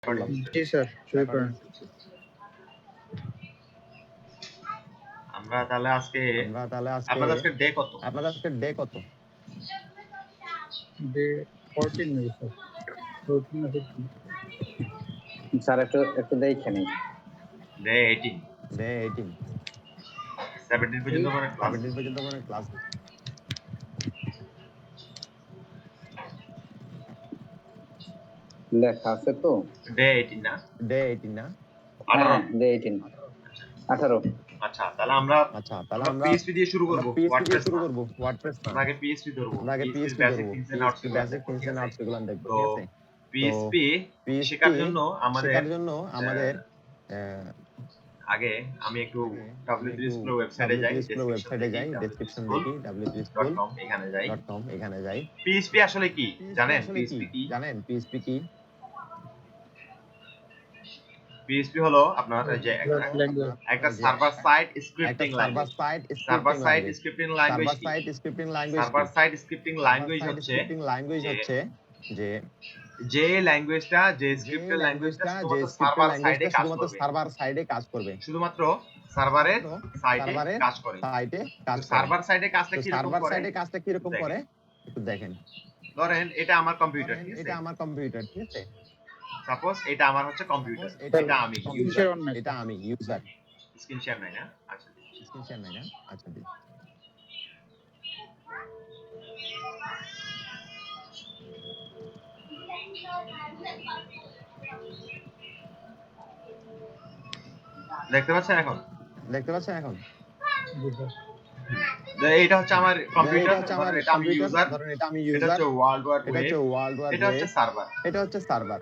করলাম। জি স্যার, শুরু করেন। আমরা তাহলে আজকে আপনাদের আজকে ডে কত? ডে 14 মেবি স্যার, 14 না 15। স্যার একটু দেখে নিই। ডে 18 17 পর্যন্ত করে ক্লাস। লেখা আছে তো ডে 18 না? হ্যাঁ, ডে 18 18। আচ্ছা, তাহলে আমরা PHP দিয়ে শুরু করব। ওয়ার্ডপ্রেস না। আমরা আগে PHP ধরবো। PHP basic things and outs গুলো দেখব, ঠিক আছে? তো PHP শেখার জন্য আমাদের আগে আমি একটু W3 স্কুলের ওয়েবসাইটে যাই, ডেসক্রিপশন দেখি w3school.com এখানে যাই। PHP আসলে কি জানেন? PHP কি? PHP হলো আপনার যে একটা server side scripting language. Server side scripting language কি? সার্ভার সাইড স্ক্রিপ্টিং ল্যাঙ্গুয়েজ হচ্ছে যে ল্যাঙ্গুয়েজটা, যে স্ক্রিপ্টের ল্যাঙ্গুয়েজটা শুধুমাত্র সার্ভার সাইডে কাজ করবে। শুধুমাত্র সার্ভারের সাইডে কাজ করে। সার্ভার সাইডে কাজটা কি রকম করে? একটু দেখেন। ধরেন এটা আমার কম্পিউটার, ঠিক আছে? সাপোজ এটা আমার হচ্ছে কম্পিউটার, এটা আমি ইউজার। স্ক্রিন শেয়ার নাই না? আচ্ছা, দেখতে পাচ্ছেন এখন? জি স্যার। এটা হচ্ছে আমার কম্পিউটার, এটা আমি ইউজার, এটা হচ্ছে ওয়ার্ল্ড ওয়াইড ওয়েব, এটা হচ্ছে সার্ভার।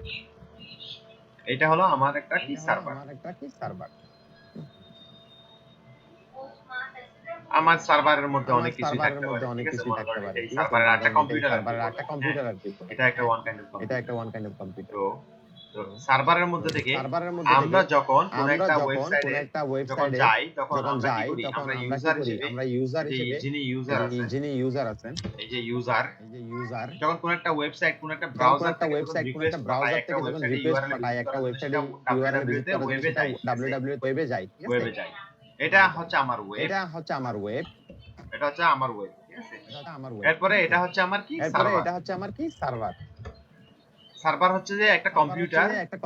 এটা হলো আমার একটা কি সার্ভার। আমার সার্ভারের মধ্যে অনেক কিছু থাকতে পারে, ঠিক আছে? মনে করেন এই সার্ভারের একটা কম্পিউটার আছে, এটা একটা ওয়ান কাইন্ড অফ কম্পিউটার। তো সার্ভারের মধ্যে থেকে আমরা যখন কোন একটা ওয়েবসাইটে যখন যাই, তখন আমরা কি করি? আমরা ইউজার হিসেবে যিনি ইউজার আছেন, এই যে ইউজার যখন কোন একটা ওয়েবসাইট, কোন একটা ব্রাউজার থেকে রিকোয়েস্ট পাঠায় একটা ওয়েবসাইটে ইউআরএল ভিজিট করে, সেটা ওয়েবে যায়, ওয়েবে যায়। এটা হচ্ছে আমার ওয়েব, এটা হচ্ছে আমার ওয়েব, ঠিক আছে? এরপরে এটা হচ্ছে আমার কি সার্ভার। সার্ভার হচ্ছে যে একটা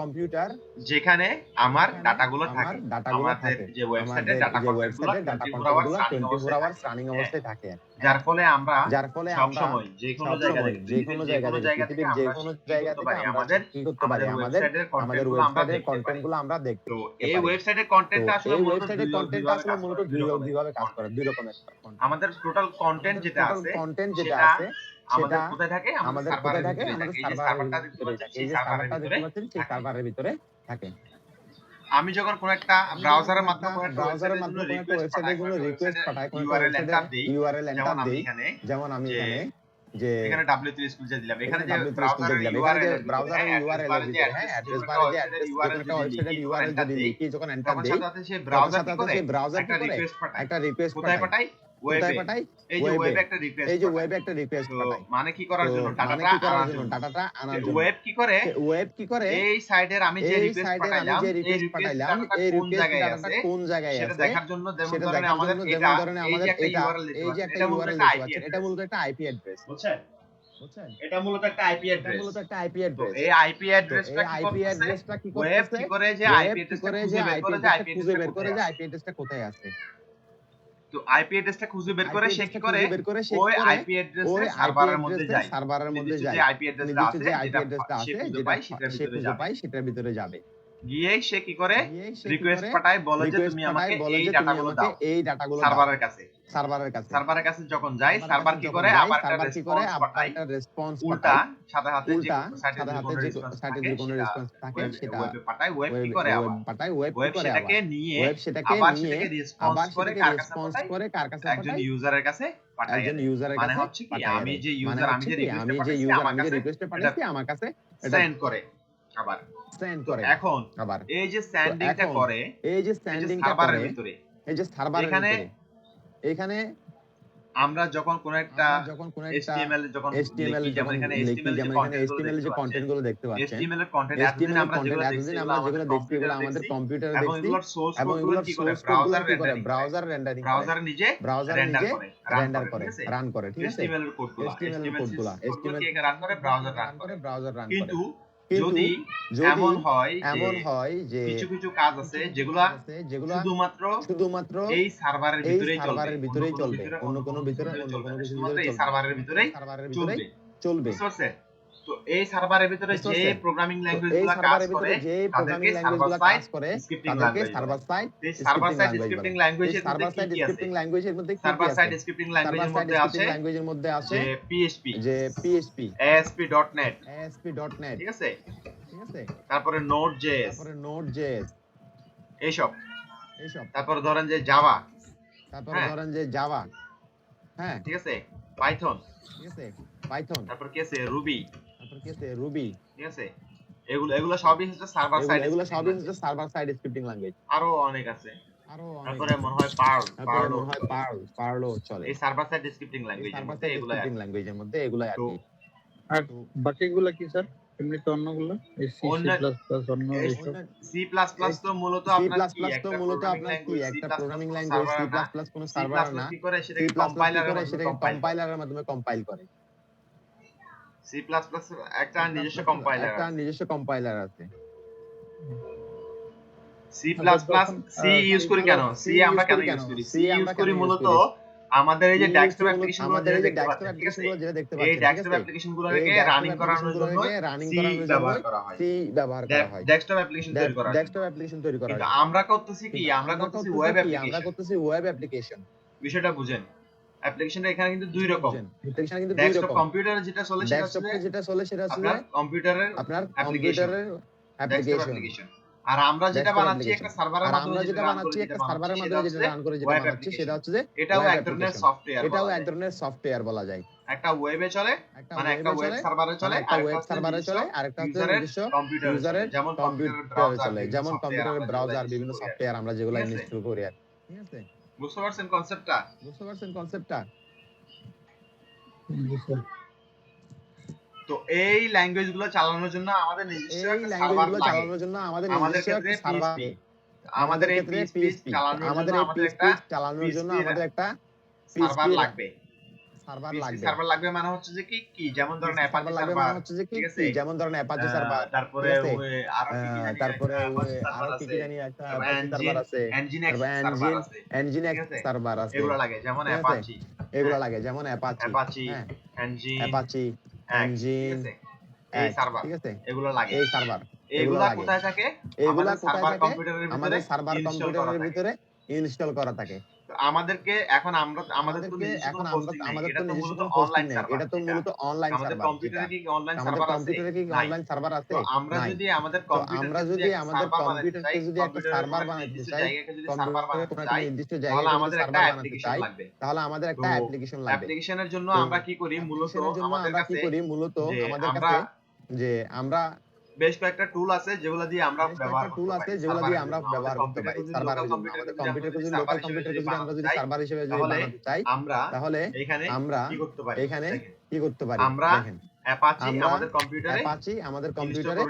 কম্পিউটার যেখানে আমার ডাটাগুলো থাকে, আমাদের যে ওয়েবসাইটে ডাটা কন্টেন্টগুলো 24 আওয়ার্স রানিং অবস্থায় থাকে। যার ফলে আমরা সব সময় যে কোনো জায়গা থেকে, পৃথিবীর যে কোনো জায়গা থেকে আমরা কি করতে পারি? আমাদের ওয়েবসাইটের কন্টেন্টগুলো আমরা দেখতে পারি। তো এই ওয়েবসাইটের কন্টেন্টটা আসলে মূলত দুই ভাবে কাজ করে, দুই রকমের। আমাদের টোটাল কন্টেন্ট যেটা আছে সেটা আমাদের কোথায় থাকে? আমাদের সার্ভারের ভিতরে থাকে। এই যে সার্ভারটা দেখতে পাচ্ছেন, সেই সার্ভারের ভিতরে থাকে। আমি যখন কোন একটা ব্রাউজারের মাধ্যমে কোন একটা ওয়েবসাইটের জন্য রিকোয়েস্ট পাঠাই, ইউআরএল এন্টার দেই, যেমন আমি এখানে এখানে W3 স্কুল যে দিলাম, এখানে যে ব্রাউজারের ইউআরএল এর ভিতরে, যে অ্যাড্রেস বারে যে ওয়েবসাইটের ইউআরএল যদি লিখি, যখন এন্টার দেই, তখন সাথে সেই ব্রাউজার কি করে? একটা রিকোয়েস্ট পাঠায়, ওয়েবে। এই যে ওয়েবে একটা রিকোয়েস্ট পাঠায়। মানে কি করার জন্য? ডাটাটা আনার জন্য। ওয়েব কি করে? এই সাইডের আমি যে রিকোয়েস্ট পাঠাইলাম, এই রিকোয়েস্ট ডাটাটা কোন জায়গায় আছে সেটা দেখার জন্য। যেমন ধরেন আমাদের এটা, এই যে একটা ইউআরএল দেখতে পাচ্ছেন, এটা মূলত একটা আইপি অ্যাড্রেস, বুঝছেন? এটা মূলত একটা আইপি অ্যাড্রেস। তো এই আইপি অ্যাড্রেসটা কি করতেছে? ওয়েব কি করে? যে আইপি অ্যাড্রেসটা খুঁজে বের করে যে আইপি অ্যাড্রেসটা কোথায় আছে। তো আইপি অ্যাড্রেসটা খুঁজে বের করে সে কি করে? ওই আইপি অ্যাড্রেসে সার্ভারের মধ্যে যায়। যে আইপি অ্যাড্রেসটা আছে, যেটা সে খুঁজে পায়, সেটার ভিতরে যাবে। গিয়ে সে কি করে? রিকোয়েস্ট পাঠায়, বলে যে তুমি আমাকে এই ডাটাগুলো দাও সার্ভারের কাছে যখন যায়, সার্ভার কি করে? আবার একটা রেসপন্স পাঠায়, সাথে সাথে যে সাইটে যে কোনো রেসপন্স থাকে সেটা ওয়েবে পাঠায়। ওয়েব কি করে? ওয়েব সেটাকে নিয়ে আবার সেটাকে রেসপন্স করে কার কাছে পাঠায়? একজন ইউজারের কাছে পাঠায়। মানে হচ্ছে কি? আমি যে রিকোয়েস্টটা পাঠাইছি আমার কাছে সেন্ড করে। আবার এখন এই যে সেন্ডিংটা করে, এই যে সার্ভারের ভিতরে, এখানে আমরা যখন কোন একটা HTML যখন লিখি, যেমন এখানে HTML যে কন্টেন্ট গুলো দেখতে পাচ্ছেন, HTML এর কন্টেন্ট এতদিন আমরা যেগুলো দেখছি এগুলো আমাদের কম্পিউটারে দেখছি, এবং এগুলোর সোর্স কোড গুলো কি করে ব্রাউজার ব্রাউজার নিজে রেন্ডার করে রান করে, ঠিক আছে। HTML এর কোডগুলো কি এখানে রান করে, ব্রাউজার রান করে। কিন্তু যদি এমন হয় যে কিছু কাজ আছে যেগুলা শুধুমাত্র এই সার্ভারের ভিতরেই চলবে, অন্য কোনো শুধুমাত্র এই সার্ভারের ভিতরেই চলবে, বুঝতে পারছেন? তো এই সার্ভারের ভিতরে যে প্রোগ্রামিং ল্যাঙ্গুয়েজগুলো কাজ করে তাদেরকে সার্ভার সাইড স্ক্রিপ্টিং ল্যাঙ্গুয়েজের মধ্যে কি আছে? সার্ভার সাইড স্ক্রিপ্টিং ল্যাঙ্গুয়েজের মধ্যে আছে যে PHP ASP.NET, ঠিক আছে, তারপরে Node.js এইসব, তারপরে ধরেন যে জাভা, হ্যাঁ, ঠিক আছে, পাইথন, তারপর কি আছে রুবি, ঠিক আছে। এগুলো সবই হচ্ছে সার্ভার সাইড স্ক্রিপ্টিং ল্যাঙ্গুয়েজ। আরো অনেক আছে, তারপরে মনে হয় পার্লও চলে এই সার্ভার সাইড স্ক্রিপ্টিং ল্যাঙ্গুয়েজের মধ্যে, এগুলো আর কি। আর বাকিগুলো কি স্যার? এমনি তো অন্যগুলো C++ তো মূলত আপনার কি একটা প্রোগ্রামিং ল্যাঙ্গুয়েজ, C++ কোনো সার্ভার না, কি করে সেটাকে কম্পাইলারের মাধ্যমে কম্পাইল করে। C++ একটা নিজস্ব কম্পাইলার আছে। C ইউজ করি কেন? C আমরা কেন ইউজ করি? C ইউজ করি মূলত আমাদের এই যে ডেস্কটপ অ্যাপ্লিকেশন গুলো যেটা দেখতে পাচ্ছেন, ঠিক আছে, এই ডেস্কটপ অ্যাপ্লিকেশন গুলোকে রানিং করানোর জন্য C ব্যবহার করা হয়, ডেস্কটপ অ্যাপ্লিকেশন তৈরি করার জন্য। আমরা করতেছি কি? আমরা করতেছি ওয়েব অ্যাপ্লিকেশন। বিষয়টা বুঝেন, অ্যাপ্লিকেশনটা এখানে কিন্তু দুই রকম। ডেস্কটপ কম্পিউটারে যেটা চলে সেটা হচ্ছে আপনার কম্পিউটারের অ্যাপ্লিকেশন। আর আমরা যেটা বানাচ্ছি একটা সার্ভারের মাধ্যমে যেটা রান করে যেটা বানাচ্ছি সেটা হচ্ছে যে এটাও এক ধরনের সফটওয়্যার বলা যায়। একটা ওয়েবে চলে, মানে একটা ওয়েব সার্ভারে চলে, আর একটা হচ্ছে নিজস্ব ইউজারের যেমন কম্পিউটারে চলে, যেমন কম্পিউটারের ব্রাউজার, বিভিন্ন সফটওয়্যার আমরা যেগুলো ইনস্টল করি আর, ঠিক আছে। বুঝতে পারছেন কনসেপ্টটা? তো এই ল্যাঙ্গুয়েজ গুলো চালানোর জন্য আমাদের নিজস্ব একটা সার্ভার লাগে, আমাদের ক্ষেত্রে PHP, আমাদের এই PHP চালানোর জন্য আমাদের একটা সার্ভার লাগবে। সার্ভার লাগবে মানে হচ্ছে যে কি যেমন ধরেন অ্যাপাচি সার্ভার, ঠিক আছে, যেমন ধরেন অ্যাপাচি সার্ভার, তারপরে আরো কি জানি একটা সার্ভার আছে, Nginx সার্ভার আছে, এগুলো লাগে যেমন অ্যাপাচি, Engine, এই সার্ভার, ঠিক আছে, এগুলো লাগে। এগুলা কোথায় থাকে? আমাদের সার্ভার কম্পিউটারের ভিতরে ইনস্টল করা থাকে। তো আমাদেরকে এখন আমাদের তো মূলত অনলাইন সার্ভার, এটা তো মূলত অনলাইন সার্ভার। আমাদের কম্পিউটারে কি অনলাইন সার্ভার আছে? তো আমরা যদি আমাদের কম্পিউটারকে যদি একটা সার্ভার বানাতে চাই, তাহলে আমাদের একটা অ্যাপ্লিকেশন লাগবে। অ্যাপ্লিকেশনের জন্য আমরা কি করি? মূলত আমাদের কাছে যে আমরা বেশ কয়েকটা টুল আছে যেগুলো দিয়ে আমরা ব্যবহার করতে পারি সার্ভারের জন্য। আমাদের কম্পিউটারকে যদি লোকাল কম্পিউটারকে যদি আমরা যদি সার্ভার হিসেবে যদি বানাতে চাই, তাহলে আমরা এখানে কি করতে পারি? আমরা অ্যাপাচি আমাদের কম্পিউটারে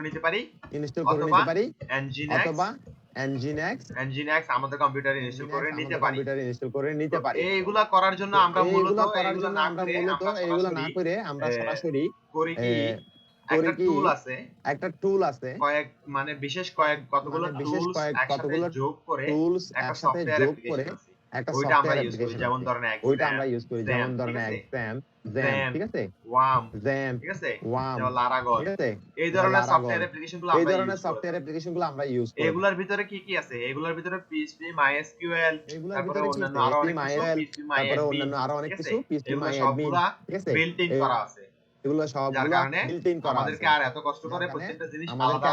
ইনস্টল করে নিতে পারি, অথবা Nginx আমাদের কম্পিউটারে ইনস্টল করে নিতে পারি। এইগুলা করার জন্য আমরা মূলত এগুলা না করে আমরা সরাসরি করি কি? একটা টুল আছে মানে কতগুলো যোগ করে একটা সফটওয়্যার অ্যাপ্লিকেশন, যেমন ধরেন XAMPP, ঠিক আছে, XAMPP, ঠিক আছে, Laravel, ঠিক আছে, এই ধরনের সফটওয়্যার অ্যাপ্লিকেশনগুলো আমরা ইউজ করি। এগুলোর ভিতরে কি আছে? এগুলোর ভিতরে PHP, MySQL, তারপরে অন্যান্য আরো অনেক কিছু, PHP, MyAdmin, ঠিক আছে, বিল্ট ইন করা আছে। এগুলো সবগুলো বিল্ট ইন করা আছে। আমাদেরকে আর এত কষ্ট করে প্রত্যেকটা জিনিস আলাদা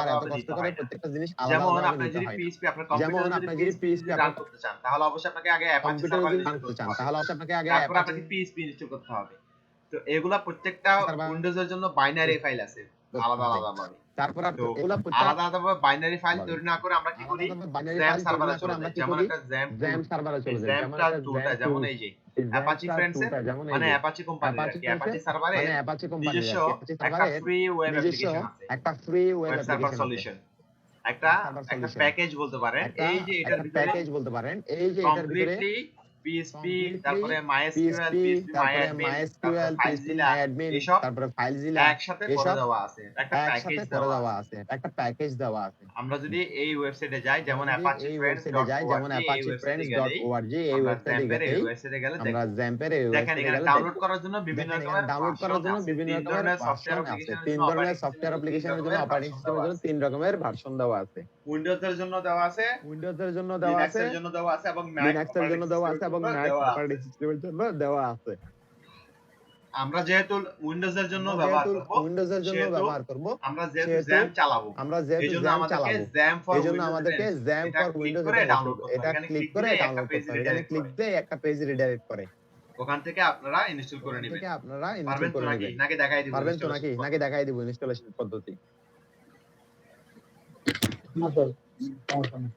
যেমন আপনি যদি PHP আপনার কম্পিউটারে রান করতে চান, তাহলে অবশ্যই আপনাকে আগে অ্যাপাচি সার্ভার ইনস্টল করতে হবে, তারপর আপনাকে PHP ইনস্টল করতে হবে। তো এগুলা প্রত্যেকটা উইন্ডোজের জন্য বাইনারি ফাইল আছে আলাদা ভাবে। তারপর তো এগুলা আলাদা আলাদাভাবে বাইনারি ফাইল তৈরি না করে আমরা কি করি, বাইনারি জ্যাম ফাইল তৈরি সার্ভারে না করে চলে আমরা যাই। কি যেমন করি, একটা জ্যাম জ্যাম সার্ভারে চলে যাই। যেমন জ্যামটা একটা টুলটা জ্যাম যেমন টুল, এই যে এই অ্যাপাচি জ্যামটা ফ্রেন্ডস টুলটা যেমন এই মানে যে অ্যাপাচি কোম্পানির আর অ্যাপাচি কি, ফ্রেন্ডসের অ্যাপাচি সার্ভারে মানে অ্যাপাচি কোম্পানির নিজস্ব অ্যাপাচি একটা সার্ভারের ফ্রি ওয়েব নিজস্ব অ্যাপ্লিকেশন আছে, একটা free web web server application আছে, সলিউশন, একটা সার্ভার একটা সলিউশন, প্যাকেজ বলতে পারেন। একটা এই যে এটার একটা ভিতরে প্যাকেজ বলতে পারেন। এই যে এটার ভিতরে কমপ্লিটলি পিএইচপি, কমপ্লিটলি তারপরে মাইএসকিউএল, পিএইচপি, পিএইচপি তারপরে মাইঅ্যাডমিন, তারপরে মাইএসকিউএল, পিএইচপি ফাইলজিলা, মাইঅ্যাডমিন, এসব তারপরে ফাইলজিলা, একসাথে করে এসব দেওয়া আছে, একটা প্যাকেজ একসাথে করে দেওয়া দেওয়া আছে। আছে, একটা প্যাকেজ দেওয়া আছে। আমরা যদি এই ওয়েবসাইটে যাই, আমরা যেমন যদি এই ওয়েবসাইটে যাই, যেমন apache-friends.org, এই ওয়েবসাইটে গেলেই apache-friends.org, এই আমরা ওয়েবসাইটে জ্যাম্পের এই গেলেই ওয়েবসাইটে গেলে আমরা দেখব। জ্যাম্পের এই দেখেন ওয়েবসাইটে এখানে গেলে ডাউনলোড দেখব। করার জন্য বিভিন্ন দেখেন এখানে রকমের ডাউনলোড করার ভার্সন জন্য আছে, বিভিন্ন তিন রকমের ধরনের সফটওয়্যার ভার্সন আছে, অ্যাপ্লিকেশনের তিন জন্য, ধরনের অপারেটিং সিস্টেমের সফটওয়্যার জন্য তিন অ্যাপ্লিকেশনের জন্য, রকমের অপারেটিং ভার্সন সিস্টেমের দেওয়া জন্য আছে। তিন রকমের ভার্সন দেওয়া আছে। উইন্ডোজের জন্য দেওয়া আছে, উইন্ডোজের জন্য দেওয়া আছে, লিনাক্সের জন্য দেওয়া আছে এবং ম্যাক লিনাক্সের জন্য অপারেটিং দেওয়া সিস্টেমের আছে এবং জন্য ম্যাক দেওয়া আছে। অপারেটিং সিস্টেমের জন্য দেওয়া আছে। আমরা যেহেতু উইন্ডোজের জন্য আমরা ব্যবহার যেহেতু করব, উইন্ডোজের জন্য সেহেতু ব্যবহার করব, আমরা যেহেতু সেহেতু জ্যাম চালাবো, আমরা যেহেতু এইজন্য জ্যাম আমাদেরকে চালাবো, জ্যাম ফর এই জন্য উইন্ডোজ আমাদেরকে জ্যাম এটা ফর ক্লিক উইন্ডোজ করে ডাউনলোড করতে হবে। এটা এখানে ক্লিক ক্লিক করে দিলে একটা ডাউনলোড পেজ করতে হবে। এখানে রিডাইরেক্ট ক্লিক করে, দিয়ে একটা পেজ রিডাইরেক্ট করে, ওখান থেকে আপনারা ইনস্টল করে ওখান নেবেন। থেকে আপনারা পারবেন ইনস্টল তো করে নাকি? নেবেন। নাকি দেখাই দিব পারবেন তো ইনস্টলেশন? নাকি দেখাই দিব ইনস্টলেশন পদ্ধতি? না স্যার, সমস্যা নেই।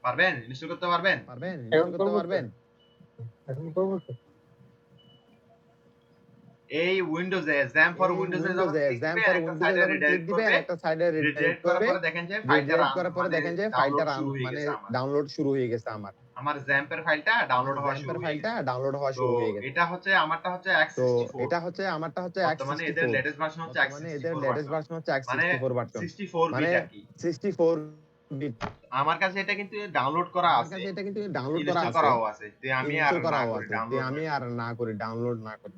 পারবেন ইনস্টল করতে পারবেন? পারবেন এখন ইনস্টল করতে করবো পারবেন? এখন করবো স্যার। এই উইন্ডোজে জ্যাম ফর এই উইন্ডোজে যখন উইন্ডোজে ক্লিক জ্যাম দিবেন ফর একটা উইন্ডোজে সাইডে যখন ক্লিক রিডাইরেক্ট দিবেন, করবে, একটা সাইডে রিডাইরেক্ট রিডাইরেক্ট করার করবে, পরে দেখেন যে ফাইলটা রিডাইরেক্ট করার পরে দেখেন যে ফাইলটা শুরু হয়ে মানে গেছে আমার। ডাউনলোড শুরু হয়ে গেছে আমার জ্যাম্পের ফাইলটা ডাউনলোড হওয়া শুরু জ্যাম্পের হয়ে ফাইলটা গেছে। ডাউনলোড হওয়া তো শুরু হয়ে গেছে। এটা হচ্ছে আমারটা হচ্ছে তো x64, এটা হচ্ছে আমারটা হচ্ছে বর্তমানে এদের x64, লেটেস্ট ভার্সন হচ্ছে বর্তমানে এদের x64 লেটেস্ট ভার্সন, ভার্সন হচ্ছে মানে x64 ভার্সন, 64 মানে বিট আর কি। 64 বিট। আমার কাছে এটা কিন্তু ডাউনলোড করা আমার আছে, কাছে এটা কিন্তু ডাউনলোড করা ইনস্টল আছে, করাও আছে, তো আমি আর ইনস্টল না করাও করি আছে, ডাউনলোড, আমি আর না করি ডাউনলোড না করি,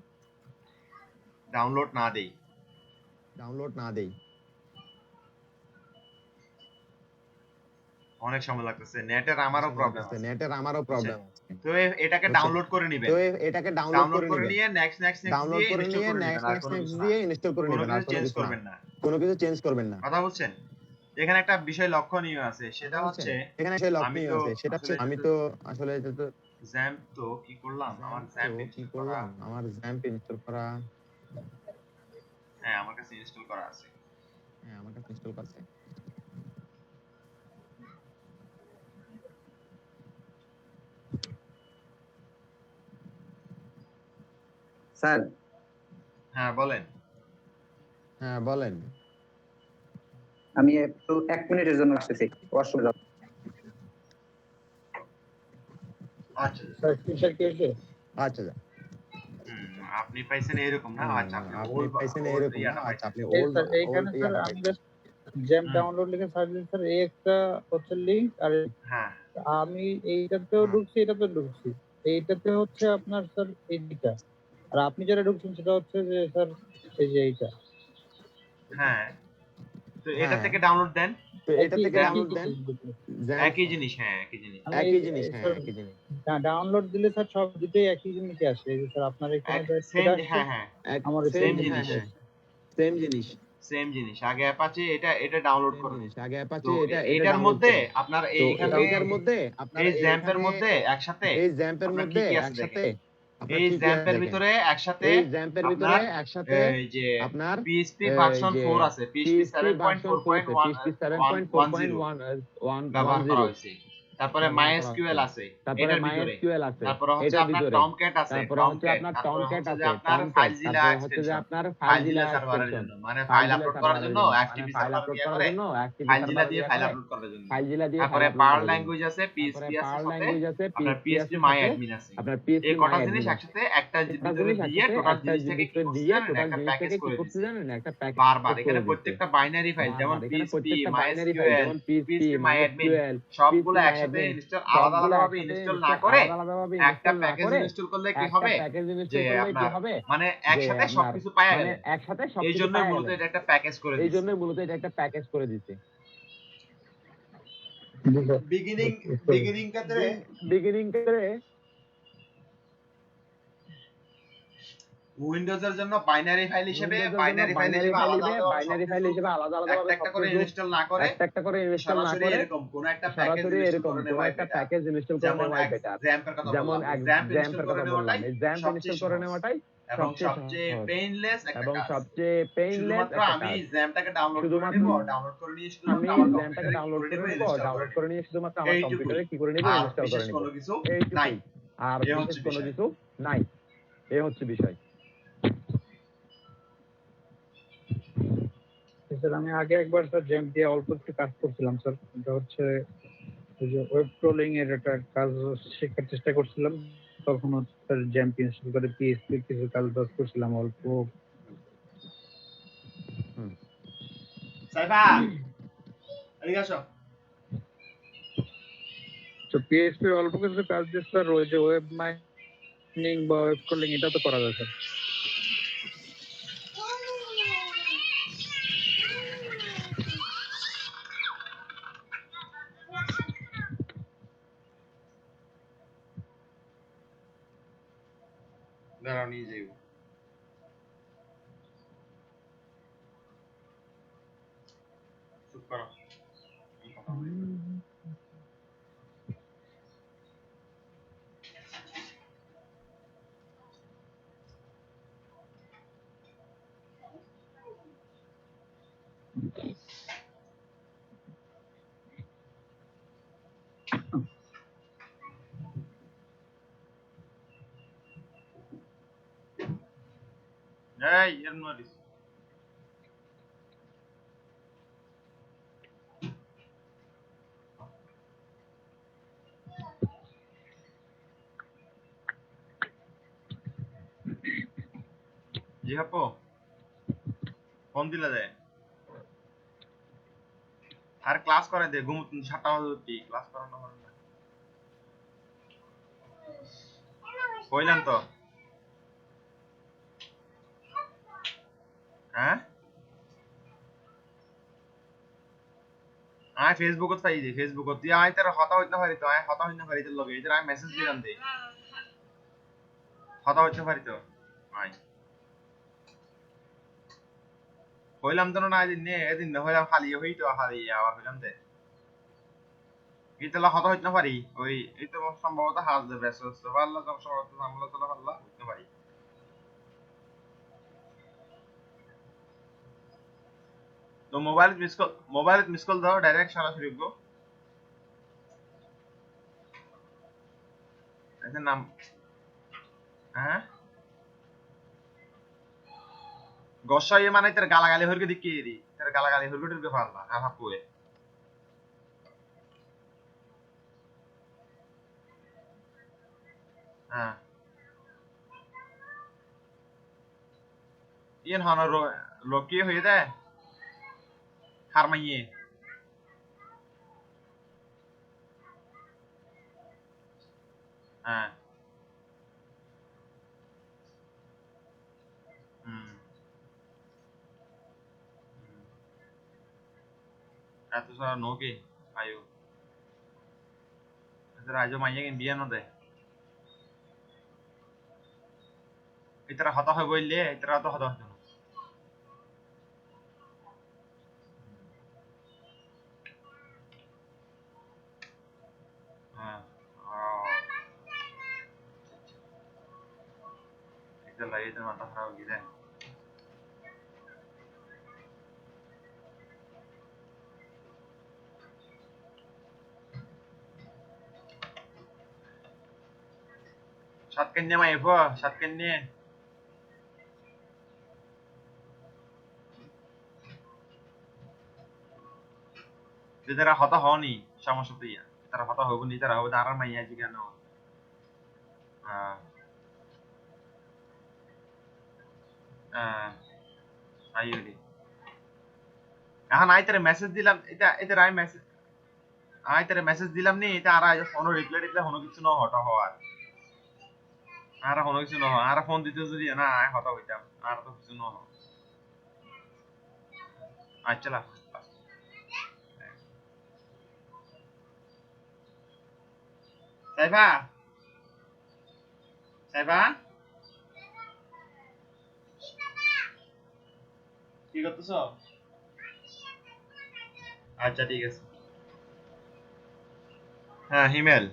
ডাউনলোড না দেই। ডাউনলোড না দেই। অনেক সময় লাগতেছে, নেটের আমারও প্রবলেম আছে, নেটের আমারও প্রবলেম আছে। তো এটাকে ডাউনলোড করে নেবেন, তো এটাকে ডাউনলোড ডাউনলোড করে করে নেবেন, নিয়ে নেক্সট নেক্সট নেক্সট ডাউনলোড দিয়ে করে ইনস্টল নিয়ে করে নেবেন, আর নেক্সট কোনো নেক্সট কিছু না, দিয়ে ইনস্টল করে কোনো নেবেন, আর কিছু কোনো চেঞ্জ কিছু না, করবেন না। কোনো কিছু চেঞ্জ করবেন না। কথা বুঝছেন? এখানে একটা বিষয় লক্ষণীয় আছে, সেটা হচ্ছে এখানে সেই আমি লক্ষণীয় তো আছে, সেটা হচ্ছে আমি তো আসলে এটা তো জ্যাম্প তো কি করলাম, আমার জ্যাম্প কি করলাম, আমার জ্যাম্প ইনস্টল করা, হ্যাঁ আমার কাছে ইনস্টল করা আছে। হ্যাঁ আমার কাছে ইনস্টল করছে। স্যার হ্যাঁ বলেন। হ্যাঁ বলেন। আমি একটু 1 মিনিটের জন্য আসতেছি, ওয়াশরুমে যাব। আচ্ছা স্যার স্ক্রিনশট কি হয়েছে? আচ্ছা যা, আপনি পাইছেন এরকম না? আচ্ছা আপনি আপনি ওল্ড পাইছেন ওল্ড এরকম না? ইয়াটা আচ্ছা আপনি এই ওল্ড স্যার এইখানে স্যার আমি জাস্ট জ্যাম ডাউনলোড লিখে সার্চ দিন স্যার, এই একটা হচ্ছে লিংক, আর হ্যাঁ আমি এইটাতেও ঢুকছি, এটাতেও ঢুকছি, এইটাতে হচ্ছে আপনার স্যার এইটা, আর আপনি যেটা ঢুকছেন সেটা হচ্ছে যে স্যার এই যে এইটা। হ্যাঁ, তো এটা হ্যাঁ। থেকে ডাউনলোড দেন, তো এটা থেকে ডাউনলোড দেন, একই জিনিস, হ্যাঁ একই জিনিস। একই জিনিস, হ্যাঁ একই জিনিস। ডাউনলোড দিলে স্যার সব দুটোই একই জিনিসই আসে, এই যে স্যার আপনার এখানে সেম, হ্যাঁ হ্যাঁ আমার সেম same জিনিস, সেম জিনিস, সেম জিনিস। আগে অ্যাপাচি এটা ডাউনলোড সেম করুন। জিনিস। আগে তো অ্যাপাচি এটা এটার ডাউনলোড মধ্যে করুন। আপনার তো এইখানে এটার মধ্যে আপনার এই জ্যাম্পের এইখানে মধ্যে একসাথে এই জ্যাম্পের আপনার মধ্যে কি কি আছে একসাথে দেখেন। আপনার এই কি কি আছে জ্যাম্পের দেখেন। ভিতরে একসাথে এই জ্যাম্পের ভিতরে আপনার একসাথে এই যে আপনার PHP এই ভার্সন যে 4 আছে, PHP PHP ভার্সন 4 আছে, PHP 7.4.110, 7.4.1 ব্যবহার করা 10 হয়েছে। তারপরে ব্যবহার করা MySQL হয়েছে। আছে তারপরে এটার ভিতরে, MySQL আছে তারপরে হচ্ছে এটার আপনার ভিতরে, টমক্যাট আছে, তারপরে হচ্ছে আপনার তারপরে টমক্যাট হচ্ছে যে আছে, আপনার ফাইলজিলা তারপরে হচ্ছে যে এক্সটেনশন, আপনার ফাইলজিলা ফাইলজিলা সার্ভারের এক্সটেনশন, জন্য, মানে ফাইল ফাইলজিলা আপলোড করার সার্ভারের জন্য জন্য, FTP মানে ফাইল সার্ভার আপলোড দিয়ে করার করে জন্য, FTP ফাইলজিলা সার্ভার দিয়ে দিয়ে ফাইল করে আপলোড করার জন্য। ফাইলজিলা দিয়ে তারপরে ফাইল আপলোড পার্ল করার জন্য। ল্যাঙ্গুয়েজ আছে, তারপরে PHP আছে, পার্ল সাথে ল্যাঙ্গুয়েজ আছে, আপনার PHP PHP আছে, সাথে মাইঅ্যাডমিন আছে। আপনার এই PHP কটা মাইঅ্যাডমিন জিনিস আছে। একসাথে একটা একটা ভিতরে জিনিস দিয়ে একসাথে টোটাল একটা জিনিস থেকে কি জিনিস করছে দিয়ে জানেন, টোটাল একটা জিনিস প্যাকেজ থেকে কি করে করতে দিচ্ছে। জানেন, একটা প্যাকেজ বারবার এখানে করে দিচ্ছে। প্রত্যেকটা বাইনারি ফাইল যেমন এখানে PHP, প্রত্যেকটা বাইনারি ফাইল MySQL, যেমন PHP, PHP মাইঅ্যাডমিন MySQL, সবগুলো PHP একসাথে মাইঅ্যাডমিন ইনস্টল সবগুলো আলাদাভাবে একসাথে ইনস্টল না করে আলাদাভাবে একটা ইনস্টল না প্যাকেজ করে ইনস্টল করলে কি একটা হবে, প্যাকেজ যে ইনস্টল করলে কি আপনার হবে, মানে যে একসাথে আপনার সবকিছু পাওয়া মানে গেলেন। একসাথে এই সবকিছু জন্য পাওয়া মূলত গেলেন। এটা একটা প্যাকেজ করে এই দিচ্ছে। জন্য মূলত এটা একটা প্যাকেজ করে দিচ্ছে। বিগিনিং ক্ষেত্রে বিগিনিং করে উইন্ডোজের জন্য বাইনারি ফাইল হিসেবে বাইনারি ফাইল হিসেবে আলাদা আলাদা ভাবে একটা করে ইনস্টল না করে একটা করে ইনস্টল না সরাসরি করে এরকম কোন একটা প্যাকেজ সরাসরি ইনস্টল এরকম করে কোন নেওয়াই একটা বেটার। প্যাকেজ ইনস্টল করে যেমন নেওয়াই বেটার। জ্যাম্পের কথা যেমন বললাম, জ্যাম্প ইনস্টল জ্যাম্পের করে কথা বললাম, নেওয়াটাই এই জ্যাম্প সবচেয়ে ইনস্টল করে সহজ। নেওয়াটাই এবং সবচেয়ে সবচেয়ে সহজ পেইনলেস একটা এবং কাজ। সবচেয়ে পেইনলেস শুধুমাত্র একটা আমি কাজ। জ্যামটাকে ডাউনলোড করে শুধুমাত্র নিব, ডাউনলোড করে নিয়ে শুধুমাত্র আমি আমার জ্যামটাকে কম্পিউটারে কি ডাউনলোড করে করে নিব, নিব, ইনস্টল করে ডাউনলোড নিব। করে নিয়ে শুধুমাত্র আমার এইটুকুই, কম্পিউটারে কি করে নিব, আর ইনস্টল করে বিশেষ নিব। কোনো কিছু নাই। এইটুকুই, আর এ বিশেষ হচ্ছে কোনো বিষয়। কিছু নাই। এই হচ্ছে বিষয়। স্যার আমি আগে একবার স্যার জ্যাম দিয়ে অল্প একটু কাজ করছিলাম স্যার, এটা হচ্ছে ওই যে ওয়েব ট্রোলিং এর একটা কাজ শেখার চেষ্টা করছিলাম, তখন হচ্ছে জ্যাম ইনস্টল করে পিএইচপি কিছু কাজ বাজ করছিলাম অল্প। সাইফা, এদিকে আসো। তো পিএইচপি অল্প কিছু কাজ দিয়ে স্যার ওই যে ওয়েব মাইনিং বা ওয়েব ট্রোলিং এটা তো করা যায় স্যার। দাঁড়াও নিয়ে যাইব। চুপ করো। আমি কথা বলি। এই এর নোটিস। জি আপু, ফোন দিলে যায়। আর ক্লাস করে দে, ঘুম 7টা বাজে উঠি, ক্লাস করানো হবে না। কইলাম তো। হ্যাঁ? আয় ফেসবুকত পাই দি, ফেসবুকত তুই আয় তোর হতা হইতে পারি তো, আয় হতা হইতে পারি তোর লগে, এদের আমি মেসেজ দিলাম দে। হতা হইতে পারি তো। আয়। হইলাম তো না এদিন না হইলাম খালি হই তো খালি আবার হইলাম দে। ইতলা হতা হইতে পারি, ওই এই তো সম্ভবত হাজ দে ব্যস্ত ব্যস্ত পারলা তো সম্ভবত আমলা তোলা পারলা হইতে পারি। তো মোবাইল মিস কল দাও ডাইরেক্ট সরাসরি গো। এদের নাম হ্যাঁ গসাই মানে তোর গালাগালি হরকে দিকে দি তোর গালাগালি হরকে ঢুকে পারলা আর হাপুয়ে হ্যাঁ ইন হন লোকি হয়ে দে হারমাইয়ে হ্যাঁ হুম এত সারা নোকে আয়ো এদের আজও মাইয়া কিন বিয়া নদে ইতরা হতা হয় বললে ইতরা তো হতা হতো না হ্যাঁ এটা লাগে তো মাথা খারাপ হয়ে যায় সাতকান্যা মাইফ সাতকান্যা যারা হতা হওনি সমস্যা তো ইয়া তারা হতা হবো নি তারা হবে তারা মাইয়া জি কেন আইওরি এখন আইতারে মেসেজ দিলাম এটা এটা আই মেসেজ আইতারে মেসেজ দিলাম নি এটা আর আজ ফোন রিপ্লাই রিপ্লাই কোনো কিছু না হতা হওয়ার আর কোনো কিছু না আর ফোন দিতে যদি না আয় হতা হইতাম আর তো কিছু না আচ্ছা লা সাইফা সাইফা কি করতেছ আচ্ছা ঠিক আছে হ্যাঁ হিমেল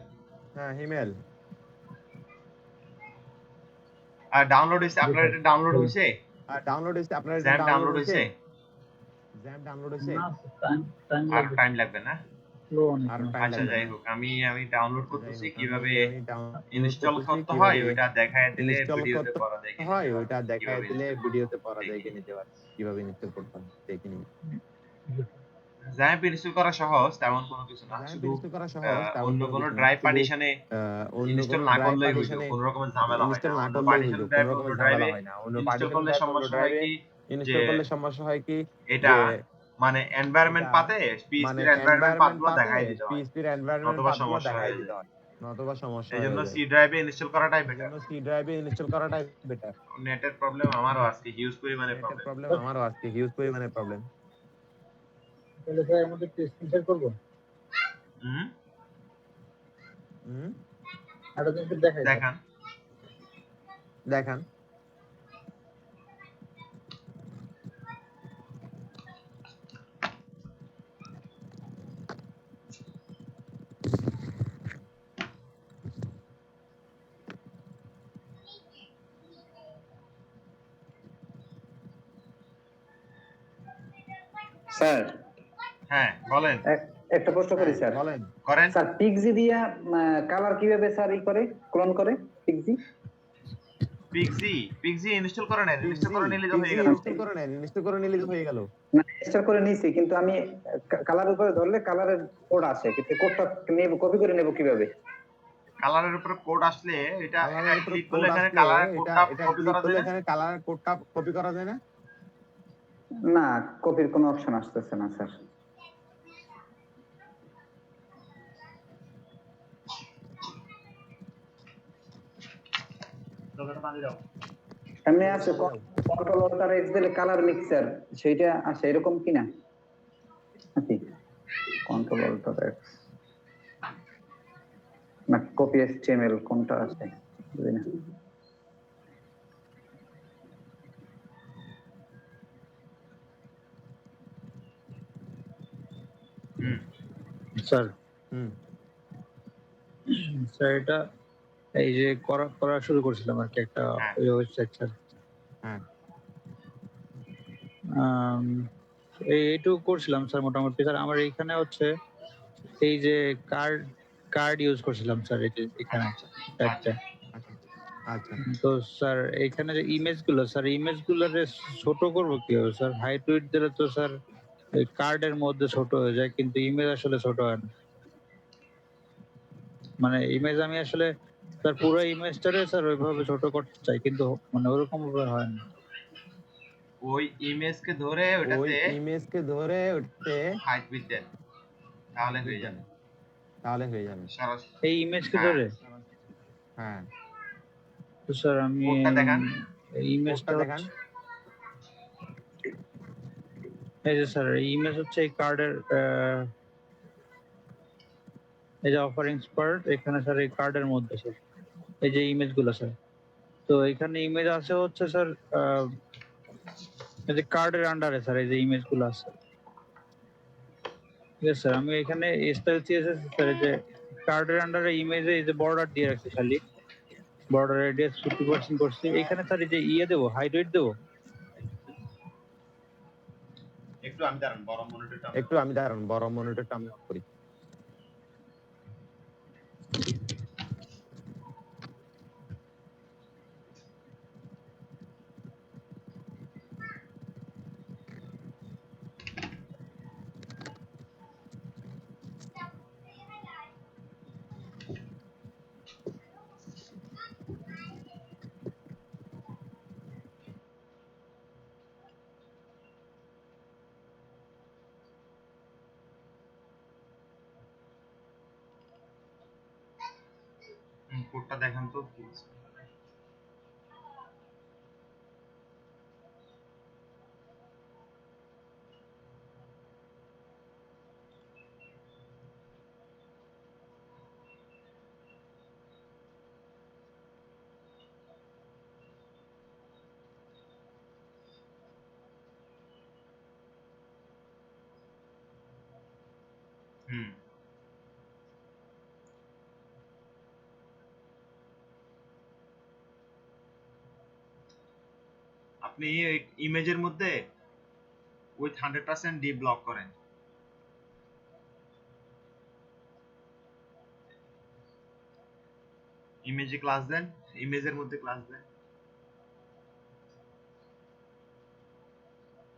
ডাউনলোড হইছে, আপনার এটা ডাউনলোড হইছে? ডাউনলোড হইছে, আপনার এটা জ্যাম ডাউনলোড ডাউনলোড হইছে? হইছে? জ্যাম ডাউনলোড হইছে? না টাইম টাইম আর লাগবে, টাইম লাগবে না? স্লো অনেক আর না। টাইম আচ্ছা লাগবে যাই না। হোক, আমি ডাউনলোড আচ্ছা, যাই করতেছি, হোক, কিভাবে আমি ডাউনলোড ইনস্টল করতেছি, করতে হয় কিভাবে ওইটা দেখায় দিলে ইনস্টল ভিডিওতে করতে পড়া দেখে হয় নিতে ওইটা পারবেন দেখায় কিভাবে দিলে ইনস্টল করতে ভিডিওতে হয় পড়া দেখে দেখে নিতে। নিতে পারবে, কিভাবে ইনস্টল করতে হয় দেখে নিবে। জ্যাম্প ইনস্টল করা সহজ, তেমন কোনো কিছু না, জ্যাম্প শুধু ইনস্টল করা সহজ, তেমন অন্য কোনো কোনো কিছু না, ড্রাইভ শুধু পার্টিশনে অন্য ইনস্টল কোনো না ড্রাইভ করলেই হইলো, পার্টিশনে কোনো রকমের ঝামেলা হয় না। ইনস্টল না অন্য করলেই পার্টিশন হইলো, কোনো ড্রাইভ অন্য রকমের ঝামেলা ড্রাইভে হয় না। অন্য ইনস্টল পার্টিশন করলে ড্রাইভ অন্য সমস্যা হয় ড্রাইভে কি যে ইনস্টল করলে সমস্যা হয় কি এটা যে মানে এনভায়রনমেন্ট এটা পাতে মানে পিএইচপির এনভায়রনমেন্ট এনভায়রনমেন্ট পাথগুলো পাতে দেখাই দিতে হয়, পিএইচপির এনভায়রনমেন্ট নতুবা পাথগুলো সমস্যা দেখাই হয়ে দিতে যায়। হয়, নতুবা সমস্যা এই জন্য হয়ে যায়। সি ড্রাইভে ইনস্টল করাটাই বেটার। এজন্য সি ড্রাইভে ইনস্টল করাটাই বেটার। নেটের প্রবলেম আমারও আজকে হিউজ পরিমাণে নেটের প্রবলেম। প্রবলেম আমারও আজকে হিউজ পরিমাণে প্রবলেম। তাহলে স্যার এর মধ্যে স্ক্রিন শেয়ার করবো, হুম, হুম, একটা জিনিস দেখাই স্যার। দেখান। দেখান। স্যার হ্যাঁ বলেন। একটা প্রশ্ন করি হ্যাঁ স্যার। বলেন। করেন। স্যার পিক্সি দিয়া কালার কিভাবে স্যার করে ক্লোন করে পিক্সি? পিক্সি, পিক্সি ইনস্টল করে নেন, ইনস্টল পিক্সি করে নিলে তো হয়ে পিক্সি গেল। ইনস্টল করে নেন, ইনস্টল করে নিলে তো হয়ে গেল। না ইনস্টল করে নিয়েছি, কিন্তু আমি কালার উপরে ধরলে কালারের কোড আসে, কিন্তু কোডটা নেব কপি করে নেব কিভাবে? কালারের উপরে কোড আসলে এটা কালারের উপরে ক্লিক করলে কোড এখানে আসলে কালারের এটা কোডটা এটা কপি ক্লিক করা করলে যায় না? এখানে কালারের কোডটা কপি করা যায় না? না, কপির কোনো অপশন আসতেছে না স্যার। এমনি আছে কন্ট্রোল অল্টার এক্স দিলে কালার মিক্সার, সেইটা আছে এরকম কিনা নাকি? কন্ট্রোল অল্টার এক্স না কপি এসটিএমএল কোনটা আছে বুঝি না। হুম, স্যার হুম, স্যার এটা এই যে করা করা শুরু করছিলাম আর কি একটা হ্যাঁ ওয়েবসাইট স্যার। হ্যাঁ, আম, এইটুকু করছিলাম স্যার মোটামুটি। স্যার আমার এইখানে হচ্ছে এই যে কার্ড কার্ড ইউজ করছিলাম স্যার, এই যে এখানে আচ্ছা আচ্ছা। চারটা। আচ্ছা আচ্ছা। তো স্যার এইখানে যে ইমেজ গুলো স্যার, ইমেজ গুলোরে ছোট করবো কিভাবে স্যার? হাইট উইডথ দিলে তো স্যার এই কার্ডের মধ্যে ছোট হয়ে যায়, কিন্তু ইমেজ আসলে ছোট হয় না। মানে ইমেজ আমি আসলে স্যার পুরো ইমেজটারে স্যার ওইভাবে ছোট করতে চাই, কিন্তু মানে ওরকম ভাবে হয় না। ওই ইমেজকে ধরে ওই ওটাতে ইমেজকে ধরে ওটাতে হাইট উইডথ দেন, তাহলে হয়ে দেন, যাবে তাহলে হয়ে যাবে। সরাসরি। এই ইমেজকে হ্যাঁ, ধরে হ্যাঁ, তো স্যার আমি কোডটা দেখান। এই কোডটা ইমেজটা দেখান। হচ্ছে এই যে স্যার এই ইমেজ হচ্ছে এই কার্ডের এই যে অফারিংস পার্ট, এখানে স্যার এই কার্ডের মধ্যে স্যার এই যে ইমেজ গুলো স্যার। তো এখানে ইমেজ আছে হচ্ছে স্যার এই যে কার্ডের আন্ডারে স্যার এই যে ইমেজ গুলো আছে। ঠিক আছে স্যার, আমি এখানে স্টাইল সিএসএস স্যার এই যে কার্ডের আন্ডারে ইমেজে এই যে বর্ডার দিয়ে রাখছি, খালি বর্ডার রেডিয়াস 50% করছি। এখানে স্যার এই যে ইয়ে দেবো, হাইট ওয়েট দেবো। একটু আমি দাঁড়ান, বড় মনিটরটা আমি একটু আমি দাঁড়ান, বড় মনিটরটা আমি অফ করি। কোডটা দেখান তো কি আছে। হুম, আপনি ইমেজের মধ্যে উইথ 100% ডি ব্লক করেন। ইমেজে ক্লাস দেন, ইমেজের মধ্যে ক্লাস দেন,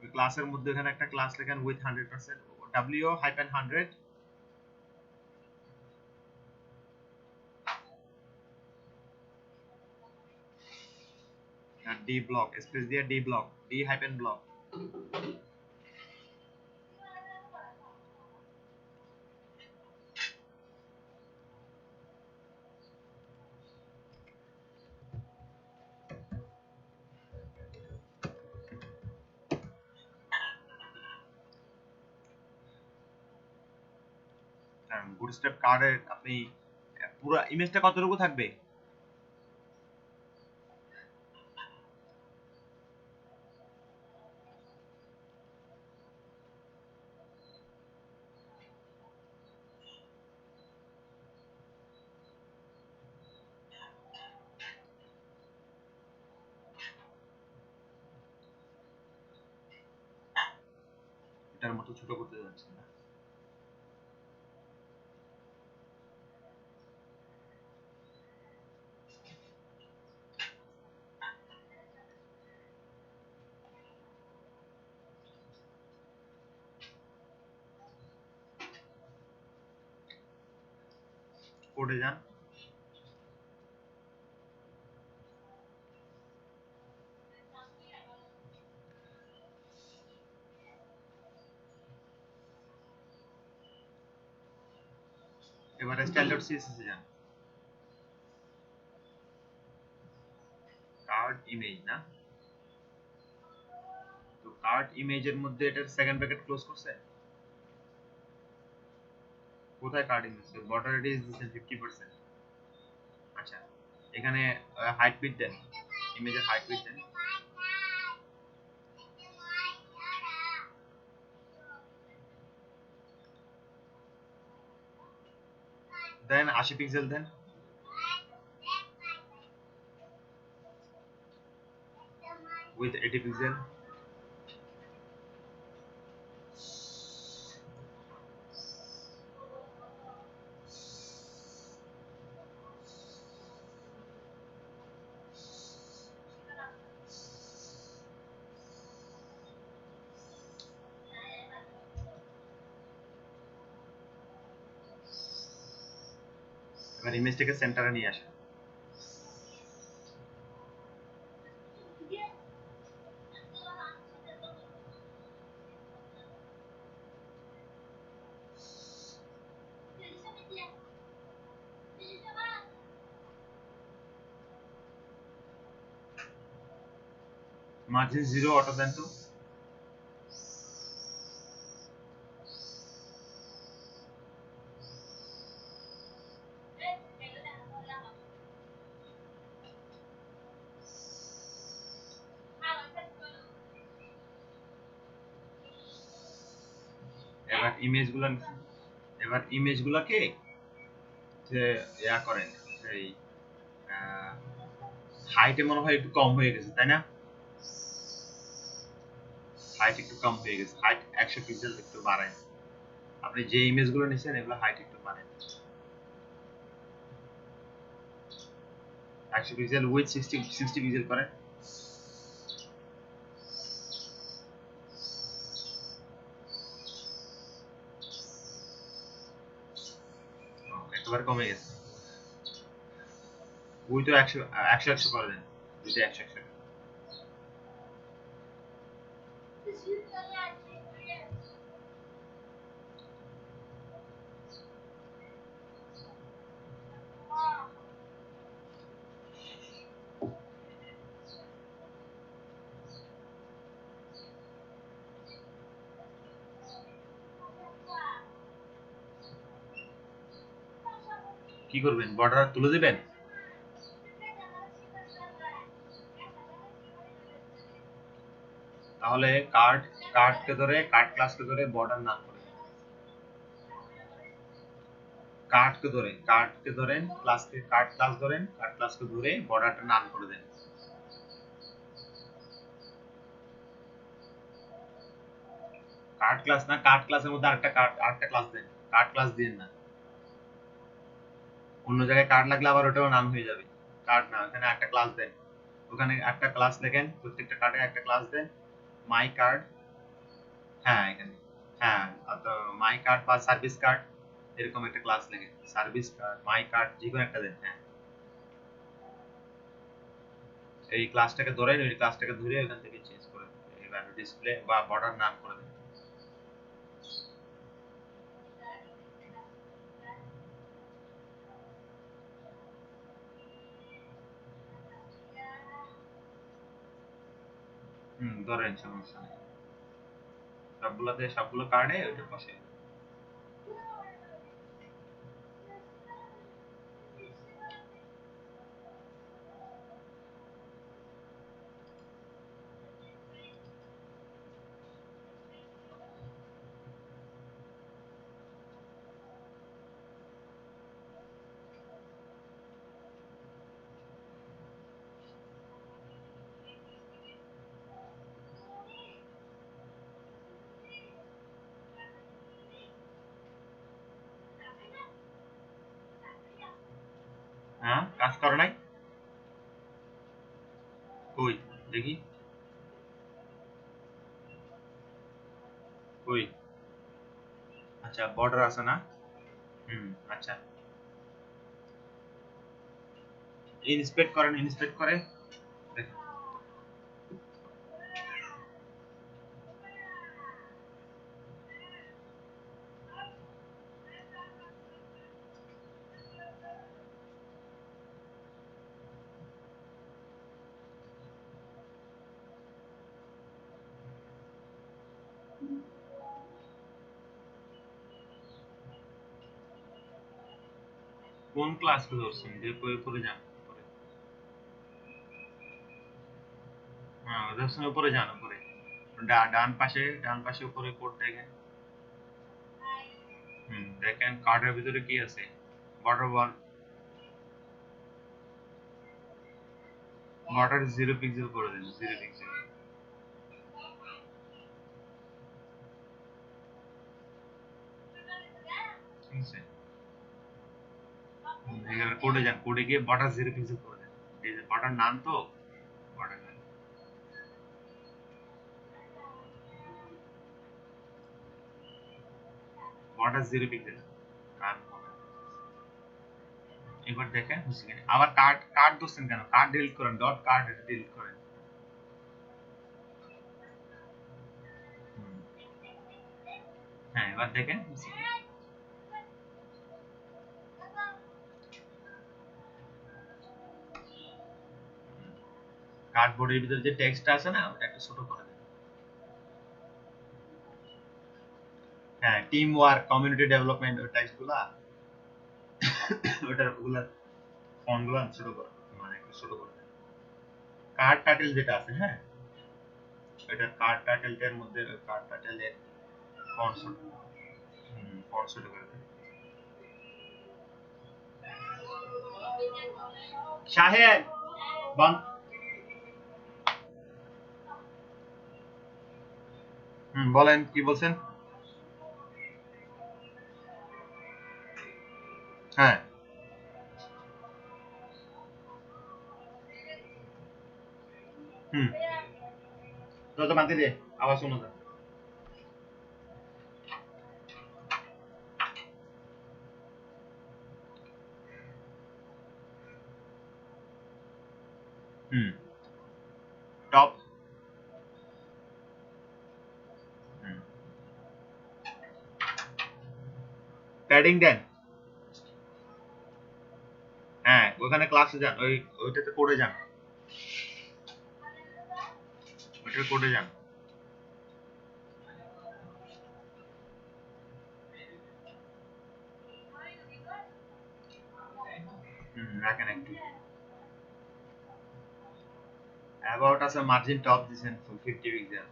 ওই ক্লাসের মধ্যে এখানে একটা ক্লাস লেখেন উইথ 100% w-100 আর ডি ব্লক স্পেস দিয়ে d block d hyphen block. Bootstrap কার্ডের আপনি পুরো ইমেজটা কতটুকু থাকবে? এটার মতো ছোট করতে যাচ্ছেন না। কোডে যান, এবারে style.css এ যান, কার্ড ইমেজ না, তো কার্ড ইমেজের মধ্যে এটার সেকেন্ড ব্র্যাকেট ক্লোজ করছে। কোথায় কার্ড ইমেজ? বর্ডার রেডিয়াস দিচ্ছেন 50%। আচ্ছা, এখানে হাইট বিট দেন, ইমেজের হাইট বিট দেন, দেন 80 পিক্সেল দেন, উইথ 80 পিক্সেল। এবার ইমেজটাকে সেন্টারে নিয়ে আসেন। মার্জিন 0 অটো দেন তো। এবার ইমেজগুলো, এবার ইমেজগুলোকে যে ইয়া করেন, সেই হাইটে মনে হয় একটু কম হয়ে গেছে, তাই না? হাইট একটু কম হয়ে গেছে, হাইট 100 পিক্সেল একটু বাড়ায়। আপনি যে ইমেজগুলো নিছেন এগুলো হাইট একটু বাড়ায়, 100 পিক্সেল উইথ 60 পিক্সেল করেন। একেবারে কমে গেছে। উইথও 100 করে দেন, দুইটা 100। কি করবেন? বর্ডার তুলে দিবেন? তাহলে কার্ডকে ধরে, কার্ড ক্লাসকে ধরে বর্ডার নাম করে দেন। কার্ডকে ধরেন, ক্লাসকে কার্ড ক্লাস ধরেন, কার্ড ক্লাসকে ধরে বর্ডারটা নাম করে দেন। ক্লাস না, কার্ড ক্লাসের মধ্যে আরেকটা ক্লাস দেন, কার্ড ক্লাস দিন না, অন্য জায়গায় কার্ড লাগলে আবার ওটাও নাম হয়ে যাবে। কার্ড না, ওখানে একটা ক্লাস দেন, ওখানে একটা ক্লাস লেখেন, প্রত্যেকটা কার্ডে একটা ক্লাস দেন, মাই কার্ড, হ্যাঁ এখানে, হ্যাঁ মাই কার্ড বা সার্ভিস কার্ড, এরকম একটা ক্লাস লেখেন, সার্ভিস কার্ড, মাই কার্ড, যে কোনো একটা দেন। হ্যাঁ, এই ক্লাসটাকে ধরেন, ওই ক্লাসটাকে ধরে ওখান থেকে চেঞ্জ করে দেন, এবার ডিসপ্লে বা বর্ডার নাম করে দেন। ধরেন, সমস্যা নেই, সবগুলো কার্ডে ওইটার পাশে। হ্যাঁ, কাজ করে নাই, কই দেখি, কই, আচ্ছা বর্ডার আছে না, আচ্ছা ইন্সপেক্ট করেন, ইন্সপেক্ট করে দেখেন। কোন ক্লাস ধরছেন, যে উপরে যান, উপরে, হ্যাঁ ধরছেন, উপরে যান, উপরে ডান পাশে উপরে কোড দেখেন, দেখেন কার্ডের ভিতরে কি আছে, বর্ডার ওয়ান, বর্ডার 0 পিক্সেল করে দিন, 0 পিক্সেল, ঠিক আছে। এবার কোডে যান, কোডে গিয়ে বর্ডার 0 পিক্সেল করে দেন, এই যে বর্ডার নাম তো, বর্ডার নাম, বর্ডার 0 পিক্সেল নাম হবে। এবার দেখেন হচ্ছে কিনা, আবার কার্ড কার্ড ধরছেন কেন, কার্ড ডিলিট করেন, ডট কার্ড এটা ডিলিট করেন। হ্যাঁ, এবার দেখেন হচ্ছে কিনা। কার্ডবোর্ডের ভিতরে যে টেক্সট আছে না, ওটা একটু ছোট করে দেন। হ্যাঁ, টিম ওয়ার্ক, কমিউনিটি ডেভেলপমেন্ট, ওই টেক্সটগুলা, ওটার ওগুলা ফন্টগুলো ছোট করে, মানে একটু ছোট করে দেন। কার্ড টাইটেল যেটা আছে, হ্যাঁ এটা কার্ড টাইটেলটার মধ্যে, কার্ড টাইটেলের ফন্ট ছোট, ফন্ট ছোট করে দেন। শাহেদ বান, বলেন কি বলছেন। হ্যাঁ, হুম, যত বাদ দিয়ে আবার শোনো যান। হুম, টপ, প্যাডিং দেন, হ্যাঁ ওখানে ক্লাসে যান, ওইটাতে কোডে যান, ওইটার কোডে যান। রাখেন একটু, অ্যাবাউট আছে, মার্জিন টপ দিছেন 50 পিক্সেল,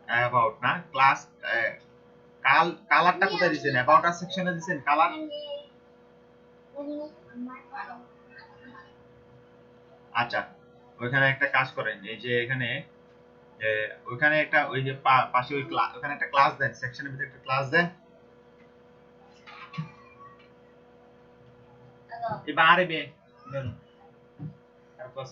অ্যাবাউট না, ক্লাস কালারটা কোথায় দিছেন, অ্যাবাউট আস সেকশনে দিছেন কালার। আচ্ছা, ওইখানে একটা কাজ করেন, এই যে এখানে ওখানে একটা ওই যে পাশে ওই ওখানে একটা ক্লাস দেন, সেকশনের ভিতরে একটা ক্লাস দেন। এবার আরে বে তারপর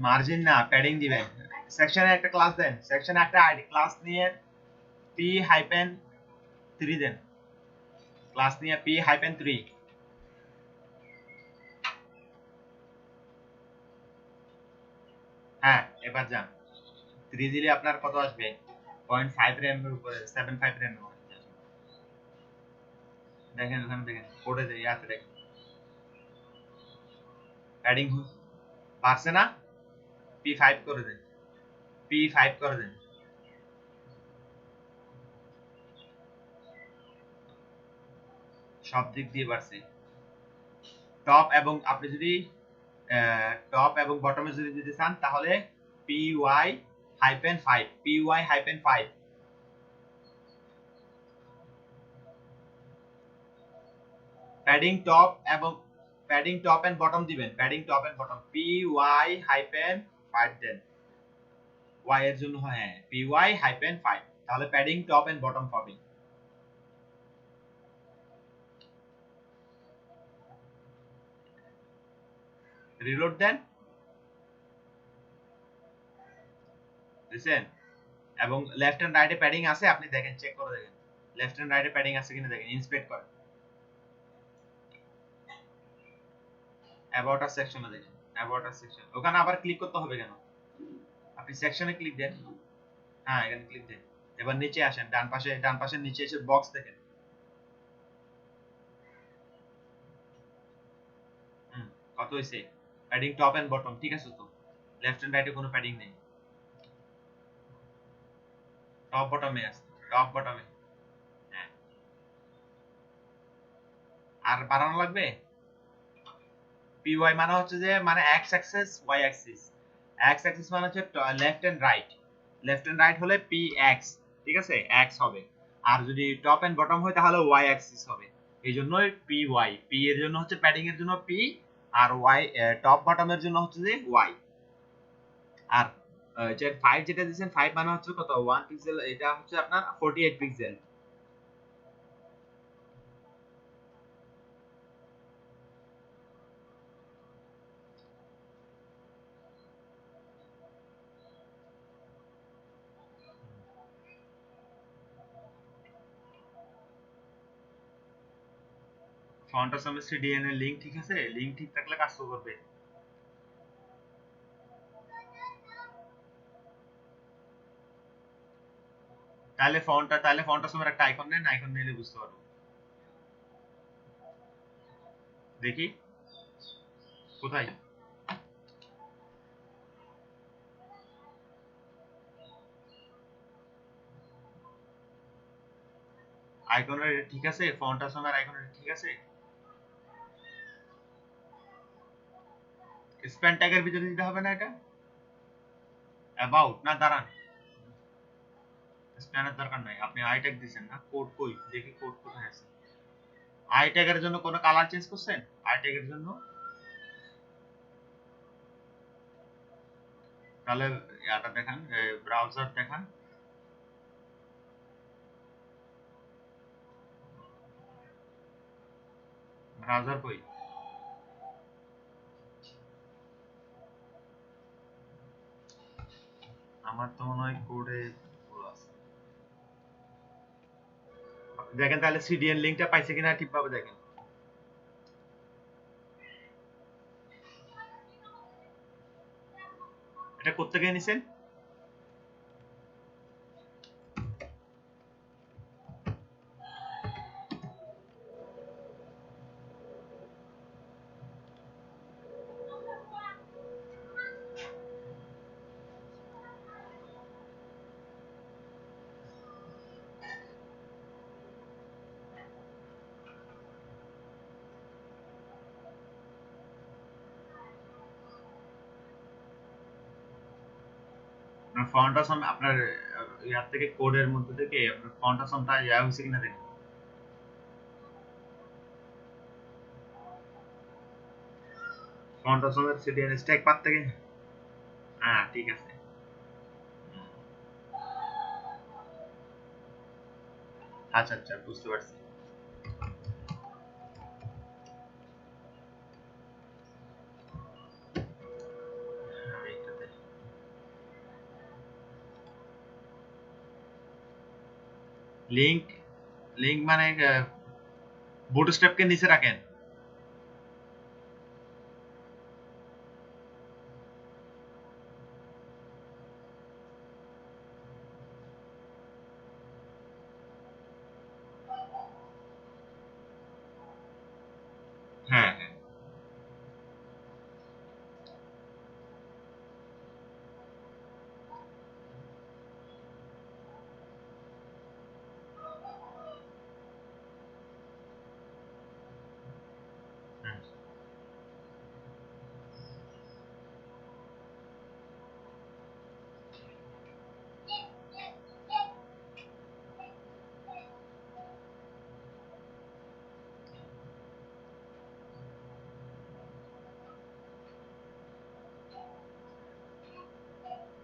মার্জিন না প্যাডিং দিবেন। সেকশনে একটা ক্লাস দেন, সেকশনে একটা আইডি ক্লাস নিয়ে p-3 দেন, ক্লাস নিয়ে p-3। হ্যাঁ এবার যান, 3 দিলে আপনার কত আসবে? 0.5 র্যাম এর উপরে 75 র্যাম এর উপরে আসবে। দেখেন ওখানে দেখেন কোডে যে ইয়াতে দেখেন প্যাডিং পারছে না, p5 করে দেন, p5 করে দেন। সব দিক দিয়ে বাড়ছে। টপ এবং আপনি যদি টপ এবং বটমে যদি দিতে চান তাহলে py-5 py-5 প্যাডিং টপ এবং প্যাডিং টপ এন্ড বটম দিবেন, padding top and bottom py-5 দেন, y এর জন্য হ্যাঁ py-5 তাহলে প্যাডিং টপ এন্ড বটম পাবেন। রিলোড দেন, বুঝছেন? এবং লেফট এন্ড রাইটে প্যাডিং আছে, আপনি দেখেন চেক করে দেখেন লেফট এন্ড রাইটে প্যাডিং আছে কিনা দেখেন, ইন্সপেক্ট করেন। অ্যাবাউট আস সেকশনে দেখেন, অ্যাবাউট আস সেকশন ওখানে আবার ক্লিক করতে হবে কেন? আপনি সেকশনে ক্লিক দেন, হ্যাঁ এখানে ক্লিক দেন। এবার নিচে আসেন, ডান পাশে নিচে এসে বক্স দেখেন। কত হইছে? প্যাডিং টপ এন্ড বটম ঠিক আছে তো? লেফট এন্ড রাইটে কোনো প্যাডিং নেই, টপ বটমে আছে, টপ বটমে। হ্যাঁ আর বাড়ানো লাগবে। py মানে হচ্ছে যে মানে x axis y axis, x axis মানে হচ্ছে left and right, left and right হলে px, ঠিক আছে x হবে। আর যদি টপ এন্ড বটম হয় তাহলে y অ্যাক্সিস হবে। এইজন্যই py, p এর জন্য হচ্ছে প্যাডিং এর জন্য p, আর y টপ বটমের জন্য হচ্ছে যে y। আর যে 5 যেটা দিবেন 5 মানে হচ্ছে কত 1 পিক্সেল, এটা হচ্ছে আপনার 48 পিক্সেল। ফন্টাসম সিডিএন এর লিংক ঠিক আছে, লিংক ঠিক থাকলে কাজ তো করবে। তাহলে ফন্টাসমের একটা আইকন নেন, আইকন নিলে বুঝতে পারবো। দেখি কোথায় আইকনের ঠিক আছে, ফন্টাসমের আইকনের ঠিক আছে। স্প্যান ট্যাগের ভিতরে দিতে হবে না এটা, অ্যাবাউট না দাঁড়ান, স্প্যানের দরকার নাই, আপনি আই ট্যাগ দিবেন না। কোড কই দেখি, কোড কোথায় আছে? আই ট্যাগের জন্য কোনো কালার চেঞ্জ করছেন? আই ট্যাগের জন্য তাহলে এটা দেখান, ব্রাউজার দেখান। ব্রাউজার কই? আমার তো মনে হয় কোডে ভুল আছে। দেখেন তাহলে সিডিএন লিংকটা পাইছে কিনা ঠিকভাবে দেখেন। এটা করতে গিয়ে নিছেন। ফন্টাসম আপনার ইয়ার থেকে কোডের মধ্যে থেকে আপনার ফন্টাসমটা ইয়া হয়েছে কিনা দেখেন। কন্ট্রোল সিডিএন স্ট্যাক পাত থেকে হ্যাঁ ঠিক আছে আচ্ছা আচ্ছা বুঝতে পারছি লিংক লিংক মানে বুটস্ট্র্যাপকে নিচে রাখেন হ্যাঁ হ্যাঁ হ্যাঁ।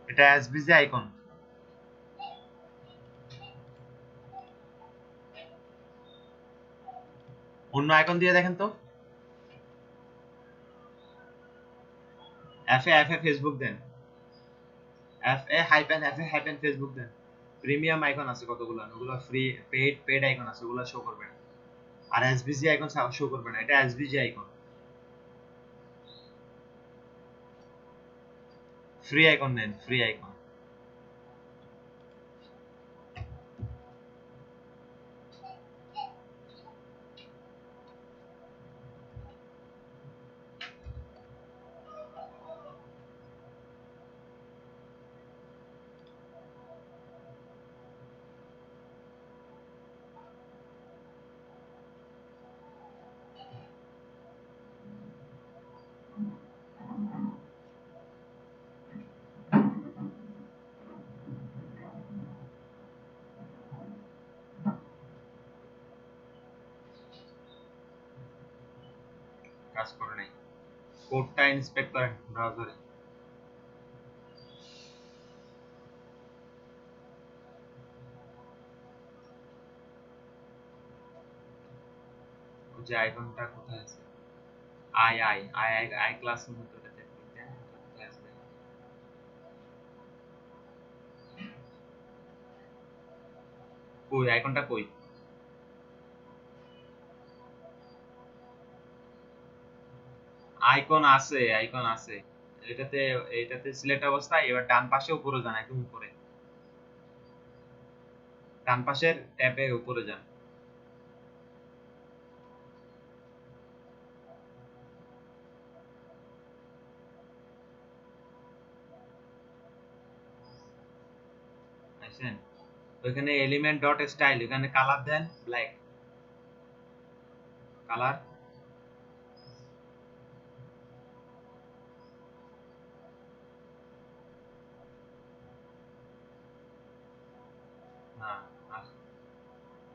এটা এসবিজি আইকন অন্য আইকন দিয়ে দেখেন তো এফ এ ফেসবুক দেন এফ এ ফেসবুক দেন প্রিমিয়াম আইকন আছে কতগুলো ওগুলো ফ্রি পেড আইকন আছে ওগুলো শো করবে না আর এসবিজি আইকন শো করবে না এটা এসবিজি আইকন ফ্রি আইকন নেন ফ্রি আইকন কাজ করে নাই কোডটা ইন্সপেক্ট করেন ব্রাউজারে যে আইকনটা কোথায় আছে আই ক্লাসের মধ্যে দেখতে দেন কোথায় আছে কই আইকনটা কই আইকন আছে এটাতে এটাতে সিলেক্ট অবস্থায় এবার ডান পাশে উপরে যান একদম উপরে ডান পাশের ট্যাবে উপরে যান আছেন ওখানে এলিমেন্ট ডট স্টাইল ওখানে কালার দেন ব্ল্যাক কালার হ্যাঁ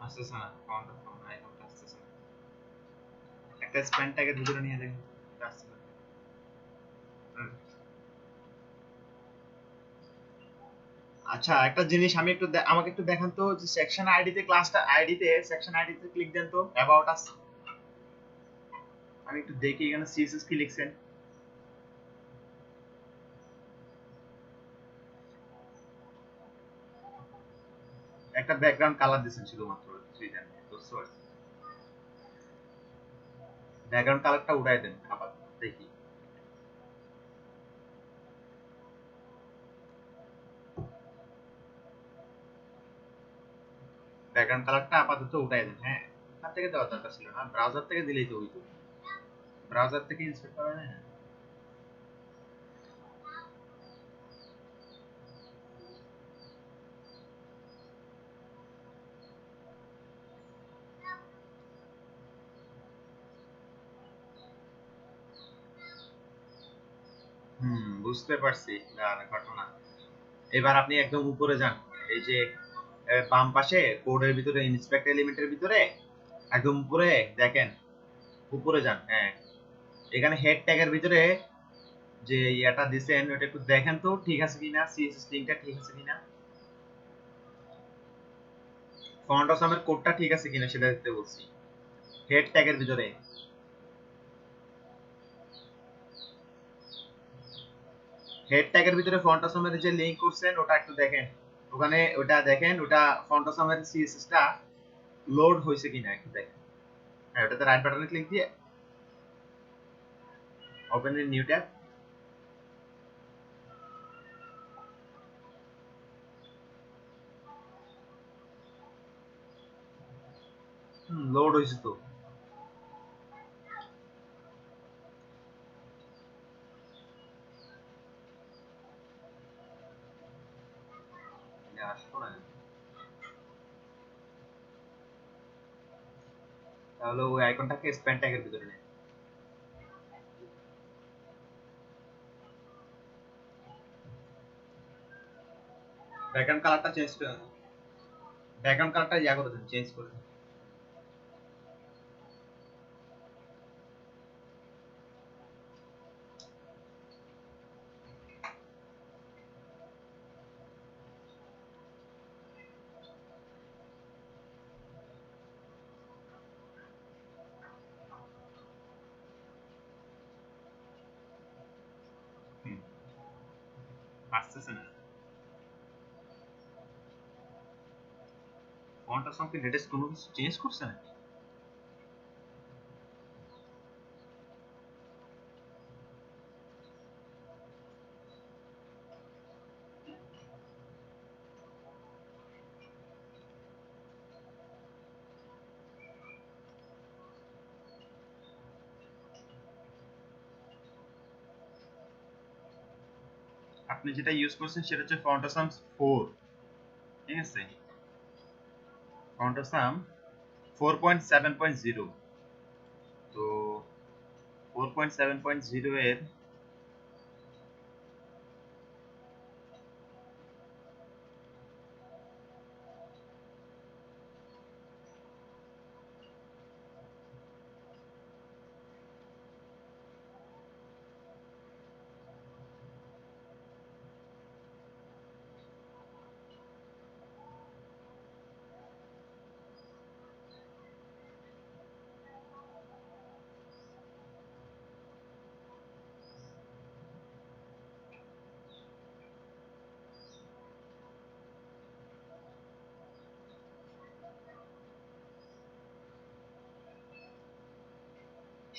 আসতেছে না কাউন্টার ফোন আইকনটা আসতেছে না একটা স্প্যান ট্যাগের ভিতরে নিয়ে দেখেন এটা আসছে না। আচ্ছা একটা জিনিস আমি একটু আমাকে একটু দেখান তো যে সেকশন আইডিতে ক্লাসটা আইডিতে সেকশন আইডিতে ক্লিক দেন তো অ্যাবাউট আস আমি একটু দেখি এখানে সিএসএস কি লিখছেন একটা ব্যাকগ্রাউন্ড কালার দিয়েছেন শুধুমাত্র কিছুই জানি না বুঝতে পারছি ব্যাকগ্রাউন্ড কালারটা উঠাই দেন আবার দেখি ব্যাকগ্রাউন্ড কালারটা আপাতত উঠাই দেন হ্যাঁ এখান থেকে দেওয়ার দরকার ছিল না ব্রাউজার থেকে দিলেই তো হইতো ব্রাউজার থেকে ইনস্টল করা যায় না বুঝতে পারছি আর ঘটনা এবার আপনি একদম উপরে যান এই যে বাম পাশে কোডের ভিতরে ইন্সপেক্ট এলিমেন্টের ভিতরে একদম উপরে দেখেন উপরে যান হ্যাঁ এখানে হেড ট্যাগের ভিতরে যে ইয়াটা দিছেন ওটা একটু দেখেন তো ঠিক আছে কিনা, সিএসএস লিংকটা ঠিক আছে কিনা, ফন্ট অসামের কোডটা ঠিক আছে কিনা সেটা দেখতে বলছি হেড ট্যাগের ভিতরে। হেড ট্যাগের ভিতরে ফন্ট অসামের যে লিংক করছেন ওটা একটু দেখেন, ওখানে ওটা দেখেন, ওটা ফন্ট অসামের সিএসএসটা লোড হয়েছে কিনা একটু দেখেন। হ্যাঁ, ওটাতে রাইট বাটনে ক্লিক দিয়ে open in new tab. Load হয়েছে তো। আসলো না, তাহলে ওই আইকনটাকে স্প্যান ট্যাগের ভিতরে নেন। ব্যাকগ্রাউন্ড কালারটা চেঞ্জ করে, ব্যাকগ্রাউন্ড কালারটা ইয়া করে দেন, চেঞ্জ করে দেন। আসতেছে না, ফন্ট অসাম কি লেটেস্ট কোনো কিছু চেঞ্জ করছে নাকি? আপনি যেটা ইউজ করছেন সেটা হচ্ছে ফন্ট অসাম 4, ঠিক আছে, ফন্ট অসাম 4.7.0। তো 4.7.0 এর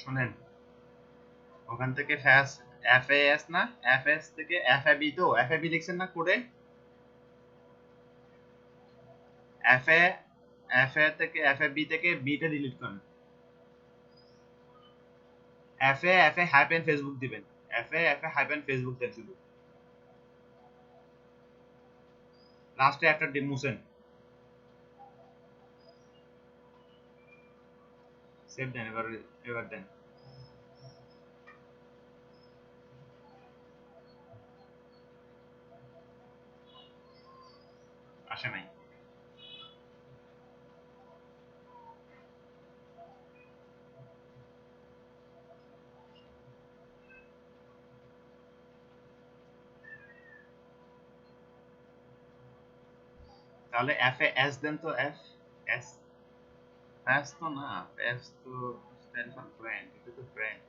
শুনেন, ওখান থেকে ফাস্ট এফএএস না, এফএস থেকে এফএবি, তো এফএবি লিখছেন না কোডে, এফএ এফএ থেকে এফএবি থেকে বিটা ডিলিট করেন, এফএ এফএ হাইপেন ফেসবুক দিবেন, এফএ এফএ হাইপেন ফেসবুক দেন শুধু, লাস্টে একটা মুছেন, সেভ দেন, এবার এবার দেন। আসে নাই। তাহলে এফ এ এস দেন তো, এফ এস, এস তো না, এস তো স্ট্যান্ড ফর ব্র্যান্ড, এটা তো ব্র্যান্ড।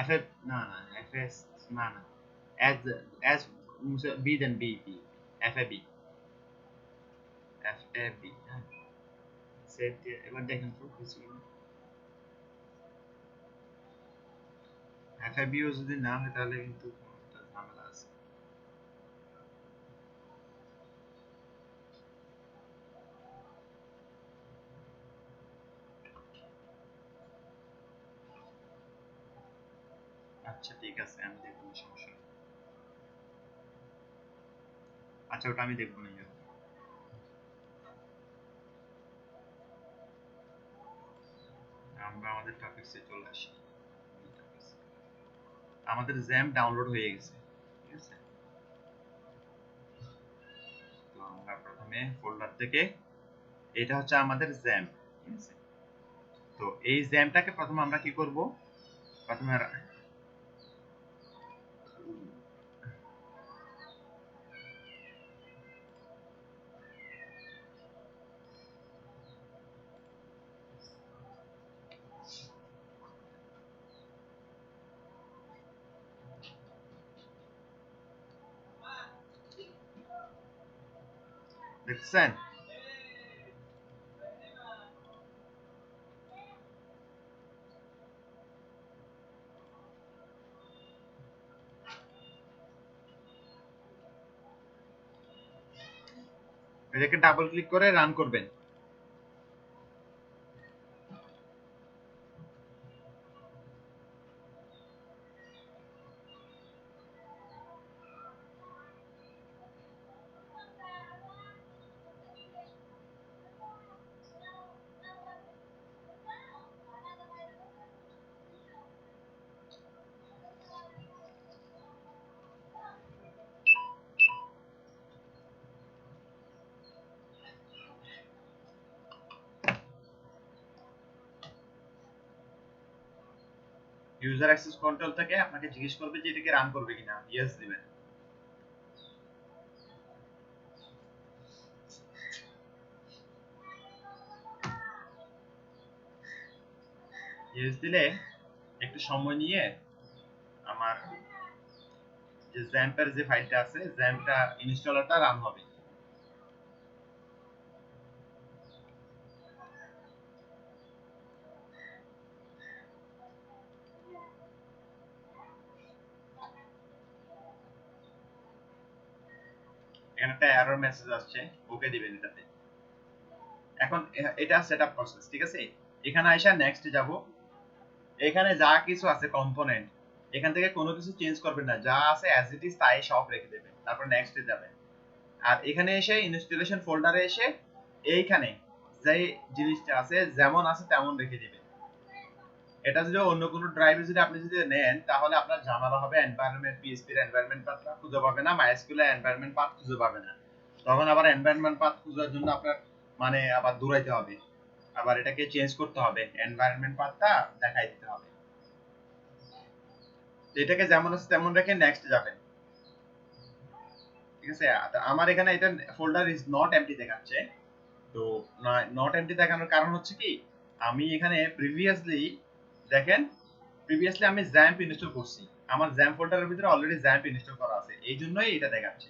এফ এ না না, এফ এস না না, এস এস বি দেন, B B, F A B, F A B, হ্যাঁ সেভ দিয়ে এবার দেখেন তো কিছু, এফ এ বিও যদি না হয় তাহলে কিন্তু একটা ঝামেলা আছে। আচ্ছা ঠিক আছে, আমি দেখবো, সমস্যা নেই। আচ্ছা ওটা আমি দেখবো না, আমরা আমাদের টপিকসে চলে আসি। আমাদের জ্যাম ডাউনলোড হয়ে গেছে, ঠিক আছে। তো আমরা প্রথমে ফোল্ডার থেকে, এটা হচ্ছে আমাদের জ্যাম, ঠিক আছে। তো এই জ্যামটাকে প্রথমে আমরা কি করব, আপনার দেখছেন এটাকে ডাবল ক্লিক করে রান করবেন। ইউজার অ্যাক্সেস কন্ট্রোল থেকে আপনাকে জিজ্ঞেস করবে যে এটাকে রান করবে কিনা, ইয়েস দিবেন। ইয়েস দিলে একটু সময় নিয়ে আমার যে জ্যাম্পের যে ফাইলটা আছে জ্যাম্পটা ইনস্টলারটা রান হবে। এখানে একটা এরর মেসেজ আসছে, ওকে দিবেন এটাতে। এখন এটা সেটআপ প্রসেস, ঠিক আছে। এখানে আইসা নেক্সট যাব। এখানে যা কিছু আছে কম্পোনেন্ট, এখান থেকে কোনো কিছু চেঞ্জ করবেন না, যা আছে অ্যাজ ইট ইজ তাই সব রেখে দেবেন, তারপর নেক্সটে যাবেন। আর এখানে এসে ইনস্টলেশন ফোল্ডারে এসে এইখানে যে জিনিসটা আছে যেমন আছে তেমন রেখে দিবেন। এটা যদি অন্য কোনো ড্রাইভে যদি আপনি যদি নেন তাহলে আপনার ঝামেলা হবে, এনভায়রনমেন্ট পিএইচপি এর এনভায়রনমেন্ট পাথটা খুঁজে পাবে না, মাইএসকিউএল এর এনভায়রনমেন্ট পাথ খুঁজে পাবে না। তখন আবার এনভায়রনমেন্ট পাথ খোঁজার জন্য আপনার মানে আবার দৌড়াইতে হবে, আবার এটাকে চেঞ্জ করতে হবে, এনভায়রনমেন্ট পাথটা দেখাই দিতে হবে। এটাকে যেমন আছে তেমন রেখে নেক্সট যাবেন, ঠিক আছে। আমার এখানে এটা ফোল্ডার ইজ নট এমটি দেখাচ্ছে। তো নট এমটি দেখানোর কারণ হচ্ছে কি, আমি এখানে প্রিভিয়াসলি আমি জ্যাম্প ইনস্টল করছি, আমার জ্যাম্প ফোল্ডারের ভিতরে অলরেডি জ্যাম্প ইনস্টল করা আছে, এই জন্যই এটা দেখাচ্ছে।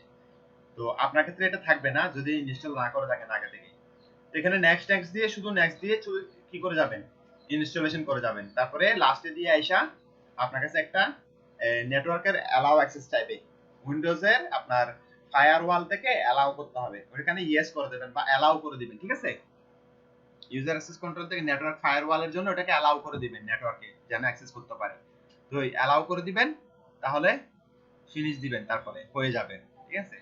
তো আপনার ক্ষেত্রে এটা থাকবে না যদি ইনস্টল না করে থাকেন আগে থেকে। তো এখানে নেক্সট দিয়ে শুধু নেক্সট দিয়ে কি করে যাবেন, ইনস্টলেশন করে যাবেন। তারপরে লাস্টে দিয়ে আইসা আপনার কাছে একটা নেটওয়ার্কের অ্যালাউ অ্যাক্সেস চাইবে, উইন্ডোজের আপনার ফায়ারওয়াল থেকে অ্যালাউ করতে হবে, ওখানে ইয়েস করে দেবেন বা অ্যালাউ করে দিবেন, ঠিক আছে। ইউজার অ্যাক্সেস কন্ট্রোল থেকে নেটওয়ার্ক ফায়ারওয়ালের জন্য ওটাকে অ্যালাউ করে দিবেন, নেটওয়ার্কে যেন অ্যাক্সেস করতে পারে। তো অ্যালাউ করে দিবেন, তাহলে ফিনিশ দিবেন, তারপরে হয়ে যাবে, ঠিক আছে।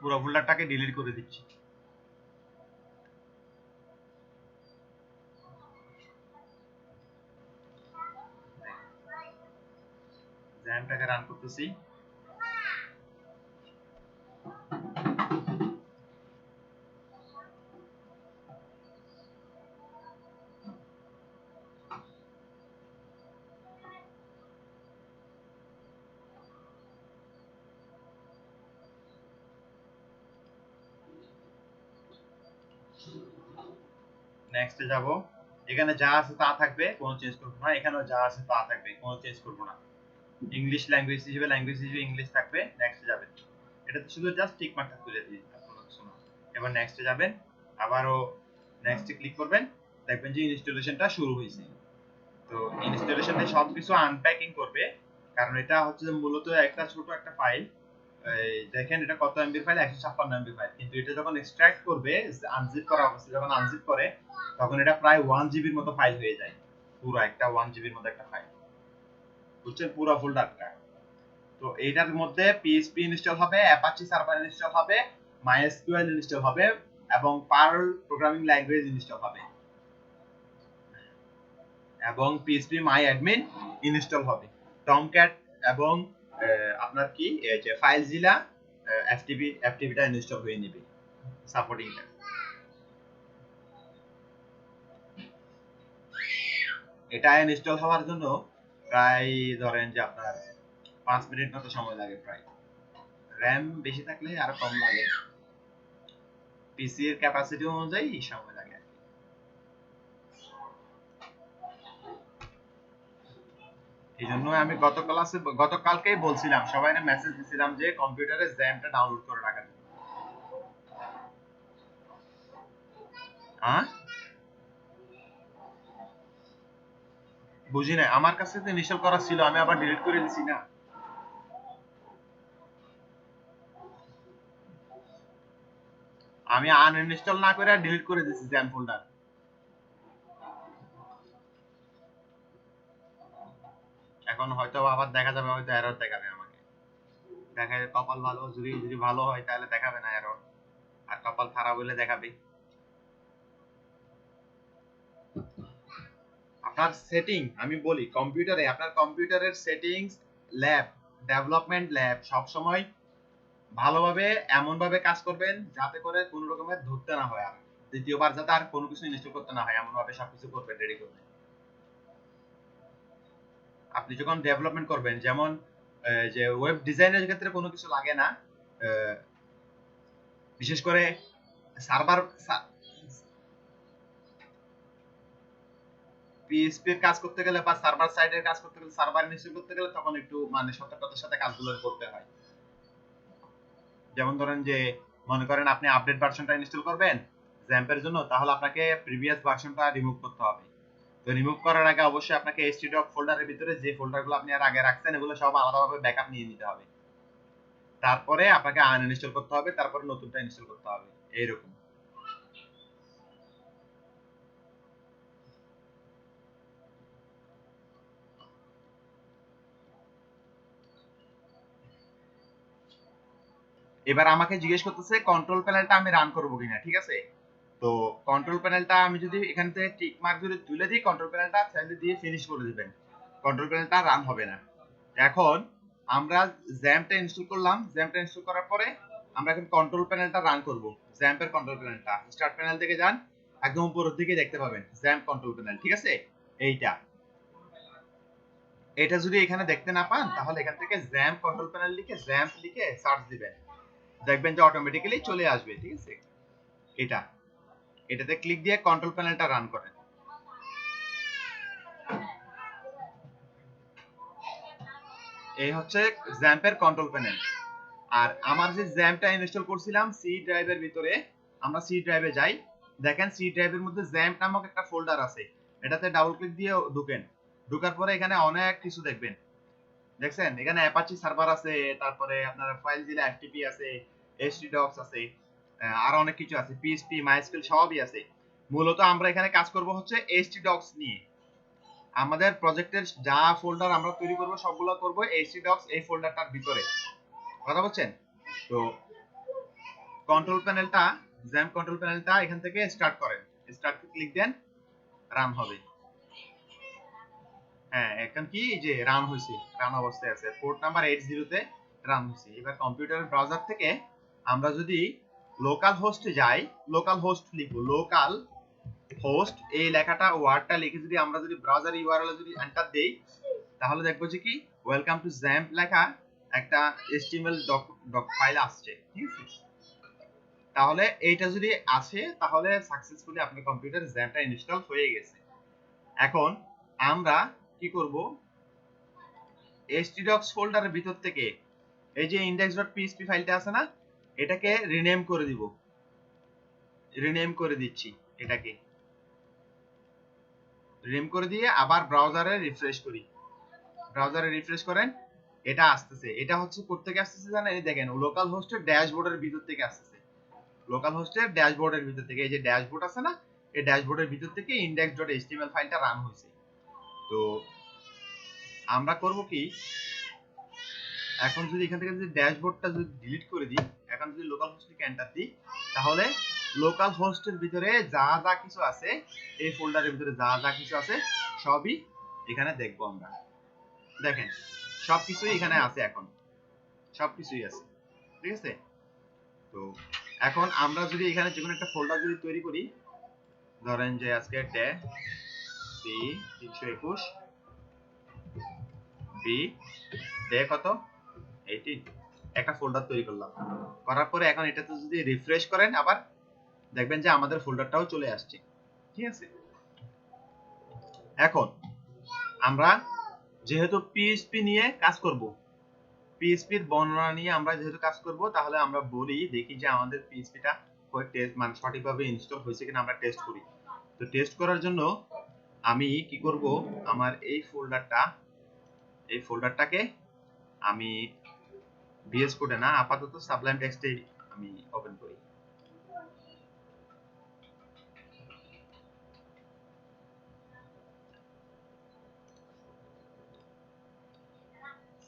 পুরো ফোল্ডারটাকে ডিলিট করে দিচ্ছি। জ্যামটাকে রান করতেছি। নেক্সটে যাব। এখানে যা আছে তা থাকবে, কোনো চেঞ্জ করব না। এখানেও যা আছে তা থাকবে, কোনো চেঞ্জ করব না। ইংলিশ ল্যাঙ্গুয়েজ হিসেবে ইংলিশ থাকবে। নেক্সটে যাবেন, এটাতে শুধু জাস্ট টিক মার্কটা তুলে দিন, কোনো কিছু না। এবার নেক্সটে যাবেন, আবারও নেক্সটে ক্লিক করবেন, দেখবেন যে ইনস্টলেশনটা শুরু হয়েছে। তো ইনস্টলেশনে সবকিছু আনপ্যাকিং করবে, কারণ এটা হচ্ছে মূলত একটা ছোট একটা ফাইল। দেখেন এটা কত এমবির ফাইল, 156 এমবি ফাইল, কিন্তু এটা যখন এক্সট্রাক্ট করবে আনজিপ করা অবস্থায় যখন আনজিপ করে তখন এটা প্রায় 1 জিবির মতো ফাইল হয়ে যায়, পুরো একটা 1 জিবির মতো একটা ফাইল, বুঝছেন, পুরো ফোল্ডারটা। তো এইটার মধ্যে পিএইচপি ইনস্টল হবে, অ্যাপাচি সার্ভার ইনস্টল হবে, মাইএসকিউএল ইনস্টল হবে এবং পার্ল প্রোগ্রামিং ল্যাঙ্গুয়েজ ইনস্টল হবে এবং পিএইচপি মাই অ্যাডমিন ইনস্টল হবে। টমক্যাট এবং আপনার কি এই যে ফাইলজিলা এফটিপিটা ইনস্টল হয়ে নেবে সাপোর্টিংটা। এটা ইনস্টল হওয়ার জন্য প্রায় ধরেন যে আপনার 5 মিনিট মতো সময় লাগে প্রায়। র্যাম বেশি থাকলে আরো কম লাগে, পিসি এর ক্যাপাসিটি অনুযায়ী সময় লাগে। এই জন্য আমি গতকালকেই বলছিলাম, সবাইকে মেসেজ দিছিলাম যে কম্পিউটারে জ্যামটা ডাউনলোড করে রাখার জন্য। বুঝি না, আমার কাছে তো ইনস্টল করা ছিল, আমি আবার ডিলিট করে দিছি না। আমি আনইনস্টল না করে ডিলিট করে দিছি জ্যাম ফোল্ডার। এখন হয়তো আবার দেখা যাবে, হয়তো এরর দেখাবে আমাকে। দেখায় কপাল ভালো, যদি ভালো হয় তাহলে দেখাবে না এরর, আর কপাল খারাপ হলে দেখাবে। আপনার সেটিং আমি বলি, কম্পিউটারে আপনার কম্পিউটারের সেটিংস ল্যাব, ডেভেলপমেন্ট ল্যাব সব সময় ভালোভাবে এমনভাবে কাজ করবেন যাতে করে কোনো রকমের ধরতে না হয়, আর দ্বিতীয়বার যাতে আর কোনো কিছু ইনস্টল করতে না হয়, এমনভাবে সবকিছু করবেন, রেডি করবেন। আপনি যখন ডেভেলপমেন্ট করবেন, যেমন যে ওয়েব ডিজাইনের ক্ষেত্রে কোনো কিছু লাগে না, বিশেষ করে সার্ভার পিএইচপি এর কাজ করতে গেলে বা সার্ভার সাইডের কাজ করতে গেলে, সার্ভার ইনস্টল করতে গেলে তখন একটু মানে সতর্কতার সাথে কাজগুলো করতে হয়। যেমন ধরেন যে মনে করেন আপনি আপডেট ভার্সনটা ইনস্টল করবেন জ্যাম্পের জন্য, তাহলে আপনাকে প্রিভিয়াস ভার্সনটা রিমুভ করতে হবে। তো রিমুভ করার আগে অবশ্যই আপনাকে htdoc ফোল্ডারের ভিতরে যে ফোল্ডারগুলো আপনি আর আগে রাখছেন এগুলো সব আলাদাভাবে ব্যাকআপ নিয়ে নিতে হবে। তারপরে আপনাকে আনইনস্টল করতে হবে, তারপরে নতুনটা ইনস্টল করতে হবে, এইরকম। এবার আমাকে জিজ্ঞেস করতেছে কন্ট্রোল প্যানেলটা আমি রান করব কিনা, ঠিক আছে? তো কন্ট্রোল প্যানেলটা আমি যদি এখান থেকে টিক মার্ক যদি তুলে দিই, কন্ট্রোল প্যানেলটা চাইলে দিয়ে ফিনিশ করে দিবেন, কন্ট্রোল প্যানেলটা রান হবে না। এখন আমরা জ্যাম্পটা ইনস্টল করলাম, জ্যাম্পটা ইনস্টল করার পরে আমরা এখন কন্ট্রোল প্যানেলটা রান করব। জ্যাম্পের কন্ট্রোল প্যানেলটা স্টার্ট প্যানেল থেকে যান, একদম উপরের দিকে দেখতে পাবেন জ্যাম্প কন্ট্রোল প্যানেল, ঠিক আছে? এটা যদি এখানে দেখতে না পান তাহলে এখান থেকে জ্যাম্প কন্ট্রোল প্যানেল লিখে জ্যাম্প লিখে সার্চ দিবেন, দেখবেন যে অটোমেটিক্যালি চলে আসবে, ঠিক আছে? এটাতে ক্লিক দিয়ে কন্ট্রোল প্যানেলটা রান করেন। এই হচ্ছে জ্যাম্পের কন্ট্রোল প্যানেল। আর আমার যে জ্যাম্পটা ইনস্টল করছিলাম সি ড্রাইভের ভিতরে, আমরা সি ড্রাইভে যাই, দেখেন সি ড্রাইভের মধ্যে জ্যাম্প নামক একটা ফোল্ডার আছে, এটাতে ডাবল ক্লিক দিয়ে ঢুকেন। ঢোকার পরে এখানে অনেক কিছু দেখবেন, দেখছেন এখানে অ্যাপাচি সার্ভার আছে, তারপরে আপনার ফাইলজিলা এফটিপি আছে, htdocs আছে, আর অনেক কিছু আছে, পিএইচপি মাইএসকিউএল সবই আছে। মূলত আমরা এখানে কাজ করব হচ্ছে htdocs নিয়ে। আমাদের প্রজেক্টের যা ফোল্ডার আমরা তৈরি করব সবগুলো করব htdocs এই ফোল্ডারটার ভিতরে, কথা বলছেন? তো কন্ট্রোল প্যানেলটা, জ্যাম্প কন্ট্রোল প্যানেলটা এখান থেকে স্টার্ট করেন, স্টার্ট ক্লিক দেন, রান হবে। হ্যাঁ, এখন কি যে রান হইছে, রান অবস্থায় আছে, পোর্ট নাম্বার 80 তে রান হইছে। এবার কম্পিউটার ব্রাউজার থেকে আমরা যদি লোকাল হোস্টে যাই, লোকাল হোস্ট লিখবো, লোকাল হোস্ট এই লেখাটা ওয়ার্ডটা লিখে যদি আমরা যদি ব্রাউজার ইউআরএল যদি এন্টার দেই, তাহলে দেখবো যে কি ওয়েলকাম টু জ্যাম্প লেখা একটা HTML ডক ফাইল আসছে, ঠিক আছে? তাহলে এইটা যদি আসে তাহলে সাকসেসফুলি আপনার কম্পিউটারে জ্যাম্পটা ইনস্টল হয়ে গেছে। এখন আমরা কি করব, htdocs ফোল্ডারের ভিতর থেকে এই যে index.php ফাইলটা আছে না, এটাকে রিনেম করে দিব, রিনেম করে দিচ্ছি, এটাকে রিনেম করে দিয়ে আবার ব্রাউজারে রিফ্রেশ করি, ব্রাউজারে রিফ্রেশ করেন, এটা আসতেছে। এটা হচ্ছে কোথা থেকে আসতেছে জানেন? এই দেখেন লোকাল হোস্টের ড্যাশবোর্ডের ভিতর থেকে আসতেছে, লোকাল হোস্টের ড্যাশবোর্ডের ভিতর থেকে, এই যে ড্যাশবোর্ড আছে না, এই ড্যাশবোর্ডের ভিতর থেকে index.html ফাইলটা রান হয়েছে। তো আমরা করব কি, এখন যদি এখান থেকে যদি ড্যাশবোর্ডটা যদি ডিলিট করে দিই, এখন যদি লোকাল হোস্টে এন্টার দিই, তাহলে লোকাল হোস্টের ভিতরে যা যা কিছু আছে, এই ফোল্ডারের ভিতরে যা যা কিছু আছে সবই এখানে দেখবো আমরা। দেখেন সবকিছুই এখানে আছে, এখন সবকিছুই আছে, ঠিক আছে। তো এখন আমরা যদি এখানে যে কোনো একটা ফোল্ডার যদি তৈরি করি, ধরেন যে আজকে ডে সি 321 বি ডে কত 18 একটা ফোল্ডার তৈরি করলাম। করার পরে এখন এটাতে যদি রিফ্রেশ করেন আবার দেখবেন যে আমাদের ফোল্ডারটাও চলে আসছে, ঠিক আছে। এখন আমরা যেহেতু পিএইচপি নিয়ে কাজ করব, পিএইচপির বর্ণনা নিয়ে আমরা যেহেতু কাজ করব, তাহলে আমরা বলি দেখি যে আমাদের পিএইচপিটা টেস্ট মানে সঠিকভাবে ইনস্টল হয়েছে কিনা আমরা টেস্ট করি। তো টেস্ট করার জন্য আমি কি করব, আমার এই ফোল্ডারটাকে আমি ভিএস কোডে না, আপাতত সাবলাইম টেক্সটে আমি ওপেন করি।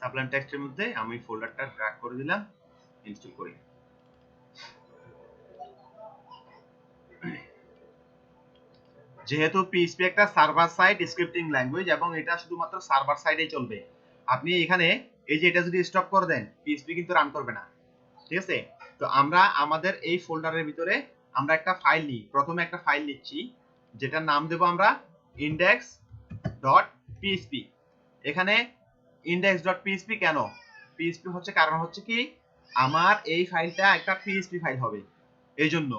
সাবলাইম টেক্সটের মধ্যে আমি ফোল্ডারটা ড্র্যাগ করে দিলাম, ইনস্টল করি। যেহেতু পিএইচপি একটা সার্ভার সাইড স্ক্রিপ্টিং ল্যাঙ্গুয়েজ এবং এটা শুধুমাত্র সার্ভার সাইডেই চলবে, আপনি এখানে এই যে এটা যদি স্টপ করে দেন পিএইচপি কিন্তু রান করবে না, ঠিক আছে। তো আমরা আমাদের এই ফোল্ডারের ভিতরে আমরা একটা ফাইল নিই, প্রথমে একটা ফাইল নিচ্ছি যেটার নাম দেব আমরা index.php। এখানে index.php কেন, পিএইচপি হচ্ছে কারণ হচ্ছে কি আমার এই ফাইলটা একটা পিএইচপি ফাইল হবে, এই জন্য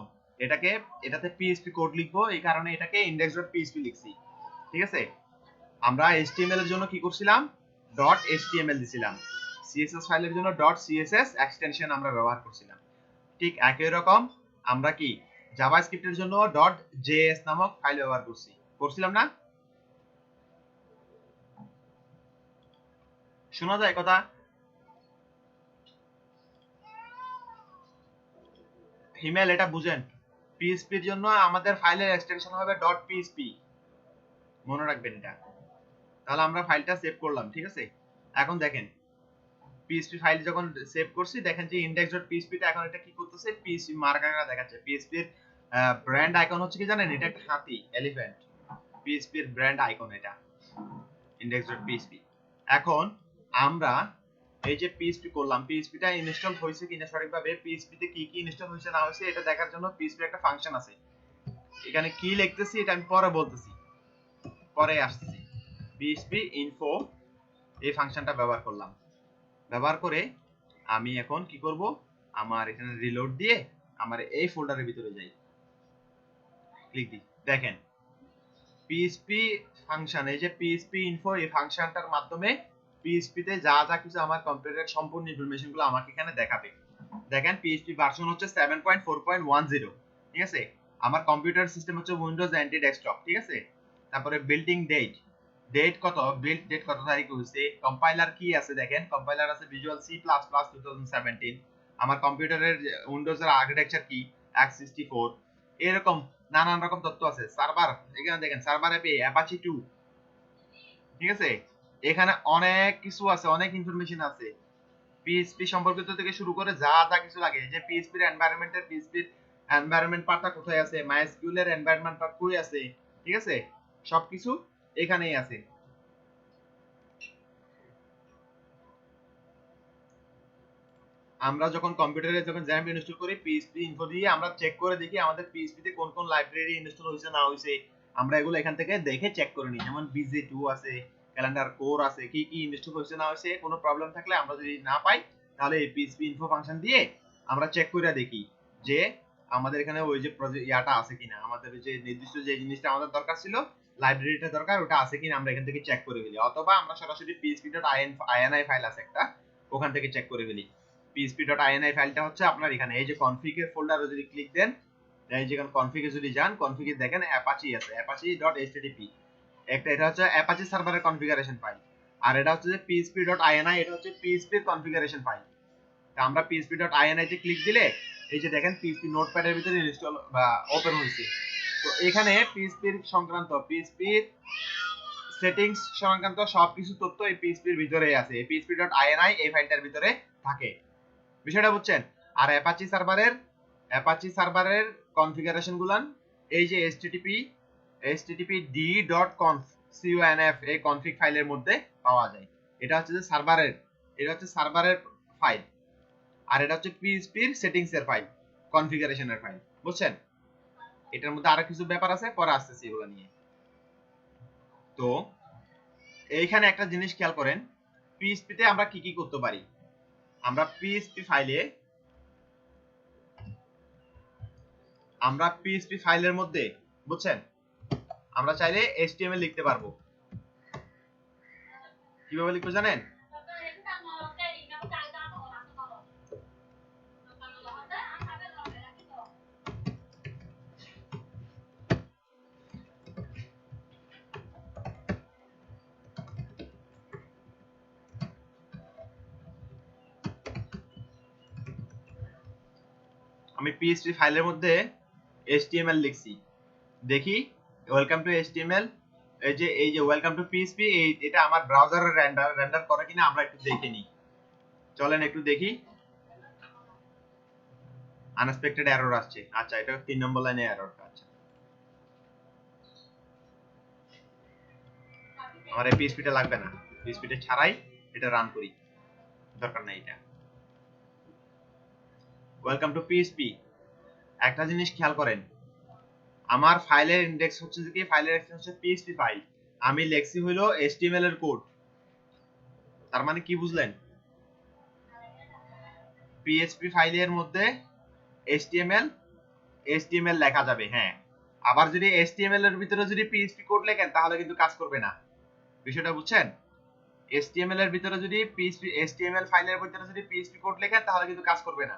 এটাতে পিএইচপি কোড লিখবো, এই কারণে এটাকে index.php লিখছি, ঠিক আছে। আমরা HTML এর জন্য কি করছিলাম, .html দিছিলাম, CSS ফাইলের জন্য .css এক্সটেনশন আমরা ব্যবহার করছিলাম। ঠিক একই রকম আমরা কি জাভাস্ক্রিপ্টের জন্য .js নামক ফাইল ব্যবহার করছিলাম না? শোনা যায় কথা? হিমেল এটা বুঝেন, পিএইচপি এর জন্য আমাদের ফাইলের এক্সটেনশন হবে .php, মনে রাখবেন এটা। তাহলে আমরা ফাইলটা সেভ করলাম, ঠিক আছে। এখন দেখেন পিএইচপি ফাইল যখন সেভ করছি, দেখেন যে index.php টা এখন এটা কি করতেছে, পিএইচপি মার্কারটা দেখাচ্ছে। পিএইচপি এর ব্র্যান্ড আইকন হচ্ছে কি জানেন, এটা একটা হাতি, এলিফ্যান্ট, পিএইচপি এর ব্র্যান্ড আইকন এটা index.php। এখন আমরা এই যে পিএইচপি করলাম, পিএইচপি টা ইনস্টল হয়েছে কিনা সঠিকভাবে, পিএইচপি তে কি কি ইনস্টল হয়েছে না হয়েছে এটা দেখার জন্য পিএইচপি একটা ফাংশন আছে, এখানে কি লিখতেছি এটা আমি পরে বলতেছি, পরে আসতেছি। পিএইচপি ইনফো এই ফাংশনটা ব্যবহার করলাম, ব্যবহার করে আমি এখন কি করব, আমার এখানে রিলোড দিয়ে আমার এই ফোল্ডারের ভিতরে যাই, ক্লিক দিই। দেখেন পিএইচপি ফাংশন, এই যে পিএইচপি ইনফো এই ফাংশনটার মাধ্যমে পিএইচপি তে যা যা কিছু আমার কম্পিউটারের সম্পূর্ণ ইনফরমেশনগুলো আমাকে এখানে দেখাবে। দেখেন পিএইচপি ভার্সন হচ্ছে 7.4.10, ঠিক আছে। আমার কম্পিউটার সিস্টেম হচ্ছে উইন্ডোজ NT ডেস্কটপ, ঠিক আছে। তারপরে বিল্ডিং ডেট কত, বিল্ড ডেট কত তারিখ হয়েছে, কম্পাইলার কি আছে, দেখেন কম্পাইলার আছে ভিজুয়াল C++ 2017। আমার কম্পিউটারের উইন্ডোজের আর্কিটেকচার কি, x64, এরকম নানান রকম তথ্য আছে। সার্ভার, এখানে দেখেন সার্ভার অ্যাপে অ্যাপাচি 2, ঠিক আছে। এখানে অনেক কিছু আছে, অনেক ইনফরমেশন আছে পিএইচপি সম্পর্কিত থেকে শুরু করে যা যা কিছু লাগে, যে পিএইচপি এর এনভায়রনমেন্টের পিএইচপি এর এনভায়রনমেন্ট পার্টটা কোথায় আছে, MySQL এর এনভায়রনমেন্ট পার্ট কই আছে, ঠিক আছে, সবকিছু এখানেই আছে। আমরা যখন কম্পিউটারে যখন জ্যাম্প ইনস্টল করি, পিএইচপি ইনফো দিয়ে আমরা চেক করে দেখি আমাদের পিএইচপি তে কোন কোন লাইব্রেরি ইনস্টল হয়েছে না হয়েছে, আমরা এগুলো এখান থেকে দেখে চেক করে নিই। যেমন BJ2 আছে, ক্যালেন্ডার কোর আছে, কি কি ইনস্টল হয়েছে না হয়েছে, কোনো প্রবলেম থাকলে আমরা যদি না পাই তাহলে এই পিএইচপি ইনফো ফাংশন দিয়ে আমরা চেক করে দেখি যে আমাদের এখানে ওই যে ইয়াটা আছে কিনা, আমাদের যে নির্দিষ্ট যে জিনিসটা আমাদের দরকার ছিল, লাইব্রেরিটা দরকার, ওটা আছে কিনা আমরা এখান থেকে চেক করে ফেলি, অথবা আমরা সরাসরি php.ini ফাইল আছে একটা, ওখান থেকে চেক করে ফেলি। php.ini ফাইলটা হচ্ছে আপনার এখানে এই যে কনফিগ এর ফোল্ডারে যদি ক্লিক দেন, এই যে কনফিগে যদি যান, কনফিগে দেখেন অ্যাপাচি আছে, apache.http একটা, এটা হচ্ছে অ্যাপাচি সার্ভারের কনফিগারেশন ফাইল, আর এটা হচ্ছে যে php.ini, এটা হচ্ছে php এর কনফিগারেশন ফাইল। তা আমরা php.ini তে ক্লিক দিলে এই যে দেখেন php নোটপ্যাডের ভিতরে ইনস্টল বা ওপেন হয়েছে। তো এখানে php এর সংক্রান্ত, php সেটিংস সংক্রান্ত সবকিছু তথ্য এই PHP এর ভিতরেই আছে। এই php.ini এই ফাইলটার ভিতরে থাকে। বিষয়টা বুঝছেন? আর অ্যাপাচি সার্ভারের কনফিগারেশন গুলান এই যে httpd.conf এই কনফিগ ফাইলের মধ্যে পাওয়া যায়। এটা হচ্ছে যে সার্ভারের ফাইল, আর এটা হচ্ছে PHP এর সেটিংস এর ফাইল, কনফিগারেশনের ফাইল। বুঝছেন? এটার মধ্যে আরো কিছু ব্যাপার আছে, পরে আসতেছি এগুলো নিয়ে। তো এইখানে একটা জিনিস খেয়াল করেন, PHP তে আমরা কি কি করতে পারি। আমরা PHP ফাইলের মধ্যে, বুঝছেন, আমরা চাইলে HTML লিখতে পারবো। কিভাবে লিখবো জানেন? আমি PHP ফাইলের মধ্যে HTML লিখছি, দেখি ওয়েলকাম টু HTML, এই যে ওয়েলকাম টু PHP, এটা আমার ব্রাউজারে রেন্ডার করে কিনা আমরা একটু দেখে নিই। চলেন একটু দেখি। আনএক্সপেক্টেড এরর আসছে। আচ্ছা, এটা 3 নম্বর লাইনে এরর। আচ্ছা, আমার এই PHP টা লাগবে না, PHP টা ছাড়াই এটা রান করি, দরকার নাই এটা। ওয়েলকাম টু PHP, একটা জিনিস খেয়াল করেন, আমার ফাইলের ইনডেক্স হচ্ছে কি, ফাইলের এক্সটেনশন হচ্ছে PHP ফাইল, আমি লেখছি হলো HTML এর কোড। তার মানে কি বুঝলেন? PHP ফাইলের মধ্যে HTML লেখা যাবে, হ্যাঁ। আবার যদি HTML এর ভিতরে যদি PHP কোড লেখেন তাহলে কিন্তু কাজ করবে না। বিষয়টা বুঝছেন? HTML এর ভিতরে যদি HTML ফাইলের ভিতরে যদি PHP কোড লেখেন তাহলে কিন্তু কাজ করবে না।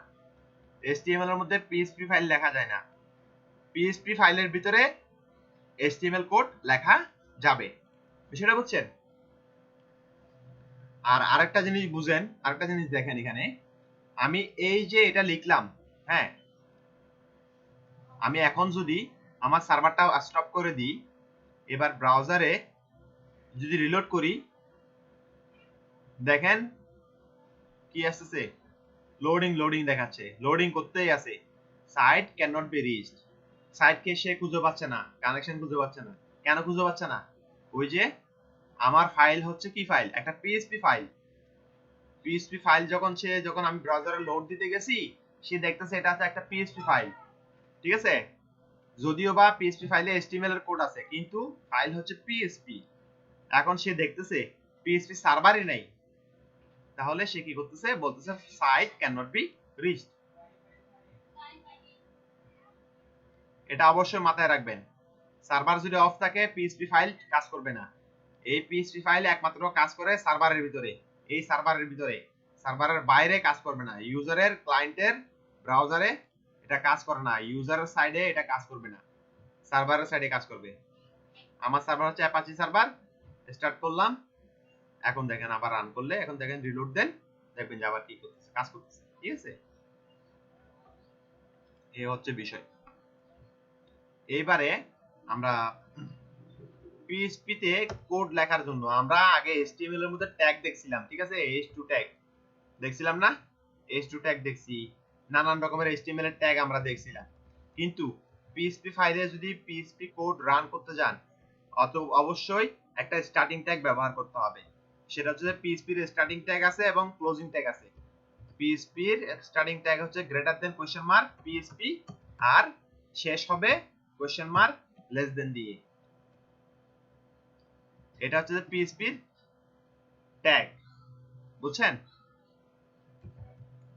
HTML এর মধ্যে PHP ফাইল লেখা যায় না। PHP ফাইলের ভিতরে HTML কোড লেখা যাবে। বিষয়টা বুঝছেন? আর আরেকটা জিনিস বুঝেন, আরেকটা জিনিস দেখেন, এখানে আমি এই যে এটা লিখলাম, হ্যাঁ, আমি এখন যদি আমার সার্ভারটা স্টপ করে দিই, এবার ব্রাউজারে যদি রিলোড করি, দেখেন কি আসছে, লোডিং দেখাচ্ছে, লোডিং করতেই আছে। Site can not be reached, সাইটকে সে খুঁজে পাচ্ছে না, কানেকশন খুঁজে পাচ্ছে না। কেন খুঁজে পাচ্ছে না? ওই যে আমার ফাইল হচ্ছে কি ফাইল, একটা PHP ফাইল, যখন আমি ব্রাউজারে লোড দিতে গেছি, সে দেখতেছে এটা আছে একটা PHP ফাইল, ঠিক আছে? যদিও বা PHP ফাইলে HTML এর কোড আছে, কিন্তু ফাইল হচ্ছে PHP। এখন সে দেখতেছে PHP সার্ভারই নাই, তাহলে সে কি করতেছে, বলতেছে site can not be reached. এটা অবশ্যই মাথায় রাখবেন, সার্ভার যদি অফ থাকে PHP ফাইল কাজ করবে না। এই PHP ফাইল একমাত্র কাজ করে সার্ভারের ভিতরে, এই সার্ভারের ভিতরে, সার্ভারের বাইরে কাজ করবে না। ইউজারের, ক্লায়েন্টের ব্রাউজারে এটা কাজ করে না, ইউজারের সাইডে এটা কাজ করবে না, সার্ভারের সাইডে কাজ করবে। আমার সার্ভার হচ্ছে অ্যাপাচি সার্ভার, স্টার্ট করলাম, এখন দেখেন আবার রান করলে, এখন দেখেন রিলোড দেন, দেখবেন যে আবার কি করতেছে, কাজ করতেছে, ঠিক আছে? এই হচ্ছে বিষয়। এইবারে আমরা PHP তে কোড লেখার জন্য আমরা আগে HTML এর মধ্যে ট্যাগ দেখছিলাম, ঠিক আছে? h2 ট্যাগ দেখছিলাম না? h2 ট্যাগ দেখছি, নানান রকমের HTML এর ট্যাগ আমরা দেখছিলাম। কিন্তু PHP ফাইলে যদি PHP কোড রান করতে যান, অবশ্যই একটা স্টার্টিং ট্যাগ ব্যবহার করতে হবে। সেটা হচ্ছে PHP এর স্টার্টিং ট্যাগ আছে এবং ক্লোজিং ট্যাগ আছে। PHP এর স্টার্টিং ট্যাগ হচ্ছে > PHP, আর শেষ হবে $? দিয়ে। এটা হচ্ছে PHP এর ট্যাগ, বুঝছেন?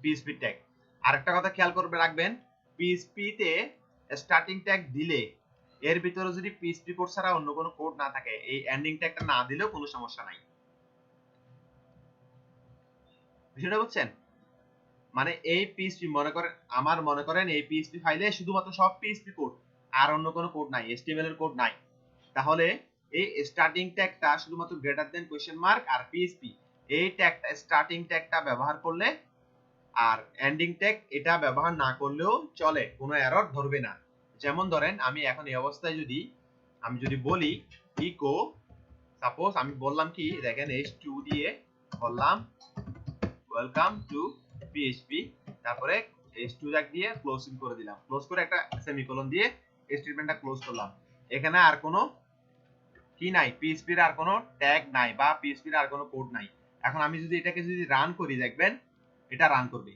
PHP tag. আরেকটা কথা খেয়াল করবে রাখবেন, PHP তে স্টার্টিং ট্যাগ দিলে এর ভিতরে যদি PHP কোড ছাড়া অন্য কোনো কোড না থাকে, এই এন্ডিং ট্যাগটা না দিলেও কোনো সমস্যা নাই। বিষয়টা বুঝছেন? মানে এই PHP মনে করেন এই PHP ফাইলে শুধুমাত্র সব PHP কোড, আর অন্য কোনো কোড নাই, HTML এর কোড নাই, তাহলে এই স্টার্টিং ট্যাগটা শুধুমাত্র > আর PHP, এই ট্যাগটা, স্টার্টিং ট্যাগটা ব্যবহার করলে, আর এন্ডিং ট্যাগ এটা ব্যবহার না করলেও চলে, কোনো এরর ধরবে না। যেমন ধরেন আমি এখন এই অবস্থায় যদি বলি ইকো সাপোজ আমি বললাম কি দেখেন h2 দিয়ে বললাম ওয়েলকাম টু পিএইচপি, তারপরে h2 ট্যাগ দিয়ে ক্লোজিং করে দিলাম, ক্লোজ করে একটা সেমিকোলন দিয়ে স্টেটমেন্টটা ক্লোজ করলাম। এখানে আর কোনো কি নাই, পিএইচপি এর আর কোনো ট্যাগ নাই বা পিএইচপি এর আর কোনো কোড নাই। এখন আমি যদি এটাকে যদি রান করি দেখবেন এটা রান করবে,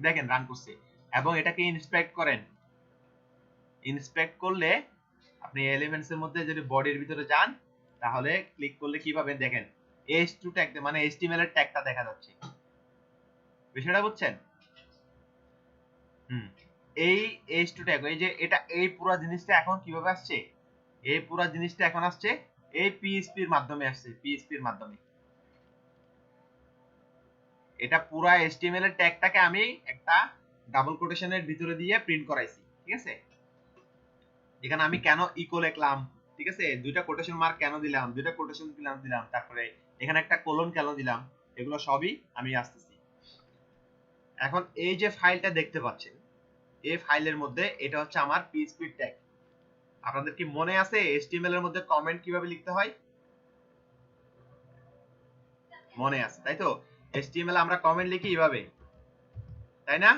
দেখেন রান করছে। এবং এটাকে ইন্সপেক্ট করেন, ইন্সপেক্ট করলে আপনি এলিমেন্টস এর মধ্যে যদি বডির ভিতরে যান তাহলে ক্লিক করলে কি পাবেন দেখেন h2 ট্যাগ মানে HTML এর ট্যাগটা দেখা যাচ্ছে। বিষয়টা বুঝছেন? এই h2 ট্যাগ, এই যে এটা এই পুরো জিনিসটা এখন কিভাবে আসছে, এই পুরো জিনিসটা এখন আসছে এই PHP এর মাধ্যমে আসছে, PHP এর মাধ্যমে। এটা পুরো HTML এর ট্যাগটাকে আমি একটা ডাবল কোটেশনের ভিতরে দিয়ে প্রিন্ট করাইছি, ঠিক আছে? এখানে আমি কেন ইকো লিখলাম, ঠিক আছে, দুইটা কোটেশন মার্ক কেন দিলাম, দুইটা কোটেশন দিলাম, তারপরে এখানে একটা কোলন কেন দিলাম, এগুলো সবই আমি আসতেছি। এখন এই যে ফাইলটা দেখতে পাচ্ছেন, এই ফাইলের মধ্যে এটা হচ্ছে আমার PHP ট্যাগ। আপনাদের কি মনে আছে HTML এর মধ্যে কমেন্ট কিভাবে লিখতে হয়? মনে আছে, তাই তো? HTML আমরা কমেন্ট লিখি এইভাবে, তাই না?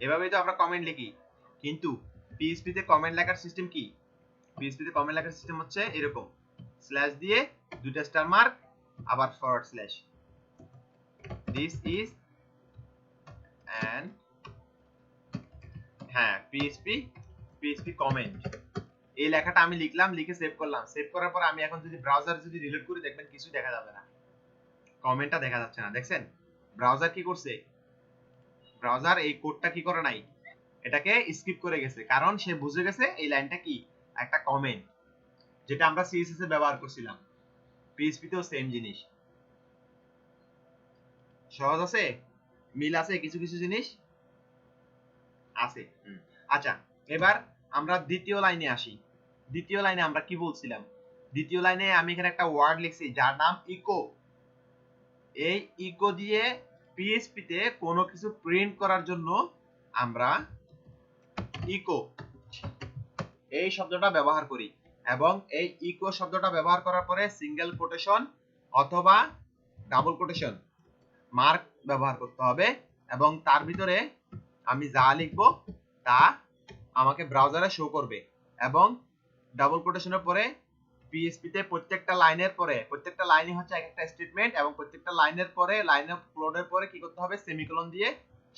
এভাবেই তো আমরা কমেন্ট লিখি। কিন্তু PHP তে কমেন্ট লেখার সিস্টেম কি? PHP তে কমেন্ট লেখার সিস্টেম হচ্ছে এরকম, স্ল্যাশ দিয়ে দুইটা স্টার মার্ক আবার forward slash, this is and PHP comment. এই লেখাটা আমি লিখলাম, লিখে সেভ করলাম, সেভ করার পর আমি এখন যদি ব্রাউজার যদি রিলোড করি দেখবেন কিছু দেখা যাবে না, কমেন্টটা দেখা যাচ্ছে না। দেখছেন ব্রাউজার কি করছে? ব্রাউজার এই কোডটা কি করে নাই, এটাকে স্কিপ করে গেছে, কারণ সে বুঝে গেছে এই লাইনটা কি একটা কমেন্ট, যেটা আমরা CSS এ ব্যবহার করছিলাম। PHP তেও সেম জিনিস। সহজ আছে? মিল আছে কিছু কিছু জিনিস আছে। আচ্ছা, এবার আমরা দ্বিতীয় লাইনে আসি। দ্বিতীয় লাইনে আমরা কি বলছিলাম? দ্বিতীয় লাইনে আমি এখানে একটা ওয়ার্ড লিখছি যার নাম ইকো। এই ইকো দিয়ে PHP তে কোনো কিছু প্রিন্ট করার জন্য আমরা ইকো এই শব্দটা ব্যবহার করি, এবং এই ইকো শব্দটা ব্যবহার করার পরে সিঙ্গেল কোটেশন অথবা ডাবল কোটেশন মার্ক ব্যবহার করতে হবে, এবং তার ভিতরে আমি যা লিখব তা আমাকে ব্রাউজারে শো করবে। এবং ডাবল কোটেশনের পরে PHP তে প্রত্যেকটা লাইনের পরে, প্রত্যেকটা লাইনই হচ্ছে একটা স্টেটমেন্ট, এবং প্রত্যেকটা লাইনের পরে লাইন অফ ক্লোডের পরে কি করতে হবে, সেমিকোলন দিয়ে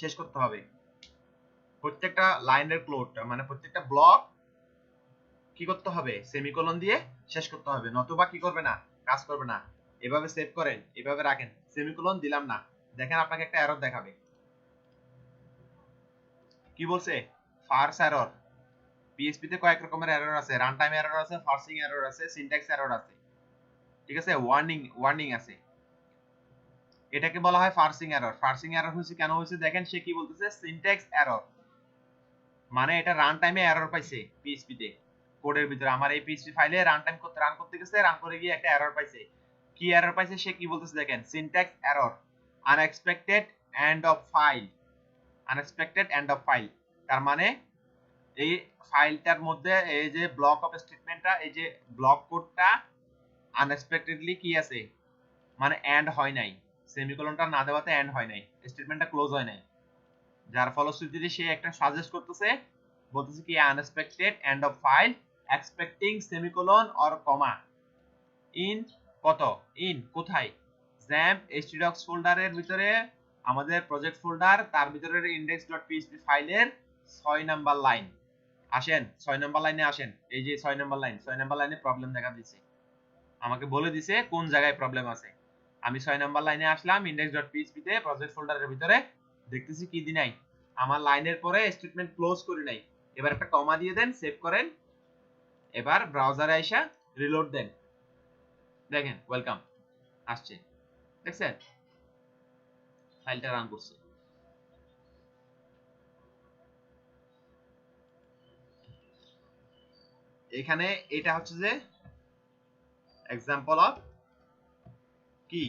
শেষ করতে হবে। প্রত্যেকটা লাইনের ক্লোড মানে প্রত্যেকটা ব্লক কি করতে হবে, সেমিকোলন দিয়ে শেষ করতে হবে, নতুবা কি করবে না, কাজ করবে না। এভাবে সেভ করেন, এভাবে রাখেন, সেমিকোলন দিলাম না, দেখেন আপনাকে একটা এরর দেখাবে। কি বলছে? Farce error. PHP তে কয়েক রকমের এরর আছে, রান টাইম এরর আছে, ফার্সিং এরর আছে, সিনট্যাক্স এরর আছে, ঠিক আছে, ওয়ার্নিং আছে। এটাকে বলা হয় ফার্সিং এরর। ফার্সিং এরর হচ্ছে কেন হয়েছে দেখেন, সে কি বলতেছে, সিনট্যাক্স এরর, মানে এটা রান টাইমে এরর পাইছে PHP তে কোডের ভিতরে। আমার এই PHP ফাইলে রান করতে গেছে, রান করে গিয়ে একটা এরর পাইছে। কি এরর পাইছে সে কি বলতেছে দেখেন, syntax error, unexpected end of file, unexpected end of file. তার মানে এই ফাইলটার মধ্যে এই যে ব্লক অফ স্টেটমেন্টটা, এই যে ব্লক কোডটা আনএক্সপেক্টেডলি কি আছে, মানে এন্ড হয় নাই, সেমিকোলনটা না দেওয়াতে এন্ড হয় নাই, স্টেটমেন্টটা ক্লোজ হয় নাই, যার ফলশ্রুতিতে সে একটা সাজেস্ট করতেছে, বলতেছে কি unexpected end of file expecting semicolon or comma in কত, ইন কোথায়, জ্যাম্প htdocs ফোল্ডারের ভিতরে, আমাদের প্রজেক্ট ফোল্ডার, তার ভিতরের index.php ফাইলের 6 নাম্বার লাইন। আসেন 6 নাম্বার লাইনে আসেন, এই যে 6 নাম্বার লাইন, 6 নাম্বার লাইনে প্রবলেম দেখা দিচ্ছে, আমাকে বলে দিছে কোন জায়গায় প্রবলেম আছে। আমি 6 নাম্বার লাইনে আসলাম, index.php তে প্রজেক্ট ফোল্ডারের ভিতরে, দেখতেছি কি দি নাই, আমার লাইনের পরে স্টেটমেন্ট ক্লোজ করি নাই। এবার একটা কমা দিয়ে দেন, সেভ করেন, এবার ব্রাউজারে আইসা রিলোড দেন, দেখেন ওয়েলকাম আসছে, দেখছেন ফাইলটা রান করছে। এখানে এটা হচ্ছে যে এক্সাম্পল অফ কি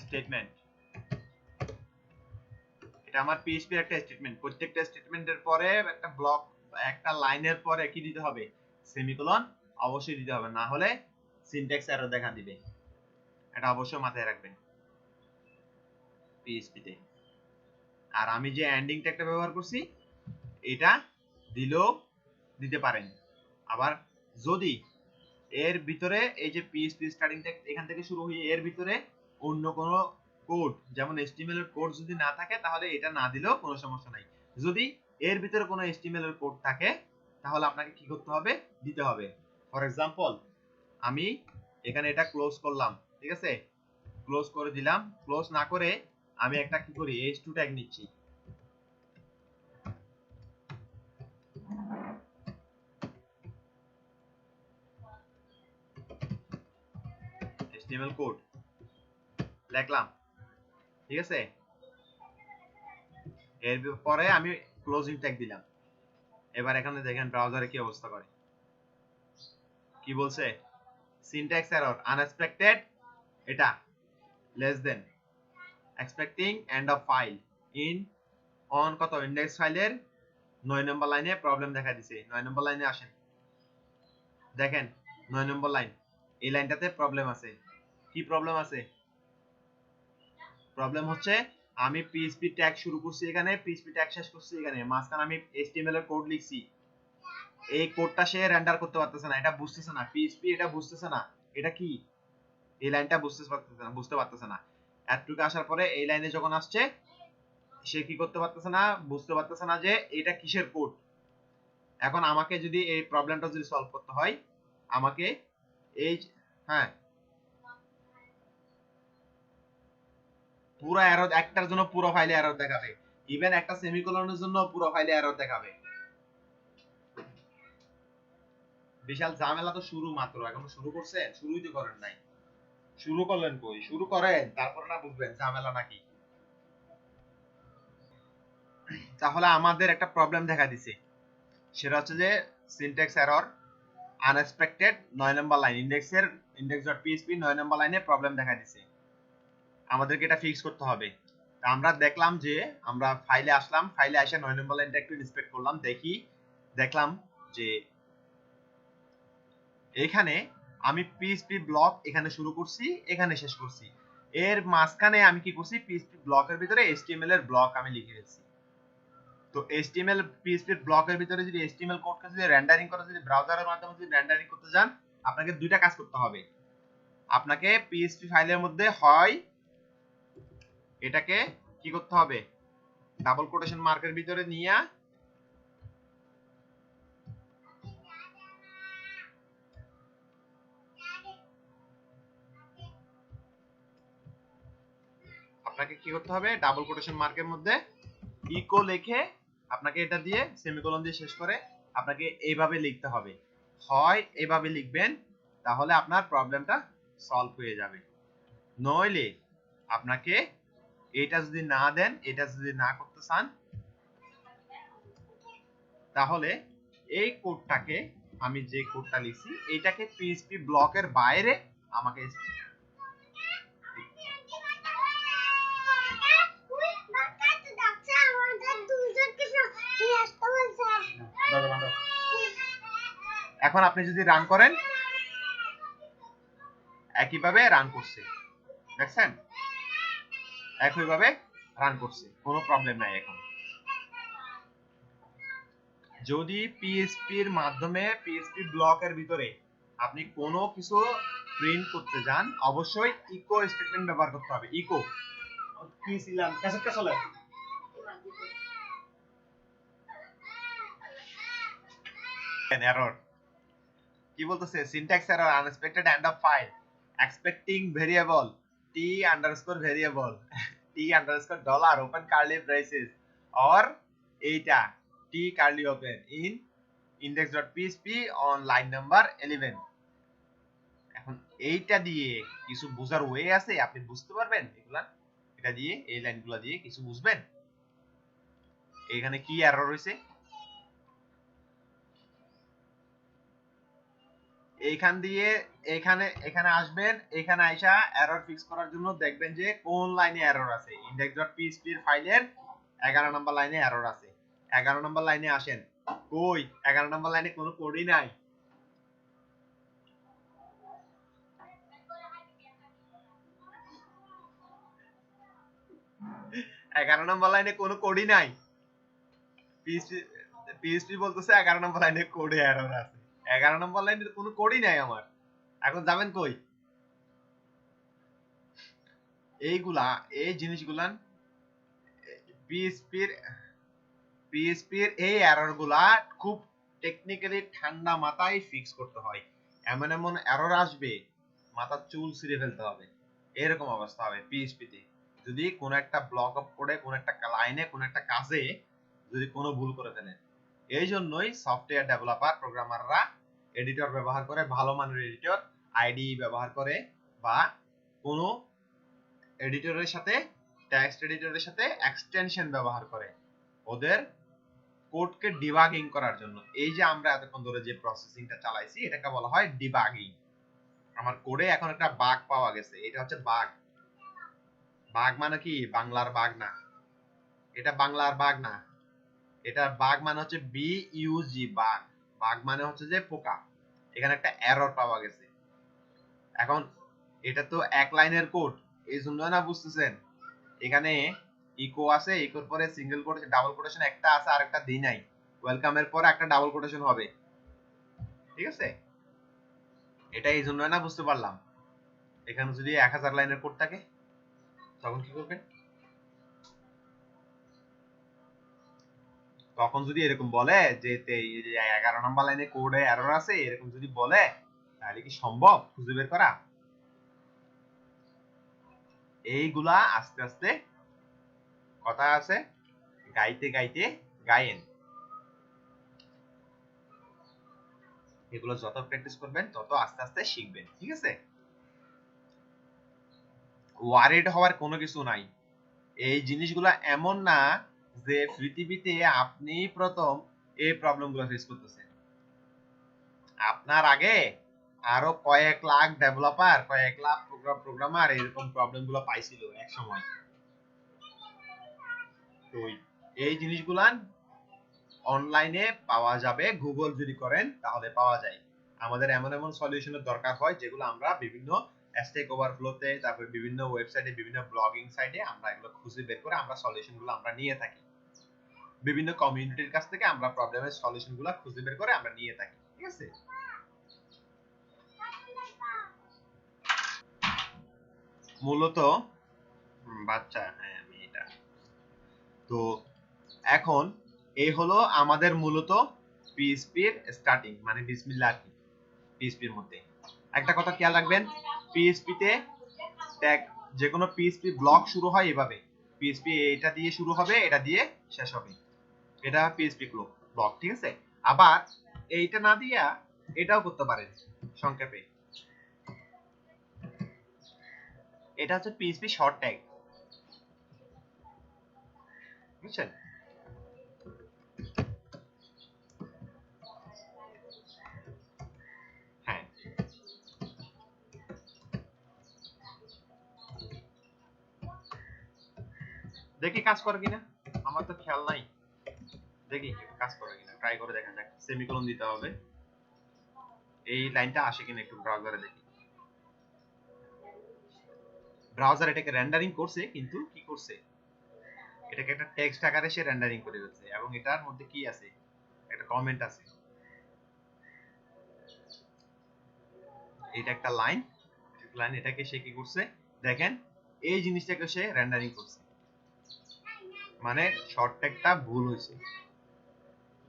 স্টেটমেন্ট, এটা আমার পিএইচপি এর একটা স্টেটমেন্ট, প্রত্যেকটা স্টেটমেন্টের পরে একটা ব্লক, একটা লাইনের পরে কি দিতে হবে, সেমিকোলন অবশ্যই দিতে হবে, না হলে সিনট্যাক্স এরর দেখা দিবে। এটা অবশ্যই মাথায় রাখবেন পিএইচপি তে। আর আমি যে এন্ডিং ট্যাগটা ব্যবহার করছি এটা দিলেও দিতে পারেন। আবার যদি এর ভিতরে এই যে পিএইচপি স্টার্টিং ট্যাগ এখান থেকে শুরু হয়ে এর ভিতরে অন্য কোনো কোড যেমন HTML এর কোড যদি না থাকে তাহলে এটা না দিলেও কোনো সমস্যা নাই। যদি এর ভিতরে কোনো HTML এর কোড থাকে তাহলে আপনাকে কি করতে হবে, দিতে হবে। ফর এক্সাম্পল আমি এখানে এটা ক্লোজ করলাম, ঠিক আছে, ক্লোজ করে দিলাম। ক্লোজ না করে আমি একটা কি করি, h2 ট্যাগ নিচ্ছি। HTML কোড লিখলাম, ঠিক আছে, এর পরে আমি ক্লোজিং ট্যাগ দিলাম। এবার এখানে দেখেন ব্রাউজারে কি অবস্থা করে, কি বলছে, সিনট্যাক্স এরর আনএক্সপেক্টেড, এটা less than expecting end of file in on কত ইন্ডেক্স ফাইলের 9 নম্বর লাইনে প্রবলেম দেখা দিছে। 9 নম্বর লাইনে আসেন, দেখেন 9 নম্বর লাইন, এই লাইনটাতে প্রবলেম আছে। কি প্রবলেম আছে? প্রবলেম হচ্ছে আমি পিএইচপি ট্যাগ শুরু করছি এখানে, পিএইচপি ট্যাগ শেষ করছি এখানে, মাঝখানে আমি HTML এর কোড লিখছি, এই কোডটা সে রেন্ডার করতে পারতেছে না, এটা বুঝতেছে না, পিএইচপি এটা বুঝতেছে না এটা কি, এই লাইনটা বুঝতে পারতেছে না। এতটুকু আসার পরে এই লাইনে যখন আসছে সে কি করতে পারতেছে না, বুঝতে পারতেছে না যে এটা কিসের কোড। এখন আমাকে যদি এই প্রবলেমটা যদি সলভ করতে হয়, আমাকে এই হ্যাঁ পুরো এরর, একটার জন্য পুরো ফাইলে এরর দেখাবে, ইভেন একটা সেমিকোলনের জন্য পুরো ফাইলে এরর দেখাবে। বিশাল ঝামেলা তো শুরু মাত্র, এখনো শুরু করছেন, শুরুই তো করেন নাই। শুরু করলেন কই, শুরু করেন তারপর না বুঝবেন ঝামেলা নাকি। তাহলে আমাদের একটা প্রবলেম দেখা দিছে, সেটা হচ্ছে যে সিনট্যাক্স এরর আনএক্সপেক্টেড 9 নম্বর লাইন, index.php 9 নম্বর লাইনে প্রবলেম দেখা দিছে, আমাদেরকে এটা ফিক্স করতে হবে। তা আমরা দেখলাম যে আমরা ফাইলে আসলাম, ফাইলে এসে 9 নম্বর লাইনটা একটু ইন্সপেক্ট করলাম, দেখলাম যে এখানে আমি পিএইচপি ব্লক এখানে শুরু করছি, এখানে শেষ করছি, এর মাঝখানে আমি কি করছি, পিএইচপি ব্লকের ভিতরে HTML এর ব্লক আমি লিখে ফেলছি। তো HTML পিএইচপি ব্লকের ভিতরে যদি HTML কোডকে যদি রেন্ডারিং করে, যদি ব্রাউজারের মাধ্যমে যদি রেন্ডারিং করতে যান, আপনাকে দুইটা কাজ করতে হবে। আপনাকে পিএইচপি ফাইলের মধ্যে হয় এটাকে কি করতে হবে, ডাবল কোটেশন মার্কের ভিতরে নিয়ে আপনাকে কি করতে হবে, ডাবল কোটেশন মার্কের মধ্যে ইকো লিখে আপনাকে এটা দিয়ে সেমিকোলন দিয়ে শেষ করে আপনাকে এইভাবে লিখতে হবে। হয় এইভাবে লিখবেন, তাহলে আপনার প্রবলেমটা সলভ হয়ে যাবে। নইলে আপনাকে এটা যদি না দেন, এটা যদি না করতে চান, তাহলে এই কোডটাকে, আমি যে কোডটা লিখছি এটাকে পিএইচপি ব্লকের বাইরে আমাকে এখন আপনি যদি রান করেন একইভাবে রান করছে, দেখছেন একইভাবে রান করছে, কোনো প্রবলেম নাই। এখন যদি পিএইচপি এর মাধ্যমে পিএইচপি ব্লকের ভিতরে আপনি কোনো কিছু প্রিন্ট করতে যান, অবশ্যই ইকো স্টেটমেন্ট ব্যবহার করতে হবে। ইকো কি ছিলাম ক্যাসেটটা চলে এরর কি বলতেছে, syntax error unexpected end of file expecting variable variable $, open curly braces or এইটা t curly open in index.php on line number 11। এখন এইটা দিয়ে কিছু বোঝার ওয়ে আছে, আপনি বুঝতে পারবেন এগুলা, এটা দিয়ে এই লাইনগুলো দিয়ে কিছু বুঝবেন এখানে কি এরর হইছে। এইখান দিয়ে এখানে আসবেন, এখানে আইসা এরর ফিক্স করার জন্য দেখবেন যে কোন লাইনে এরর আছে, index.php এর ফাইলের 11 নাম্বার লাইনে এরর আছে। 11 নাম্বার লাইনে আসেন। কই 11 নাম্বার লাইনে কোনো কোডই নাই। 11 নাম্বার লাইনে কোনো কোডই নাই। পিএইচপি বলতেছে 11 নাম্বার লাইনে কোডে এরর আছে। 11 নাম্বার লাইনে কোনো কোডই নাই আমার। এখন যাবেন কই? এই জিনিসগুলান পিএইচপির এই এরর গুলা খুব টেকনিক্যালি ঠান্ডা মাথায় ফিক্স করতে হয়। এমন এমন এরর আসবে মাথার চুল ছিঁড়ে ফেলতে হবে, এরকম অবস্থা হবে পিএইচপি তে। যদি কোনো একটা ব্লক অফ কোডে কোনো একটা লাইনে কোনো একটা কাজে যদি কোনো ভুল করে ফেলেন, এই জন্যই সফটওয়্যার ডেভেলপার প্রোগ্রামাররা এডিটর ব্যবহার করে, ভালো মানের এডিটর আইডিই ব্যবহার করে, বা কোনো এডিটরের সাথে টেক্সট এডিটরের সাথে এক্সটেনশন ব্যবহার করে ওদের কোডকে ডিবাগিং করার জন্য। এই যে আমরা এতক্ষণ ধরে যে প্রসেসিংটা চালাইছি এটাকে বলা হয় ডিবাগিং। আমার কোডে এখন একটা বাগ পাওয়া গেছে, এটা হচ্ছে বাগ। বাগ মানে কি? বাংলার বাগ না, এটা বাংলার বাগ না, এটা বাগ মানে হচ্ছে বিইউজি, বাগ। বাগ মানে হচ্ছে যে পোকা। এখানে একটা এরর পাওয়া গেছে। এখন এটা তো এক লাইনের কোড, এই জন্য না বুঝতেছেন এখানে ইকো আছে, ইকোর পরে সিঙ্গেল কোটেশন ডাবল কোটেশন একটা আছে আর একটা দিই নাই। ওয়েলকাম এর পরে একটা ডাবল কোটেশন হবে, ঠিক আছে? এটা এই জন্য না বুঝতে পারলাম। এখানে যদি 1000 লাইনের কোড থাকে তখন কি করবেন? তখন যদি এরকম বলে যে 11 নাম্বার লাইনে কোডে এরর আছে, এরকম যদি বলে তাহলে কি সম্ভব খুঁজে বের করা? এইগুলা আস্তে আস্তে, কথা আছে গাইতে গাইতে গায়েন, এগুলো যত প্র্যাকটিস করবেন তত আস্তে আস্তে শিখবেন, ঠিক আছে? ওয়ারিড হওয়ার কোনো কিছু নাই। এই জিনিসগুলো এমন না যে পৃথিবীতে আপনি প্রথম এই প্রবলেমগুলো ফেস করতেছেন। আপনার আগে আরো কয়েক লাখ ডেভেলপার, কয়েক লাখ প্রোগ্রামার এরকম প্রবলেমগুলো পাইছিল এক সময়। তো এই জিনিসগুলা অনলাইনে পাওয়া যাবে, গুগল যদি করেন তাহলে পাওয়া যায়। আমাদের এমন এমন সলিউশনের দরকার হয় যেগুলো আমরা বিভিন্ন স্ট্যাক ওভারফ্লোতে, তারপর বিভিন্ন ওয়েবসাইটে, বিভিন্ন ব্লগিং সাইটে আমরা এগুলো খুঁজে বের করে আমরা সলিউশনগুলো আমরা নিয়ে থাকি। বিভিন্ন কমিউনিটির কাছ থেকে আমরা প্রবলেমের সলিউশনগুলো খুঁজে বের করে আমরা নিয়ে থাকি, ঠিক আছে? মূলত বাচ্চা, হ্যাঁ আমি এটা তো এখন এই হলো আমাদের মূলত পিএইচপির স্টার্টিং, মানে বিসমিল্লাহ আর কি। পিএইচপির মধ্যে একটা কথা খেয়াল রাখবেন, পিএইচপিতে ট্যাগ যে কোনো পিএইচপি ব্লক শুরু হয় এভাবে, পিএইচপি এটা দিয়ে শুরু হবে, এটা দিয়ে শেষ হবে, এটা পিএইচপি ব্লক, ঠিক আছে? আবার এইটা না দিয়া এটাও করতে পারেন সংক্ষেপে, এটা হচ্ছে পিএইচপি শর্ট ট্যাগ, বুঝছেন? হ্যাঁ, দেখি কাজ করে কিনা, আমার তো খেয়াল নাই, দেখি কাজ করে কিনা, ট্রাই করে দেখা যাক। সেমিকোলন দিতে হবে, এই লাইনটা আসে কিনা একটু ব্রাউজারে দেখি। ব্রাউজার এটাকে রেন্ডারিং করছে, কিন্তু কি করছে, এটাকে একটা টেক্সট আকারে সে রেন্ডারিং করে দিচ্ছে, এবং এটার মধ্যে কি আছে, একটা কমেন্ট আছে, এটা একটা লাইন, এটাকে সে কি করছে দেখেন, এই জিনিসটাকে সে রেন্ডারিং করছে, মানে শর্ট ট্যাগটা ভুল হয়েছে,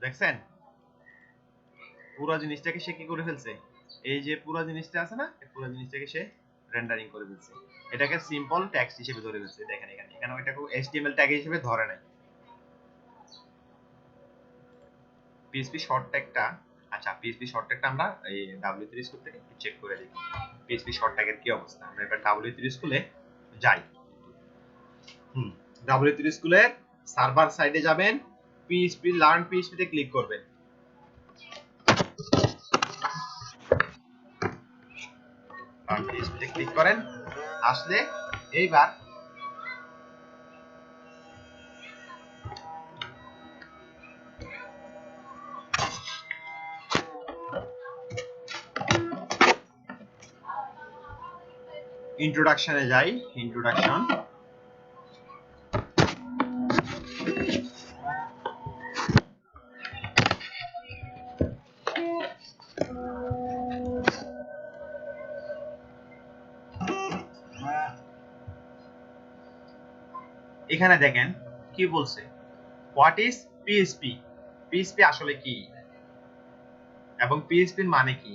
দেখছেন? পুরো জিনিসটাকে সে কি করে ফেলছে, এই যে পুরো জিনিসটা আছে না, এই পুরো জিনিসটাকে সে রেন্ডারিং করে ফেলছে, এটাকে সিম্পল টেক্সট হিসেবে ধরে ফেলছে। দেখেন এখানে এটাকে HTML ট্যাগ হিসেবে ধরে নাই। পিএইচপি শর্ট ট্যাগটা, আচ্ছা পিএইচপি শর্ট ট্যাগটা আমরা এই W3 স্কুল থেকে একটু চেক করে দেখি পিএইচপি শর্ট ট্যাগের কি অবস্থা। আমরা এবার W3 স্কুলে যাই। W3 স্কুলে সার্ভার সাইডে যাবেন, পিএইচপি লার্ন পিএইচপি তে ক্লিক করবেন। লার্ন পিএইচপি তে ক্লিক করেন, আসলে এইবার ইন্ট্রোডাকশনে যাই। ইন্ট্রোডাকশন, এখানে দেখেন কি বলছে, হোয়াট ইজ পিএইচপি, পিএইচপি আসলে কি এবং পিএইচপির মানে কি।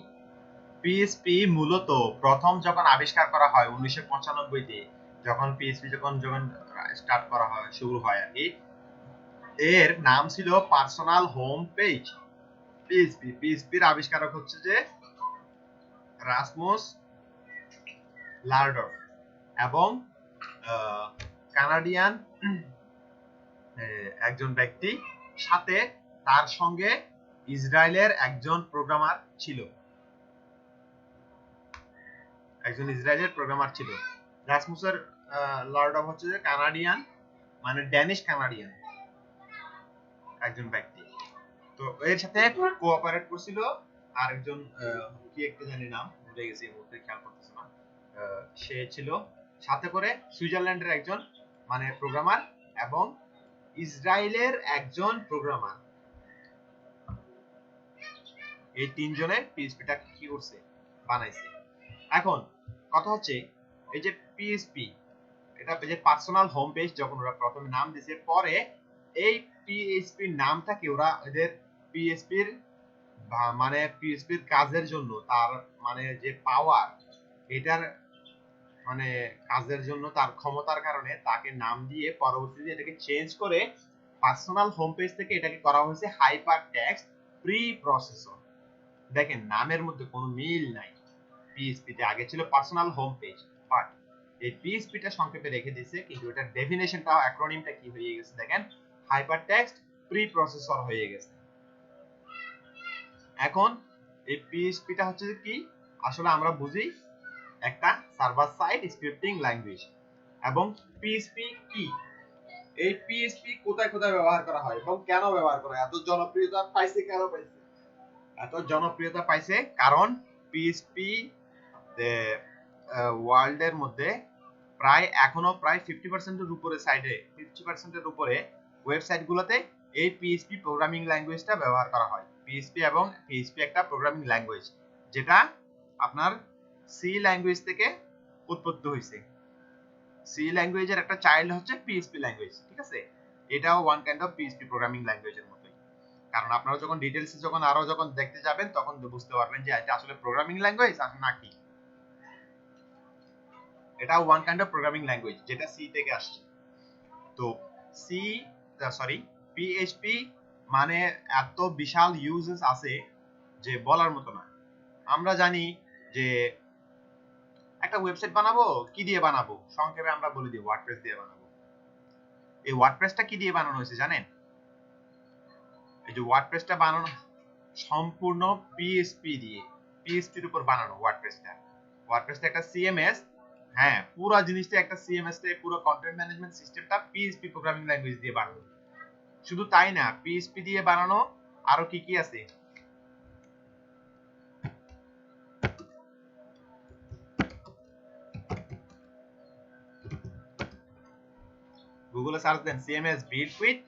পিএইচপি মূলত প্রথম যখন আবিষ্কার করা হয় 1995 তে, যখন পিএইচপি যখন স্টার্ট করা হয়, শুরু হয় আর কি, এর নাম ছিল পার্সোনাল হোম পেজ। পিএইচপির আবিষ্কারক হচ্ছে যে রাসমুস লারডর এবং কানাডিয়ান একজন ব্যক্তি, সাথে তার সঙ্গে ইসরায়েলের একজন প্রোগ্রামার ছিল, রাসমুসের লারডর হচ্ছে যে কানাডিয়ান, মানে ড্যানিশ কানাডিয়ান একজন ব্যক্তি। তো এর সাথে কোঅপারেট করছিল আরেকজন, কি একটা জানি নাম ভুলে গেছি, এই মুহূর্তে খেয়াল করতেছি না, সে ছিল সাথে করে সুইজারল্যান্ডের একজন মানে প্রোগ্রামার এবং ইসরায়েলের একজন প্রোগ্রামার। এই তিনজনে পিএইচপিটা কি করছে, বানাইছে। এখন কথা হচ্ছে এই যে পিএইচপি, এটা যে পার্সোনাল হোম পেজ যখন ওরা প্রথমে নাম দিয়েছে, পরে এই পিএইচপির নামটাকে ওরা এদের পিএইচপির মানে পিএইচপির কাজের জন্য, তার মানে যে পাওয়ার, এটার মানে কাজের জন্য তার ক্ষমতার কারণে তাকে নাম দিয়ে পরবর্তীতে এটাকে চেঞ্জ করে পার্সোনাল হোম পেজ থেকে এটাকে করা হয়েছে হাইপার টেক্সট প্রি প্রসেসর। দেখেন নামের মধ্যে কোনো মিল নাই। পিএইচপি তে আগে ছিল পার্সোনাল হোম পেজ, বাট এই পিএইচপি টা সংক্ষেপে রেখে দিয়েছে, কিন্তু এটার ডেফিনেশনটা, অ্যাক্রোনিমটা কি হয়ে গেছে দেখেন, হাইপার টেক্সট প্রি প্রসেসর হয়ে গেছে। এখন এই পিএইচপি টা হচ্ছে কি, আসলে আমরা বুঝি একটা সার্ভার সাইড স্ক্রিপ্টিং ল্যাঙ্গুয়েজ। এবং পিএইচপি কি, এই পিএইচপি কোথায় কোথায় ব্যবহার করা হয় এবং কেন ব্যবহার করা হয়, এত জনপ্রিয়তা পাইছে, কেন পাইছে? এত জনপ্রিয়তা পাইছে কারণ পিএইচপি ওয়ার্ল্ড এর মধ্যে প্রায় এখনো প্রায় 50% এর উপরে সাইডে, 50% এর উপরে ওয়েবসাইট গুলোতে এই পিএইচপি প্রোগ্রামিং ল্যাঙ্গুয়েজটা ব্যবহার করা হয়। পিএইচপি এবং পিএইচপি একটা প্রোগ্রামিং ল্যাঙ্গুয়েজ, যেটা আপনার সি ল্যাঙ্গুয়েজ থেকে উৎপত্তি হয়েছে। সি ল্যাঙ্গুয়েজের একটা চাইল্ড হচ্ছে পিএইচপি ল্যাঙ্গুয়েজ, ঠিক আছে? এটাও one kind of PHP programming ল্যাঙ্গুয়েজের মতোই। কারণ আপনারা যখন ডিটেইলসে যখন আরো যখন দেখতে যাবেন, তখন বুঝতে পারবেন যে এটা আসলে প্রোগ্রামিং ল্যাঙ্গুয়েজ আসলে নাকি। এটা one kind of programming language যেটা সি থেকে আসছে। তো পিএইচপি মানে এত বিশাল ইউজেস আছে যে বলার মতো না। আমরা জানি যে একটা ওয়েবসাইট বানাবো, কি দিয়ে বানাবো, সংক্ষেপে আমরা বলে দিই ওয়ার্ডপ্রেস দিয়ে বানাবো। এই ওয়ার্ডপ্রেসটা কি দিয়ে বানানো হয়েছে জানেন? এই যে ওয়ার্ডপ্রেসটা বানানো সম্পূর্ণ পিএইচপি দিয়ে, পিএইচপির উপর বানানো ওয়ার্ডপ্রেসটা একটা সিএমএস। হ্যাঁ, পুরো জিনিসটা একটা সিএমএস তে, পুরো কন্টেন্ট ম্যানেজমেন্ট সিস্টেমটা পিএইচপি প্রোগ্রামিং ল্যাঙ্গুয়েজ দিয়ে বানানো। শুধু তাই না, পিএইচপি দিয়ে বানানো আরো কি কি আছে, গুগলে সার্চ দেন সিএমএস বিল্ড উইথ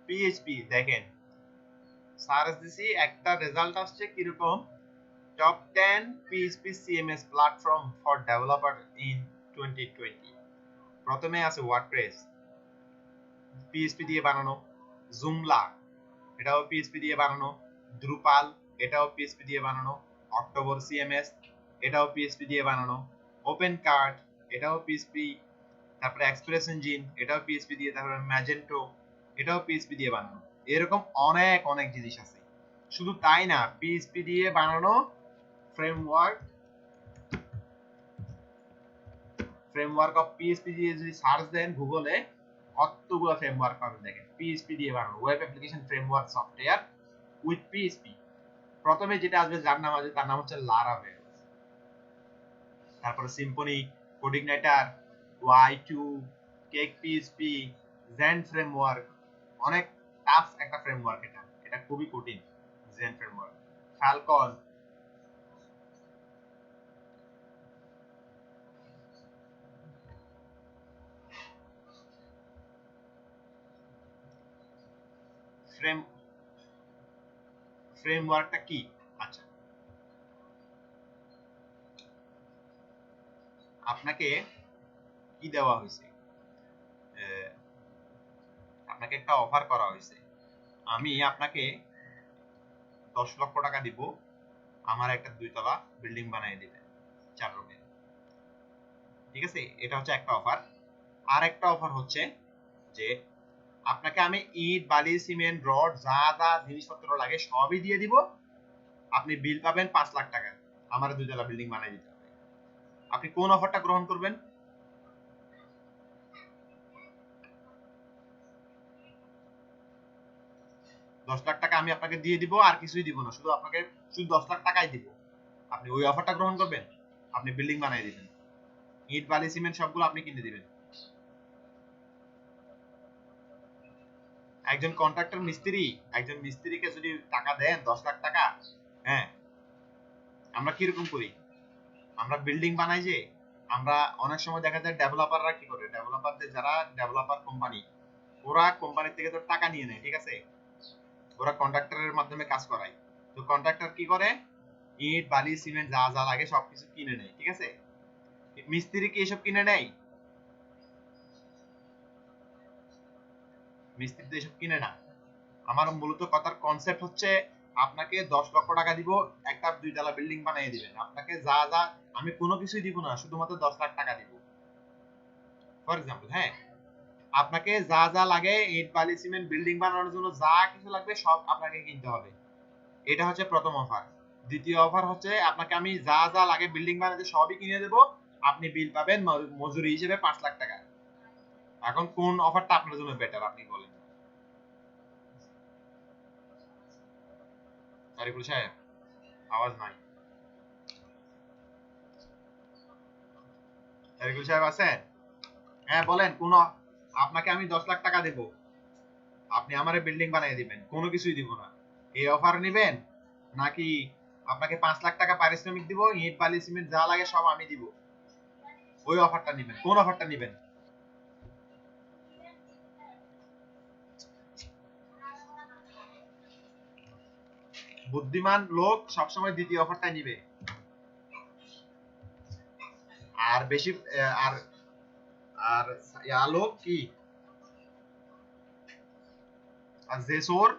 পিএইচপি, দেখেন সার্চ দিছি, একটা রেজাল্ট আসছে কিরকম, top 10 PHP CMS platform for developer in 2020। প্রথমে আছে ওয়ার্ডপ্রেস, পিএইচপি দিয়ে বানানো। জুমলা, এটাও পিএইচপি দিয়ে বানানো। দ্রুপাল, এটাও পিএইচপি দিয়ে বানানো। অক্টোবর সিএমএস, এটাও পিএইচপি দিয়ে বানানো। ওপেন কার্ড, এটাও পিএইচপি। তারপরে এক্সপ্রেস ইঞ্জিন, এটাও পিএইচপি দিয়ে। তারপরে ম্যাজেন্টো, এটাও পিএইচপি দিয়ে বানানো। এরকম অনেক অনেক জিনিস আছে। শুধু তাই না, পিএইচপি দিয়ে বানানো ফ্রেমওয়ার্ক অফ পিএইচপি দিয়ে যদি সার্চ দেন গুগলে, কতগুলো ফ্রেমওয়ার্ক পাবেন। দেখেন পিএইচপি দিয়ে বানানো web application framework software with PHP. প্রথমে যেটা আসবে, যার নাম আসবে, তার নাম হচ্ছে লারাভেল। তারপরে Symfony, CodeIgniter, Y2, Cake PHP, Zend framework. অনেক টাফ একটা ফ্রেমওয়ার্ক, এটা খুবই কঠিন। জেন ফ্রেমওয়ার্ক, ফ্যালকন, ফ্রেমওয়ার্কটা কি? আচ্ছা, আপনাকে কি দেওয়া হয়েছে? আপনাকে একটা অফার করা হয়েছে, আমি আপনাকে 10 লক্ষ টাকা দিব, আমার একটা 2 তলা বিল্ডিং বানিয়ে দিবেন 4 রুমের। ঠিক আছে, এটা হচ্ছে একটা অফার। আর একটা অফার হচ্ছে যে আপনাকে আমি ইট, বালি, সিমেন্ট, রড, যা যা জিনিসপত্র লাগে সবই দিয়ে দিব, আপনি বিল পাবেন 5 লাখ টাকা, আমার 2 তলা বিল্ডিং বানিয়ে দিতে হবে। আপনি কোন অফারটা গ্রহণ করবেন? দশ লাখ টাকা আমি আপনাকে দিয়ে দিব, আর কিছুই দিব না, শুধু আপনাকে শুধু 10 লাখ টাকাই দিব। আপনি ওই অফারটা গ্রহণ করবেন? আপনি বিল্ডিং বানিয়ে দিবেন, ইট, বালি, সিমেন্ট সবগুলো আপনি কিনে দিবেন। একজন কন্ট্রাক্টর মিস্ত্রি, একজন মিস্ত্রিকে যদি টাকা দেন 10 লাখ টাকা, হ্যাঁ, আমরা কিরকম করি? আমরা বিল্ডিং বানাই যে, আমরা অনেক সময় দেখা যায় ডেভেলপাররা কি করে, ডেভেলপারদের যারা ডেভেলপার কোম্পানি, ওরা কোম্পানি থেকে তো টাকা নিয়ে নেয়, ঠিক আছে, ওরা কন্ট্রাক্টরের মাধ্যমে কাজ করায়। তো কন্ট্রাক্টর কি করে, ইট, বালি, সিমেন্ট যা যা লাগে সবকিছু কিনে নেয়, ঠিক আছে। মিস্ত্রি কি এসব কিনে নেয়? মিস্ত্রি তো এসব কিনে না। আমার মূলত কথার কনসেপ্ট হচ্ছে, আপনাকে 10 লক্ষ টাকা দিব, একটা 2 তলা বিল্ডিং বানিয়ে দিবেন, আপনাকে যা যা, আমি কোনো কিছুই দিব না, শুধুমাত্র 10 লাখ টাকা দিব ফর এক্সাম্পল। হ্যাঁ, আপনাকে যা যা লাগে, ইট, বালি, সিমেন্ট বিল্ডিং বানানোর জন্য যা কিছু লাগবে সব আপনাকে কিনতে হবে। এটা হচ্ছে প্রথম অফার। দ্বিতীয় অফার হচ্ছে, আপনাকে আমি যা যা লাগে বিল্ডিং বানাতে সবই কিনে দেব, আপনি বিল পাবেন মজুরি হিসেবে 5 লাখ টাকা। এখন কোন অফারটা আপনার জন্য বেটার আপনি বলেন? তারিকুল সাহেব, আওয়াজ নাই। তারিকুল সাহেব আছেন? হ্যাঁ বলেন, কোন, আপনাকে আমি 10 লাখ টাকা দেব, আপনি আমারে বিল্ডিং বানিয়ে দিবেন, কোনো কিছুই দিব না, এই অফার নেবেন? নাকি আপনাকে 5 লাখ টাকা পারিশ্রমিক দিব, ইট, বালি, সিমেন্ট যা লাগে সব আমি দিব, ওই অফারটা নেবেন? কোন অফারটা নেবেন? বুদ্ধিমান লোক সবসময় দ্বিতীয় অফারটাই নিবে। আর বেশি আর আর লোক কি, আর যে চোর,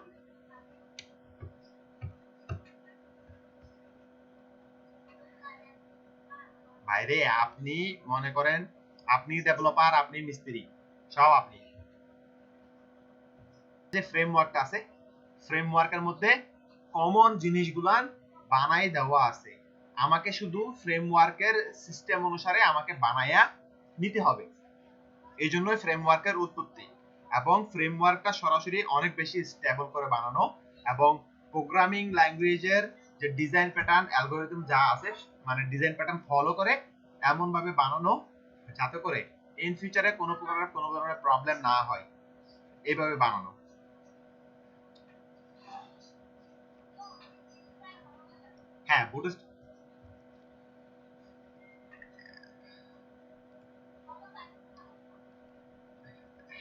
ভাইরে আপনি মনে করেন আপনি ডেভেলপার, আপনি মিস্ত্রি, সব আপনি। যে ফ্রেমওয়ার্কটা আছে, ফ্রেমওয়ার্কের মধ্যে কমন জিনিসগুলা বানাই দেওয়া আছে, আমাকে শুধু ফ্রেমওয়ার্কের সিস্টেম অনুসারে আমাকে বানায়া নিতে হবে। এই জন্যই ফ্রেমওয়ার্কের উৎপত্তি। এবং ফ্রেমওয়ার্কটা সরাসরি অনেক বেশি স্টেবল করে বানানো, এবং প্রোগ্রামিং ল্যাঙ্গুয়েজের যে ডিজাইন প্যাটার্ন, অ্যালগরিদম যা আছে, মানে ডিজাইন প্যাটার্ন ফলো করে এমন ভাবে বানানো যাতে করে ইন ফিউচারে কোনো ধরনের প্রবলেম না হয়, এইভাবে বানানো। হ্যাঁ, বুটিস্ট,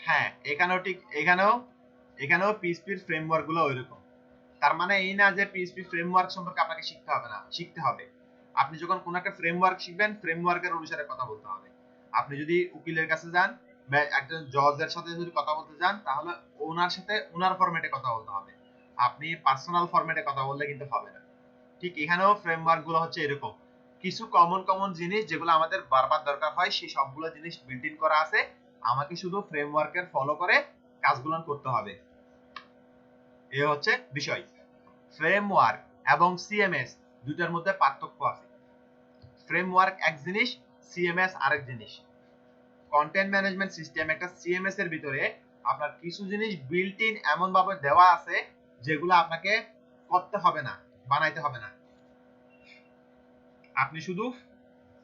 হ্যাঁ এখানেও ঠিক, এখানেও পিএইচপির ফ্রেমওয়ার্ক গুলো ওইরকম। তার মানে এই না যে পিএইচপি ফ্রেমওয়ার্ক সম্পর্কে আপনাকে শিখতে হবে না, শিখতে হবে। আপনি যখন কোন একটা ফ্রেমওয়ার্ক শিখবেন, ফ্রেমওয়ার্কের অনুসারে কথা বলতে হবে। আপনি যদি উকিলের কাছে যান, একজন জজের সাথে যদি কথা বলতে যান, তাহলে ওনার সাথে ওনার ফরম্যাটে কথা বলতে হবে, আপনি পার্সোনাল ফরম্যাটে কথা বললে কিন্তু হবে না। ঠিক এখানেও ফ্রেমওয়ার্ক গুলো হচ্ছে এরকম, কিছু কমন জিনিস যেগুলো আমাদের বারবার দরকার হয়, সেই সবগুলো জিনিস বিল্ট ইন করা আছে, আমাকে শুধু ফ্রেমওয়ার্কের ফলো করে কাজগুলো করতে হবে। এই হচ্ছে বিষয়। ফ্রেমওয়ার্ক এবং সিএমএস দুটার মধ্যে পার্থক্য আছে। ফ্রেমওয়ার্ক এক জিনিস, সিএমএস আরেক জিনিস। কন্টেন্ট ম্যানেজমেন্ট সিস্টেম একটা সিএমএস এর ভিতরে আপনার কিছু জিনিস বিল্ট ইন এমন ভাবে দেওয়া আছে যেগুলো আপনাকে করতে হবে না, বানাইতে হবে না, আপনি শুধু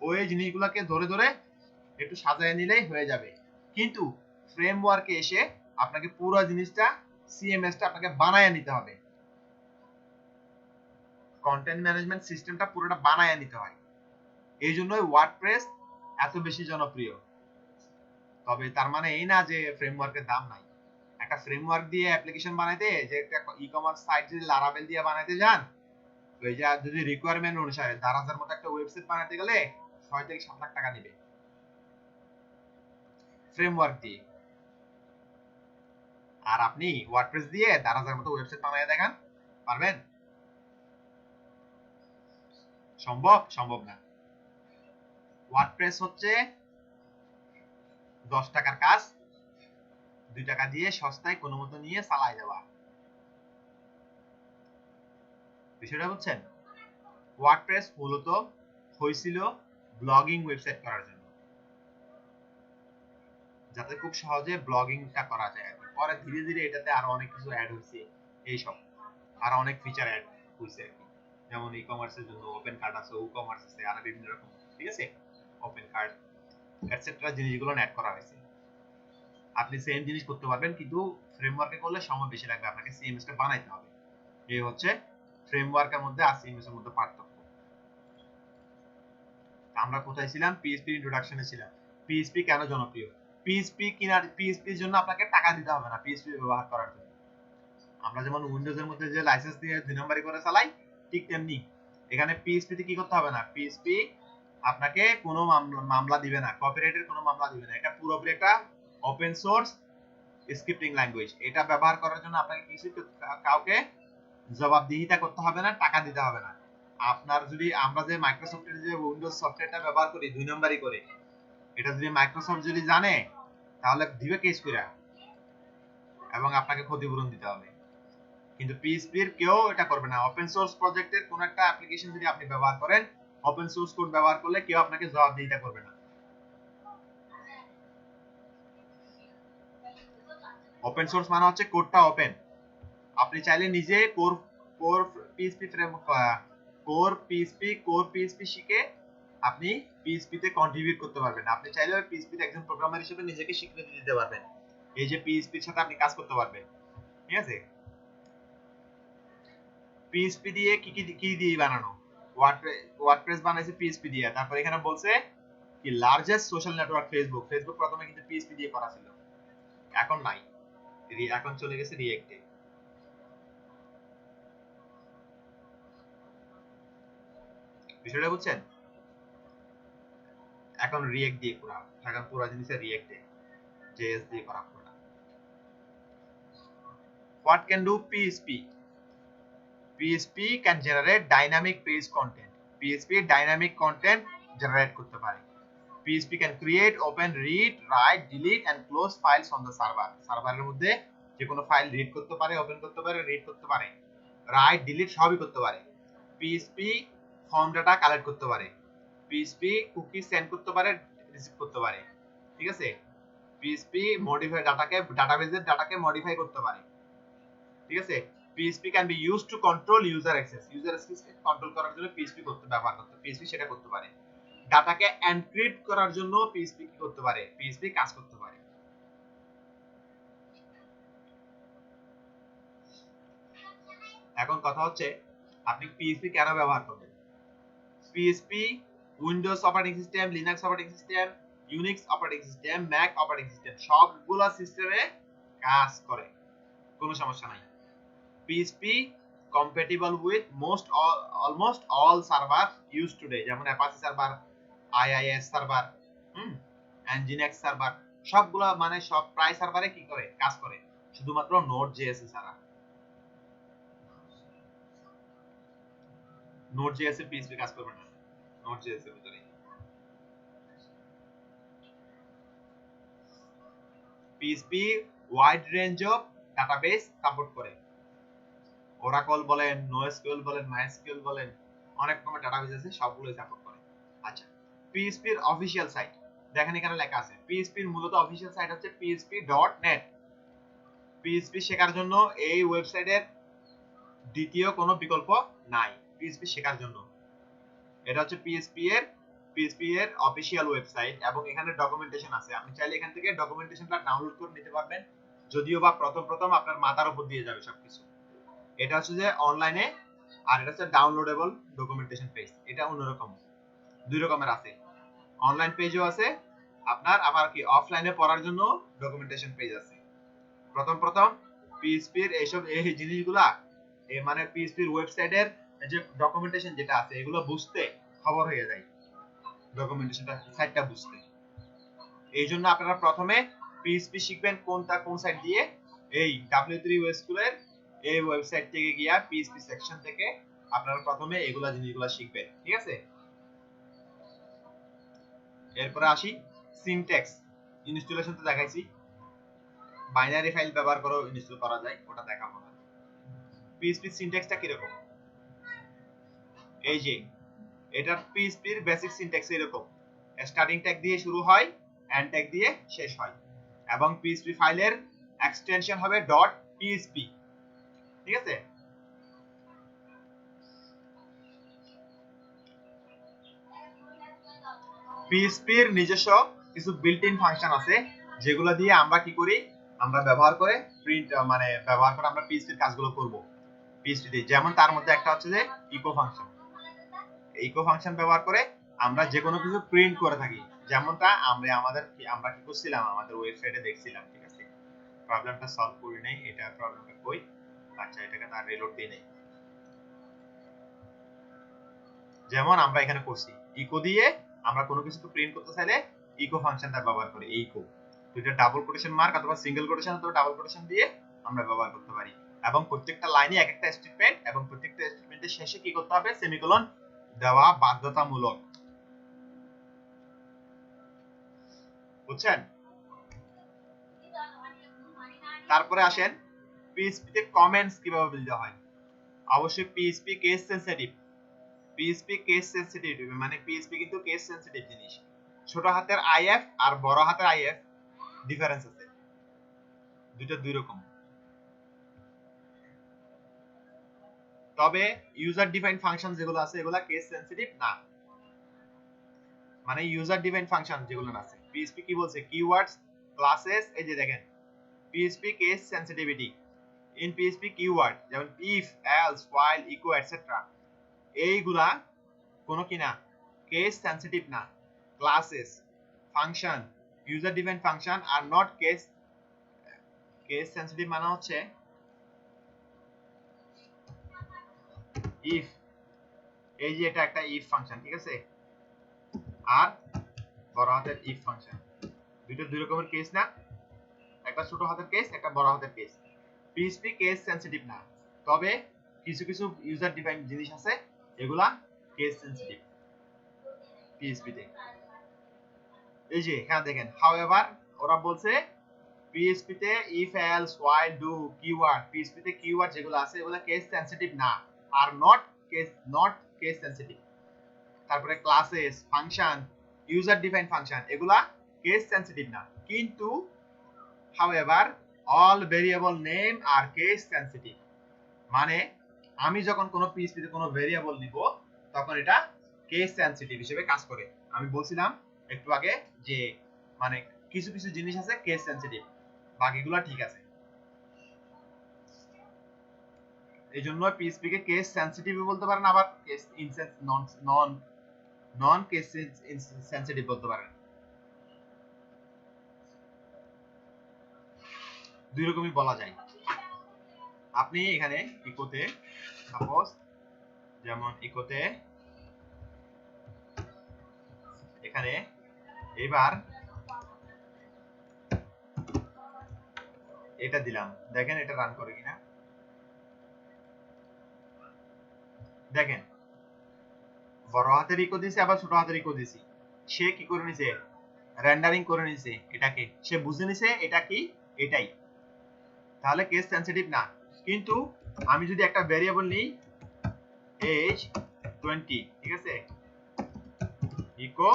ওই জিনিসগুলোকে ধরে ধরে একটু সাজায় নিলেই হয়ে যাবে। কিন্তু ফ্রেমওয়ার্কে এসে আপনাকে পুরো জিনিসটা, সিএমএসটা আপনাকে বানায় নিতে হবে, কন্টেন্ট ম্যানেজমেন্ট সিস্টেমটা পুরোটা বানায় নিতে হয়। এই জন্যই ওয়ার্ডপ্রেস এত বেশি জনপ্রিয়। তবে তার মানে এই না যে ফ্রেমওয়ার্কের দাম নাই। একটা ফ্রেমওয়ার্ক দিয়ে অ্যাপ্লিকেশন বানাইতে, যে একটা ই-কমার্স সাইট যদি লারাভেল দিয়ে বানাইতে যান, ওই যে যদি রিকোয়ারমেন্ট অনুসারে দারাজের মতো একটা ওয়েবসাইট বানাতে গেলে 6 থেকে 7 লাখ টাকা নেবে ফ্রেমওয়ার্ক দিয়ে। আর আপনি ওয়ার্ডপ্রেস দিয়ে দারাজের মতো ওয়েবসাইট বানায় দেখান, পারবেন? সম্ভব না। ওয়ার্ডপ্রেস হচ্ছে 10 টাকার কাজ, 2 টাকা দিয়ে সস্তায় কোনো মতো নিয়ে চালায় দেওয়া। বিষয়টা বুঝছেন? ওয়ার্ডপ্রেস মূলত হয়েছিল ব্লগিং ওয়েবসাইট করার জন্য, যাতে খুব সহজে ব্লগিংটা করা যায়। পরে ধীরে ধীরে এটাতে আরো অনেক কিছু অ্যাড হয়েছে, এইসব আরো অনেক ফিচার অ্যাড হয়েছে আর কি। যেমন ই কমার্সের জন্য ওপেন কার্ড আছে, ও কমার্স আছে, আর বিভিন্ন রকম, ঠিক আছে, ওপেন কার্ড এটসেট্রা জিনিসগুলো অ্যাড করা হয়েছে। আপনি সেম জিনিস করতে পারবেন, কিন্তু ফ্রেমওয়ার্কে করলে সময় বেশি লাগবে, আপনাকে সিএমএস টা বানাইতে হবে। এই হচ্ছে ফ্রেমওয়ার্কের মধ্যে আর সিএমএস এর মধ্যে পার্থক্য। আমরা কোথায় ছিলাম? পিএইচপি ইন্ট্রোডাকশনে ছিলাম। পিএইচপি কেন জনপ্রিয়? পিএইচপির জন্য আপনাকে টাকা দিতে হবে না পিএইচপি ব্যবহার করার জন্য। আমরা যেমন উইন্ডোজের মধ্যে যে লাইসেন্স দিয়ে 2 নম্বরই করে চালাই, ঠিক তেমনি এখানে পিএইচপি তে কি করতে হবে না, পিএইচপি আপনাকে কোনো মামলা দিবে না, কপিরাইটের কোনো মামলা দিবে না। এটা পুরোপুরি একটা ওপেন সোর্স স্ক্রিপ্টিং ল্যাঙ্গুয়েজ। এটা ব্যবহার করার জন্য আপনাকে কাউকে জবাবদিহিতা করতে হবে না, টাকা দিতে হবে না। আপনার যদি আমরা যে মাইক্রোসফটের যে উইন্ডোজ সফটওয়্যারটা ব্যবহার করি 2 নম্বরই করে, এটা যদি মাইক্রোসফট যদি জানে, তাহলে দিবে কেস কইরা এবং আপনাকে ক্ষতিপূরণ দিতে হবে। কিন্তু পিএইচপি এর কেউ এটা করবে না। ওপেন সোর্স প্রজেক্টের কোন একটা অ্যাপ্লিকেশন যদি আপনি ব্যবহার করেন, ওপেন সোর্স কোড ব্যবহার করলে কেউ আপনাকে জবাবদিহিতা করবে না। ওপেন সোর্স মানে হচ্ছে কোডটা ওপেন। আপনি চাইলে নিজে core PHP framework, core PHP শিখে আপনি পিএইচপি তে কন্ট্রিবিউট করতে পারবেন। আপনি চাইলে পিএইচপি তে একজন প্রোগ্রামার হিসেবে নিজেকে স্বীকৃতি দিতে পারবেন, এই যে পিএইচপি এর সাথে আপনি কাজ করতে পারবেন, ঠিক আছে? পিএইচপি দিয়ে কি দিয়ে বানানো? ওয়ার্ডপ্রেস বানাইছে পিএইচপি দিয়ে। তারপর এখানে বলছে কি লার্জেস্ট সোশ্যাল নেটওয়ার্ক ফেসবুক প্রথমে কিন্তু পিএইচপি দিয়ে করা ছিল, এখন নাই, এখন চলে গেছে রিঅ্যাক্টে। বিষয়টা বুঝছেন? এখন রিঅ্যাক্ট দিয়ে পুরা, এখন পুরা জিনিসটা রিঅ্যাক্টে জেএস দিয়ে করা পুরা। What can do PHP? PHP can generate dynamic page content. PHP dynamic content generate করতে পারে। PHP can create, open, read, write, delete and close files on the server. সার্ভারের মধ্যে যে কোনো ফাইল রিড করতে পারে, ওপেন করতে পারে, রিড করতে পারে, রাইট, ডিলিট সবই করতে পারে। PHP ফর্ম ডাটা কালেক্ট করতে পারে। PHP কুকি সেন্ড করতে পারে, রিসিভ করতে পারে, ঠিক আছে? PHP মডিফাই ডাটাবেজের ডাটাকে মডিফাই করতে পারে, ঠিক আছে? PHP can be used to control user access. User access K control করার জন্য PHP PHP সেটা করতে পারে। ডাটাকে এনক্রিপ্ট করার জন্য PHP কি করতে পারে? PHP কাজ করতে পারে। এখন কথা হচ্ছে আপনি PHP কেন ব্যবহার করবেন? PHP Windows operating system, Linux operating system, Unix operating system, Mac operating system সবগুলা সিস্টেমে কাজ করে, কোনো সমস্যা নাই। PHP compatible with almost all servers used today, যেমন Apache server, IIS server, Nginx server, সবগুলা মানে সব প্রায় সার্ভারে কি করে কাজ করে, শুধুমাত্র Node.js ছাড়া। Node.js এ PHP কাজ করবে না, Node.js এর ভিতরে। PHP wide range of database support করে। Oracle বলেন, NoSQL বলেন, MySQL বলেন, অনেক রকমের ডাটাবেস আছে, সবগুলোই সাপোর্ট করে। আচ্ছা, PHP এর অফিশিয়াল সাইট দেখেন, এখানে লেখা আছে PHP এর মূলত অফিশিয়াল সাইট হচ্ছে php.net। PHP শেখার জন্য এই ওয়েবসাইটের দ্বিতীয় কোনো বিকল্প নাই PHP শেখার জন্য। এটা হচ্ছে PHP এর অফিশিয়াল ওয়েবসাইট এবং এখানে ডকুমেন্টেশন আছে। আপনি চাইলে এখান থেকে ডকুমেন্টেশনটা ডাউনলোড করে নিতে পারবেন, যদিও বা প্রথম আপনার মাথার উপর দিয়ে যাবে সবকিছু। এটা হচ্ছে যে অনলাইনে, আর এটা হচ্ছে ডাউনলোডেবল ডকুমেন্টেশন পেজ। এটা অন্যরকম, দুই রকমের আছে, অনলাইন পেজও আছে আপনার, আবার কি অফলাইনে পড়ার জন্য ডকুমেন্টেশন পেজ আছে। প্রথম পিএইচপি এর এই জিনিসগুলা মানে পিএইচপি এর ওয়েবসাইটের যে ডকুমেন্টেশন যেটা আছে এগুলো বুঝতে খবর হয়ে যায়, ডকুমেন্টেশনটা সাইটটা বুঝতে। এই জন্য আপনারা প্রথমে পিএইচপি শিখবেন কোন সাইট দিয়ে, এই W3 ওয়েব স্কুলের এই ওয়েবসাইট থেকে গিয়া পিএইচপি সেকশন থেকে আপনারা প্রথমে জিনিসগুলো শিখবেন, ঠিক আছে? এরপরে আসি সিনট্যাক্স। ইনস্টলেশন তো দেখাইছি, বাইনারি ফাইল ব্যবহার করে ইনস্টল করা যায়, ওটা দেখাবো না। পিএইচপি সিনট্যাক্সটা কি রকম, এই যে এটা পিএইচপি এর বেসিক সিনট্যাক্স এরকম, স্টার্টিং ট্যাগ দিয়ে শুরু হয়, এন্ড ট্যাগ দিয়ে শেষ হয়, এবং পিএইচপি ফাইলের এক্সটেনশন হবে .php, ঠিক আছে? পিএইচপি এর নিজস্ব কিছু বিল্ট ইন ফাংশন আছে যেগুলো দিয়ে আমরা কি করি, আমরা ব্যবহার করে আমরা পিএইচপি এর কাজগুলো করব পিএইচপি তে। যেমন তার মধ্যে একটা হচ্ছে যে ইকো ফাংশন। ইকো ফাংশন ব্যবহার করে আমরা যে কোনো কিছু প্রিন্ট করে থাকি, যেমনটা আমরা কি করছিলাম আমাদের ওয়েবসাইটে দেখছিলাম, ঠিক আছে? প্রবলেমটা সলভ করি নাই, এটা প্রবলেমটা কই, আচ্ছা এটাকে তার রিলোড দিই নাই। যেমন আমরা এখানে করছি ইকো দিয়ে আমরা কোনো কিছু প্রিন্ট করতে চাইলে ইকো ফাংশনটা ব্যবহার করি। ইকো দুইটা ডাবল কোটেশন মার্ক অথবা সিঙ্গেল কোটেশন অথবা ডাবল কোটেশন দিয়ে আমরা ব্যবহার করতে পারি, এবং প্রত্যেকটা লাইনে এক একটা স্টেটমেন্ট, এবং প্রত্যেকটা স্টেটমেন্টের শেষে কি করতে হবে, সেমিকোলন দেওয়া বাধ্যতামূলক, বুঝছেন? তারপরে আসেন পিএইচপি তে কমেন্টস কিভাবে দিতে হয়। অবশ্যই PHP case sensitive, PHP case sensitive মানে পিএইচপি কিন্তু কেস সেনসিটিভ জিনিস। ছোট হাতের আইএফ আর বড় হাতের আইএফ ডিফারেন্স আছে, দুটো দুই রকম। তবে ইউজার ডিফাইন্ড ফাংশন যেগুলো আছে এগুলো কেস সেনসিটিভ না, মানে ইউজার ডিফাইন্ড ফাংশন যেগুলো আছে। পিএইচপি কি বলছে, কিওয়ার্ডস, ক্লাসেস, এই যে দেখেন PHP case sensitivity in PHP keyword, যেমন if, else, while, echo etcetera, এইগুলা কোনো কি না, কেস সেনসিটিভ না। Classes, function, user defined function are not case sensitive. মানে হচ্ছে ইফ, এই যে এটা একটা ইফ ফাংশন, ঠিক আছে? আর বড় হাতের ইফ ফাংশন, দুটো দুই রকমের কেস না, একটা ছোট হাতের কেস, একটা বড় হাতের কেস। পিএইচপি কেস সেনসিটিভ না, তবে কিছু কিছু ইউজার ডিফাইন্ড জিনিস আছে এগুলা কেস সেনসিটিভ পিএইচপি তে। এই যে এখানে দেখেন হাউএভার ওরা বলছে পিএইচপি তে if, else, while, do, keyword, PHP তে কিওয়ার্ড যেগুলো আছে এগুলা কেস সেনসিটিভ না, আর নট কেস সেনসিটিভ। তারপরে classes, function, user defined function এগুলা কেস সেনসিটিভ না, কিন্তু however all variable name are case sensitive। মানে আমি যখন কোনো পিএইচপি তে কোনো ভেরিয়েবল নিব তখন এটা কেস সেনসিটিভ হিসেবে কাজ করে। আমি বলছিলাম একটু আগে যে মানে কিছু কিছু জিনিস আছে কেস সেনসিটিভ, বাকিগুলো ঠিক আছে। এই জন্য পিএইচপি কে কেস সেনসিটিভ বলতে পারেন, আবার কেস নন কেস সেনসিটিভ বলতে পারেন, দুই রকমই বলা যায়। আপনি এখানে ইকোতে সাপোজ, যেমন ইকোতে এখানে এবার এটা দিলাম, দেখেন এটা রান করে কিনা, দেখেন বড় হাতের ইকো দিছি আবার ছোট হাতের ইকো দিছি, সে কি করে নিছে, রেন্ডারিং করে নিছে, এটাকে সে বুঝে নিছে এটা কি, এটাই, তাহলে কেস সেনসিটিভ না। কিন্তু আমি যদি একটা ভেরিয়েবল নিই এজ 20, ঠিক আছে, ইকো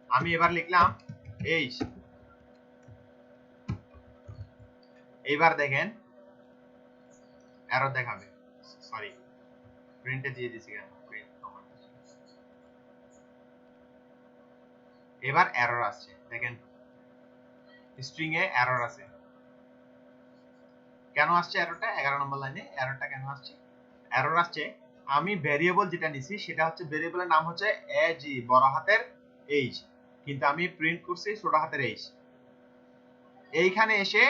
আমি এবার লিখলাম এজ, এবার দেখেন এরর দেখাবে, সরি প্রিন্টে দিয়ে দিছি কেন, এবার এরর আসছে, দেখেন স্ট্রিং এ এরর আছে। কেন আসছে এররটা, 11 নম্বর লাইনে এররটা কেন আসছে? এরর আসছে আমি ভেরিয়েবল যেটা নিছি সেটা হচ্ছে, ভেরিয়েবলের নাম হচ্ছে এজ, বড় হাতের এইচ, কিন্তু আমি প্রিন্ট করছি ছোট হাতের এইচ। এইখানে এসে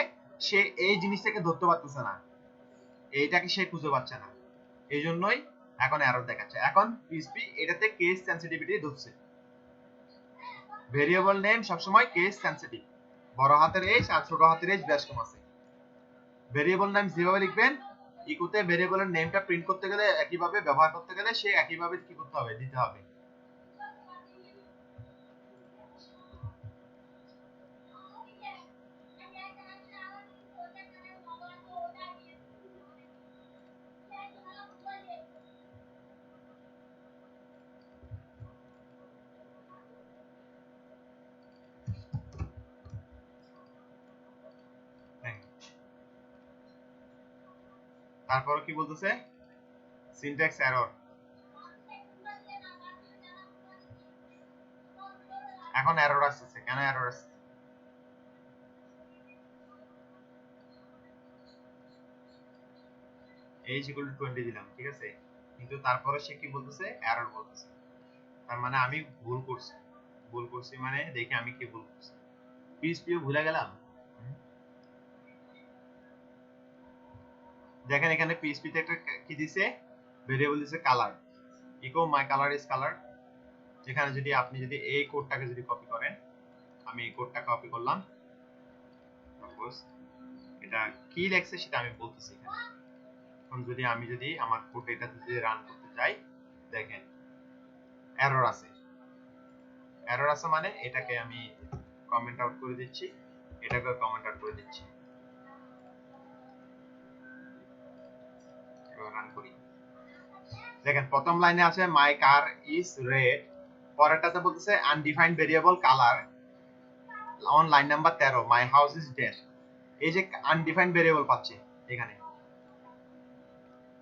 সে এই জিনিসটাকে ধরতে পারতেছে না, এইটাকে সে খুঁজে পাচ্ছে না, এই জন্যই এখন এরর দেখাচ্ছে। এখন পিএইচপি এটাতে কেস সেনসিটিভিটি ধরছে। ভেরিয়েবল নেম সবসময় কেস সেনসিটিভ, বড় হাতের এইচ আর ছোট হাতের এইচ বেশ কম আছে। ভেরিয়েবল নেম যেভাবে লিখবেন ইকুতে ভেরিয়েবলের নেমটা প্রিন্ট করতে গেলে একইভাবে, ব্যবহার করতে গেলে সে একইভাবে কি করতে হবে, দিতে হবে। তারপর কি বলতেছে, সিনট্যাক্স এরর। এখন এরর আসছে, কেন এরর আসছে? h = 20 দিলাম, ঠিক আছে, কিন্তু তারপরে সে কি বলতেছে, এরর বলতেছে। তার মানে আমি ভুল করছি মানে দেখি আমি কি ভুল করছি। পিএইচপি ভুলে গেলাম। দেখেন এখানে পিএইচপি তে একটা কি দিছে, ভেরিয়েবল দিছে colour, echo my colour is colour. যেখানে যদি আপনি যদি এই কোডটাকে যদি কপি করেন, আমি এই কোডটা কপি করলাম, সাপোজ এটা কি লেখছে সেটা আমি বলতেছি এখানে। এখন যদি আমি আমার কোড এটা যদি রান করতে যাই, দেখেন এরর আছে। এরর আছে মানে এটাকে আমি কমেন্ট আউট করে দিচ্ছি, এটাকে কমেন্ট আউট করে দিচ্ছি। এবার রান করি। দেখেন প্রথম লাইনে আছে মাই কার ইজ রেড, পরেরটাতে বলতেছে undefined variable colour on line number 13 my house is dead. এই যে আনডিফাইন্ড ভেরিয়েবল পাচ্ছে এখানে,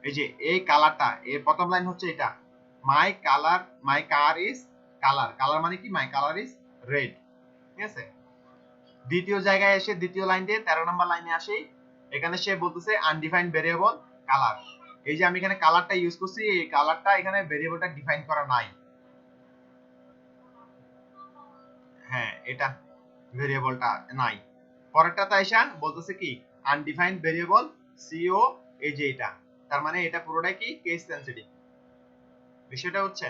এই যে এই কালারটা, এর প্রথম লাইন হচ্ছে এটা মাই কার ইজ কালার, কালার মানে কি, মাই কালার ইজ রেড, ঠিক আছে। দ্বিতীয় জায়গায় এসে দ্বিতীয় লাইন দিয়ে 13 নম্বর লাইনে আসে, এখানে সে বলতেছে আনডিফাইন্ড ভেরিয়েবল কালার। এই যে আমি এখানে কালারটা ইউজ করছি, এই কালারটা এখানে ভেরিয়েবলটা ডিফাইন করা নাই। হ্যাঁ, এটা ভেরিয়েবলটা নাই। পরেরটাতে আইসা বলতেছে কি আনডিফাইন্ড ভেরিয়েবল সিও, এই যে এটা, তার মানে এটা পুরোটাই কি কেস সেনসিটিভ। বিষয়টা হচ্ছে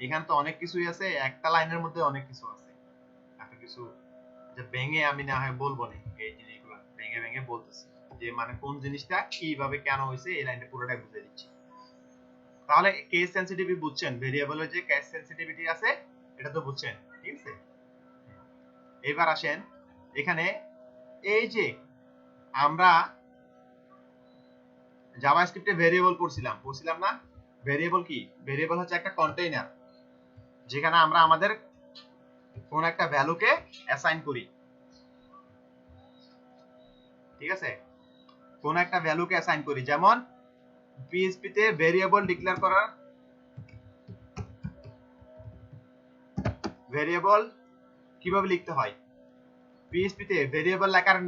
এখানে তো অনেক কিছুই আছে, একটা লাইনের মধ্যে অনেক কিছু আছে, এত কিছু যে ভেঙে আমি না হয় বলবো না, এই জিনিসগুলো ভেঙে ভেঙে বলতেছি যে মানে কোন জিনিসটা কিভাবে কেন হয়েছে, এই লাইনটা পুরোটাই বুঝিয়ে দিচ্ছি। তাহলে কেস সেনসিটিভিটি বুঝছেন, ভেরিয়েবলের যে কেস সেনসিটিভিটি আছে এটা তো বুঝছেন, ঠিক আছে। এবার আসেন এখানে, এই যে আমরা জাভাস্ক্রিপ্টে ভেরিয়েবল পড়ছিলাম না, ভেরিয়েবল কি, ভেরিয়েবল হচ্ছে একটা কন্টেইনার যেখানে আমরা আমাদের কোন একটা ভ্যালুকে অ্যাসাইন করি, ঠিক আছে, কোন একটা ভ্যালুকে অ্যাসাইন করি। যেমন পিএইচপি তে ভেরিয়েবল ডিক্লেয়ার করার, ভেরিয়েবল কিভাবে লিখতে হয়, পিএইচপি তে ভেরিয়েবল লেখার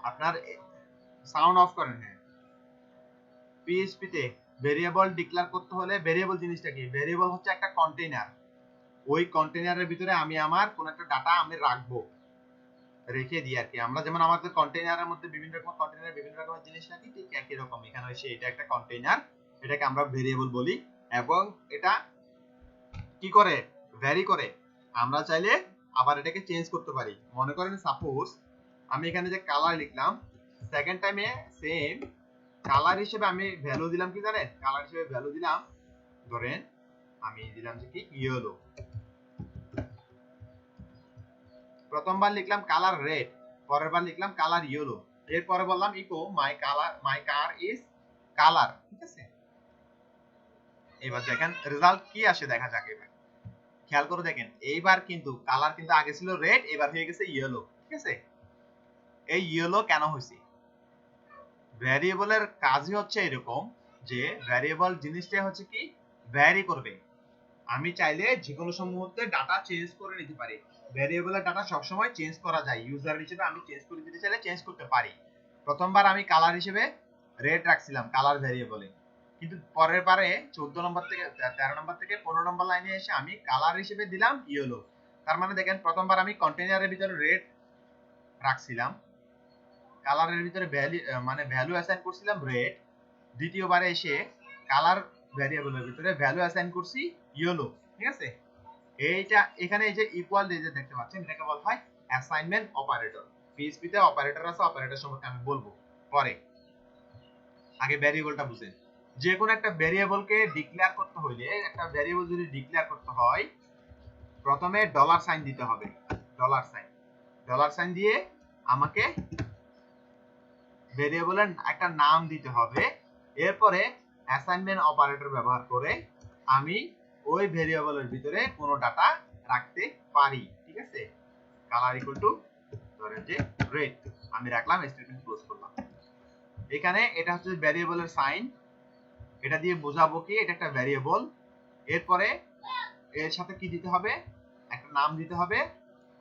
আপনার সাউন্ড অফ করেন। হ্যাঁ, পিএইচপি তে ভেরিয়েবল ডিক্লেয়ার করতে হলে, ভেরিয়েবল জিনিসটা কি, ভেরিয়েবল হচ্ছে একটা কন্টেইনার, ওই কন্টেইনারের ভিতরে আমি আমার কোন একটা ডাটা আমি রাখবো, রেখে দিই আর কি। আমরা যেমন আমাদের কন্টেইনারের মধ্যে বিভিন্ন রকম কন্টেইনারে বিভিন্ন রকমের জিনিস রাখি, ঠিক একই রকম এখানে এসে এটা একটা কন্টেইনার, এটাকে আমরা ভেরিয়েবল বলি। এবং এটা কি করে, ভ্যারি করে, আমরা চাইলে আবার এটাকে চেঞ্জ করতে পারি। মনে করেন সাপোজ আমি এখানে যে কালার লিখলাম, সেকেন্ড টাইমে সেম কালার হিসেবে আমি ভ্যালু দিলাম কি জানেন, কালার হিসেবে ভ্যালু দিলাম, ধরেন আমি দিলাম যে কি ইয়েলো। প্রথমবার লিখলাম কালার রেড, পরের বার লিখলাম কালার ইয়েলো, এরপরে বললাম echo my car is colour, ঠিক আছে। এবার দেখেন রেজাল্ট কি আসে, দেখা যাক। এবার খেয়াল করে দেখেন, এইবার কিন্তু কালার কিন্তু আগে ছিল রেড, এবার হয়ে গেছে ইয়েলো, ঠিক আছে। এই ইয়েলো কেন হয়েছে, ভ্যারিয়েবলের কাজই হচ্ছে এরকম যে ভ্যারিয়েবল জিনিসটা হচ্ছে কি ভ্যারি করবে। আমি চাইলে যে কোনো মুহূর্তে ডাটা চেঞ্জ করে নিতে পারি, ভ্যারিয়েবলের ডাটা সবসময় চেঞ্জ করা যায়, ইউজার হিসেবে আমি চেঞ্জ করে দিতে চাইলে চেঞ্জ করতে পারি। প্রথমবার আমি কালার হিসেবে রেড রাখছিলাম কালার ভেরিয়েবলে, কিন্তু পরের বারে 14 নম্বর থেকে 13 নম্বর থেকে 15 নম্বর লাইনে এসে আমি কালার হিসেবে দিলাম ইয়েলো। তার মানে দেখেন প্রথমবার আমি কন্টেইনারের ভিতরে রেড রাখছিলাম, কালারের ভিতরে ভ্যালু অ্যাসাইন করছিলাম রেড, দ্বিতীয়বারে এসে কালার ভেরিয়েবলের ভিতরে ভ্যালু অ্যাসাইন করছি ইয়েলো। ঠিক আছে, এইটা এখানে এই যে ইকুয়াল দিয়ে দেখতে পাচ্ছেন, এটাকে বলা হয় অ্যাসাইনমেন্ট অপারেটর। পিএইচপি তে অপারেটর আছে, অপারেটর সম্পর্কে আমি বলবো পরে, আগে ভেরিয়েবলটা বুঝেন। যে কোনো একটা ভেরিয়েবলকে ডিক্লেয়ার করতে হইলে, একটা ভেরিয়েবল যদি ডিক্লেয়ার করতে হয় প্রথমে ডলার সাইন দিতে হবে, ডলার সাইন দিয়ে আমাকে ভেরিয়েবলের একটা নাম দিতে হবে, এরপরে অ্যাসাইনমেন্ট অপারেটর ব্যবহার করে আমি ওই ভেরিয়েবলের ভিতরে কোনো ডাটা রাখতে পারি। ঠিক আছে, কালার ইকুয়াল টু ধরেন যে রেড আমি রাখলাম, স্টেটমেন্ট ক্লোজ করলাম। এখানে এটা হচ্ছে ভেরিয়েবলের সাইন, এটা দিয়ে বোঝাবো কি এটা একটা ভেরিয়েবল। এরপরে এর সাথে কি দিতে হবে, একটা নাম দিতে হবে।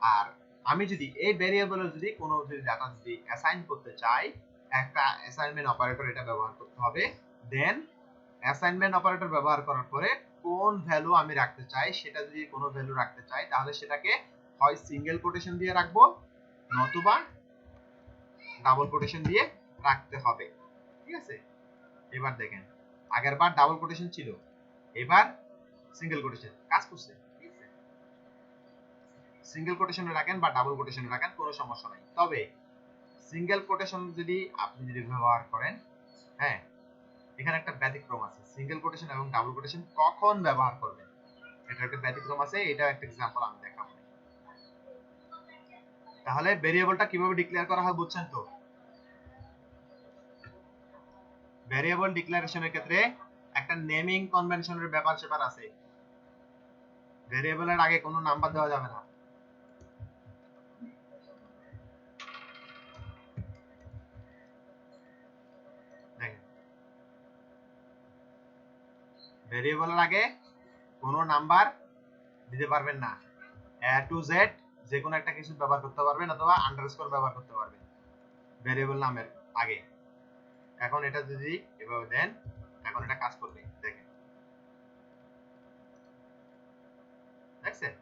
আর আমি যদি এই ভেরিয়েবলের যদি কোনো যদি ডাটা যদি অ্যাসাইন করতে চাই, একটা অ্যাসাইনমেন্ট অপারেটর এটা ব্যবহার করতে হবে। দেন অ্যাসাইনমেন্ট অপারেটর ব্যবহার করার পরে কোন ভ্যালু আমি রাখতে চাই, সেটা যদি কোনো ভ্যালু রাখতে চাই তাহলে সেটাকে হয় সিঙ্গেল কোটেশন দিয়ে রাখবো নতুবা ডাবল কোটেশন দিয়ে রাখতে হবে। ঠিক আছে, এবার দেখেন আগের বার ডাবল কোটেশন ছিল, এবার সিঙ্গেল কোটেশন কাজ করছে। ঠিক আছে, সিঙ্গেল কোটেশনে রাখেন বা ডাবল কোটেশনে রাখেন কোনো সমস্যা নাই, তবে সিঙ্গেল কোটেশন যদি আপনি যদি ব্যবহার করেন, হ্যাঁ এখানে একটা ব্যতিক্রম আছে, সিঙ্গেল কোটেশন এবং ডাবল কোটেশন কখন ব্যবহার করবেন এটা একটা ব্যতিক্রম আছে, এটা একটা एग्जांपल আমি দেখাবো। তাহলে ভেরিয়েবলটা কিভাবে ডিক্লেয়ার করা হয় বুঝছেন তো? ভেরিয়েবল ডিক্লারেশনের ক্ষেত্রে একটা নেমিং কনভেনশনের ব্যাপার স্যাপার আছে। ভেরিয়েবলের আগে কোনো নাম্বার দেওয়া যাবে না। দেখেন ভেরিয়েবলের আগে কোনো নাম্বার দিতে পারবেন না, এ টু জেড যে কোনো একটা কিছু ব্যবহার করতে পারবেন অথবা আন্ডারস্কোর ব্যবহার করতে পারবেন ভেরিয়েবল নামের আগে। এখন এটা যদি এভাবে দেন, এখন এটা কাজ করবে। দেখেন দেখছেন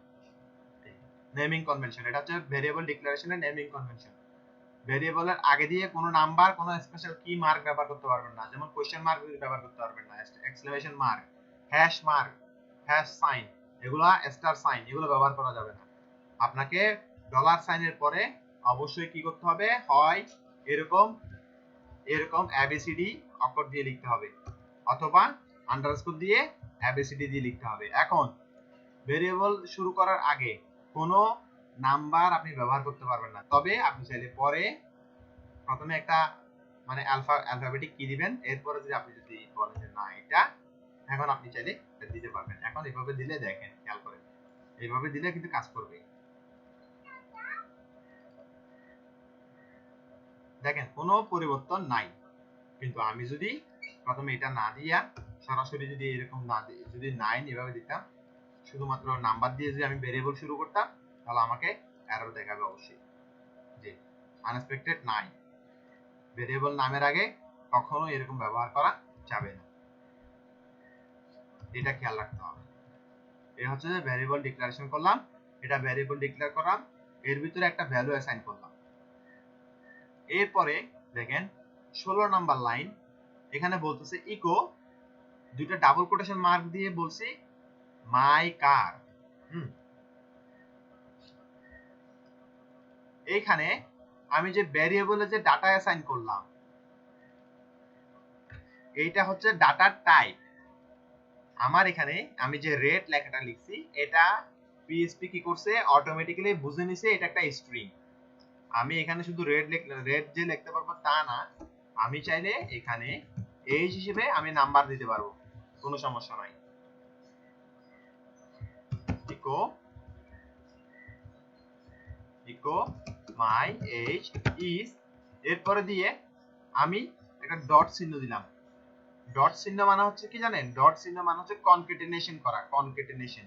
নেমিং কনভেনশন, এটা হচ্ছে ভেরিয়েবল ডিক্লারেশনের নেমিং কনভেনশন। ভেরিয়েবলের আগে দিয়ে কোনো নাম্বার কোনো স্পেশাল কি মার্ক ব্যবহার করতে পারবেন না, যেমন কোশ্চেন মার্ক ব্যবহার করতে পারবেন না, exclamation mark, mark, hash sign, এগুলা স্টার সাইন এগুলো ব্যবহার করা যাবে না। আপনাকে ডলার সাইনের পরে অবশ্যই কি করতে হবে, হয় এরকম এরকম এবিসিডি অক্ষর দিয়ে লিখতে হবে অথবা আন্ডারস্কোর দিয়ে এবিসিডি দিয়ে লিখতে হবে। এখন ভেরিয়েবল শুরু করার আগে কোনো নাম্বার আপনি ব্যবহার করতে পারবেন না, তবে আপনি চাইলে পরে প্রথমে একটা মানে অ্যালফাবেটিক কি দিবেন, এরপরে যদি আপনি যদি বলেন যে না এটা, এখন আপনি চাইলে এটা দিতে পারবেন। এখন এইভাবে দিলে দেখেন খেয়াল করেন, এইভাবে দিলে কিন্তু কাজ করবে। দেখেন কোনো পরিবর্তন নাই। কিন্তু আমি যদি প্রথমে এটা না দিয়া সরাসরি যদি এরকম না দিই, যদি 9 এভাবে দিতাম, শুধুমাত্র নাম্বার দিয়ে যদি আমি ভেরিয়েবল শুরু করতাম তাহলে আমাকে এরর দেখাবে অবশ্যই যে আনএক্সপেক্টেড 9। ভেরিয়েবল নামের আগে কখনো এরকম ব্যবহার করা যাবে না, এটা খেয়াল রাখতে হবে। এটা হচ্ছে যে ভেরিয়েবল ডিক্লারেশন করলাম, এটা ভেরিয়েবল ডিক্লেয়ার করলাম, এর ভিতরে একটা ভ্যালু অ্যাসাইন করলাম। এরপরে দেখেন 16 নাম্বার লাইন, এখানে বলতেছে ইকো, দুইটা ডাবল কোটেশন মার্ক দিয়ে বলছি মাই কার। এইখানে আমি যে ভেরিয়েবলে যে ডাটা অ্যাসাইন করলাম এইটা হচ্ছে ডাটার টাইপ। আমার এখানে আমি যে রেড লেখাটা লিখছি এটা পিএইচপি কি করছে, অটোমেটিক্যালি বুঝে নিছে এটা একটা স্ট্রিং। আমি এখানে শুধু রেড যে লিখতে পারবো তা না, আমি চাইলে এখানে এইজ হিসেবে আমি নাম্বার দিতে পারবো, কোনো সমস্যা নাই। Echo echo my age is, এরপরে দিয়ে আমি একটা ডট চিহ্ন দিলাম। ডট চিহ্ন মানে হচ্ছে কি জানেন, ডট চিহ্ন মানে হচ্ছে কনকেটেনেশন করা, কনকেটেনেশন।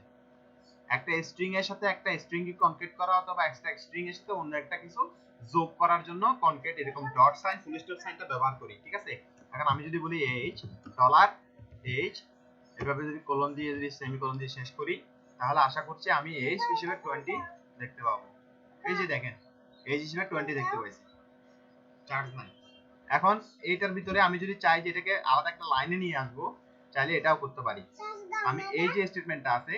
একটা স্ট্রিং এর সাথে একটা স্ট্রিং কে কনকেট করা অথবা একটা স্ট্রিং এর সাথে অন্য একটা কিছু যোগ করার জন্য কনকেট এরকম ডট সাইন ফুল স্টপ সাইনটা ব্যবহার করি। ঠিক আছে, এখন আমি যদি বলি h ডলার h এভাবে যদি কোলন দিয়ে যদি সেমিকোলন দিয়ে শেষ করি, তাহলে আশা করছি আমি h হিসেবে 20 দেখতে পাবো। এই যে দেখেন h হিসেবে 20 দেখতে পাইছি, চার্জ নাই। এখন এইটার ভিতরে আমি যদি চাই যে এটাকে আলাদা একটা লাইনে নিয়ে আসবো, চাইলে এটাও করতে পারি। আমি এই যে স্টেটমেন্টটা আছে,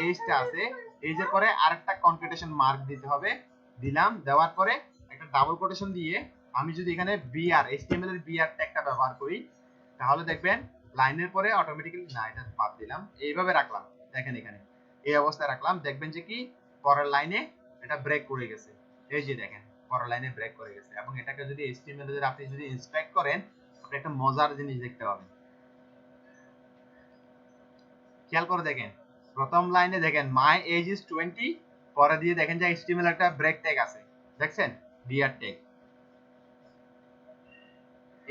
এইটা আছে, এই যে পরে আরেকটা কনকেটেশন মার্ক দিতে হবে, দিলাম, দেওয়ার পরে একটা ডাবল কোটেশন দিয়ে আমি যদি এখানে বিআর এইচটিএমএল এর বিআর ট্যাগটা ব্যবহার করি, তাহলে দেখবেন লাইনের পরে অটোমেটিক্যালি, না এটা বাদ দিলাম, এইভাবে রাখলাম, দেখেন এখানে এই অবস্থায় রাখলাম, দেখবেন যে কি পরের লাইনে এটা ব্রেক করে গেছে। এই যে দেখেন পরের লাইনে ব্রেক করে গেছে। এবং এটাকে যদি এইচটিএমএল এর আপনি যদি ইন্সপেক্ট করেন, আপনি একটা মজার জিনিস দেখতে পাবেন। খেয়াল করে দেখেন, প্রথম লাইনে দেখেন মাই এজ ইজ 20, পরে দিয়ে দেখেন যে এইচটিএমএল একটা ব্রেক ট্যাগ আছে, দেখছেন বিআর ট্যাগ।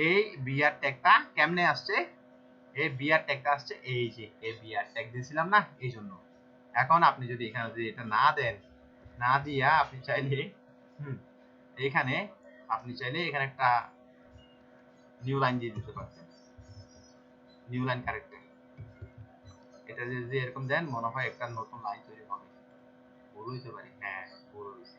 এই বিআর ট্যাগটা কেমনে আসছে? এই বিআর ট্যাগটা আসছে এই যে এই বিআর ট্যাগ দিয়েছিলাম না, এই জন্য। এখন আপনি যদি এখানে যদি এটা না দেন, না দিয়া আপনি চাইলে এখানে একটা নিউ লাইন দিয়ে দিতে পারতেন, নিউ লাইন ক্যারেক্টার। এটা যদি এরকম দেন, মনে হয় একটা নতুন লাইন তৈরি হবে। ভুল হইতে পারে, হ্যাঁ ভুল হয়েছে।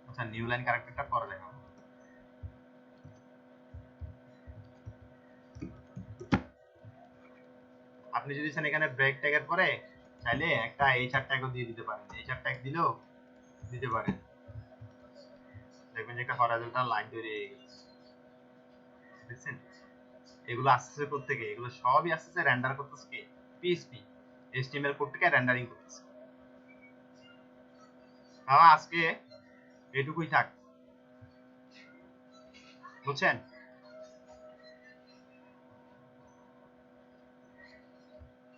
আচ্ছা, নিউ লাইন ক্যারেক্টারটা পরে দেখাবো। আপনি যদি চান এখানে ব্রেক ট্যাগের পরে চাইলে একটা এইচআর ট্যাগও দিয়ে দিতে পারেন, এইচআর ট্যাগ দিলেও দিতে পারেন। দেখবেন যে একটা হরাইজন্টাল লাইন তৈরি হয়ে গেছে, দেখছেন? এগুলো আসছে কোথা থেকে? এগুলো সবই আসছে রেন্ডার করতেছে কি পিএইচপি, এইচটিএমএল কোড থেকে রেন্ডারিং করতেছে। আজকে এটুকুই থাক, বুঝছেন?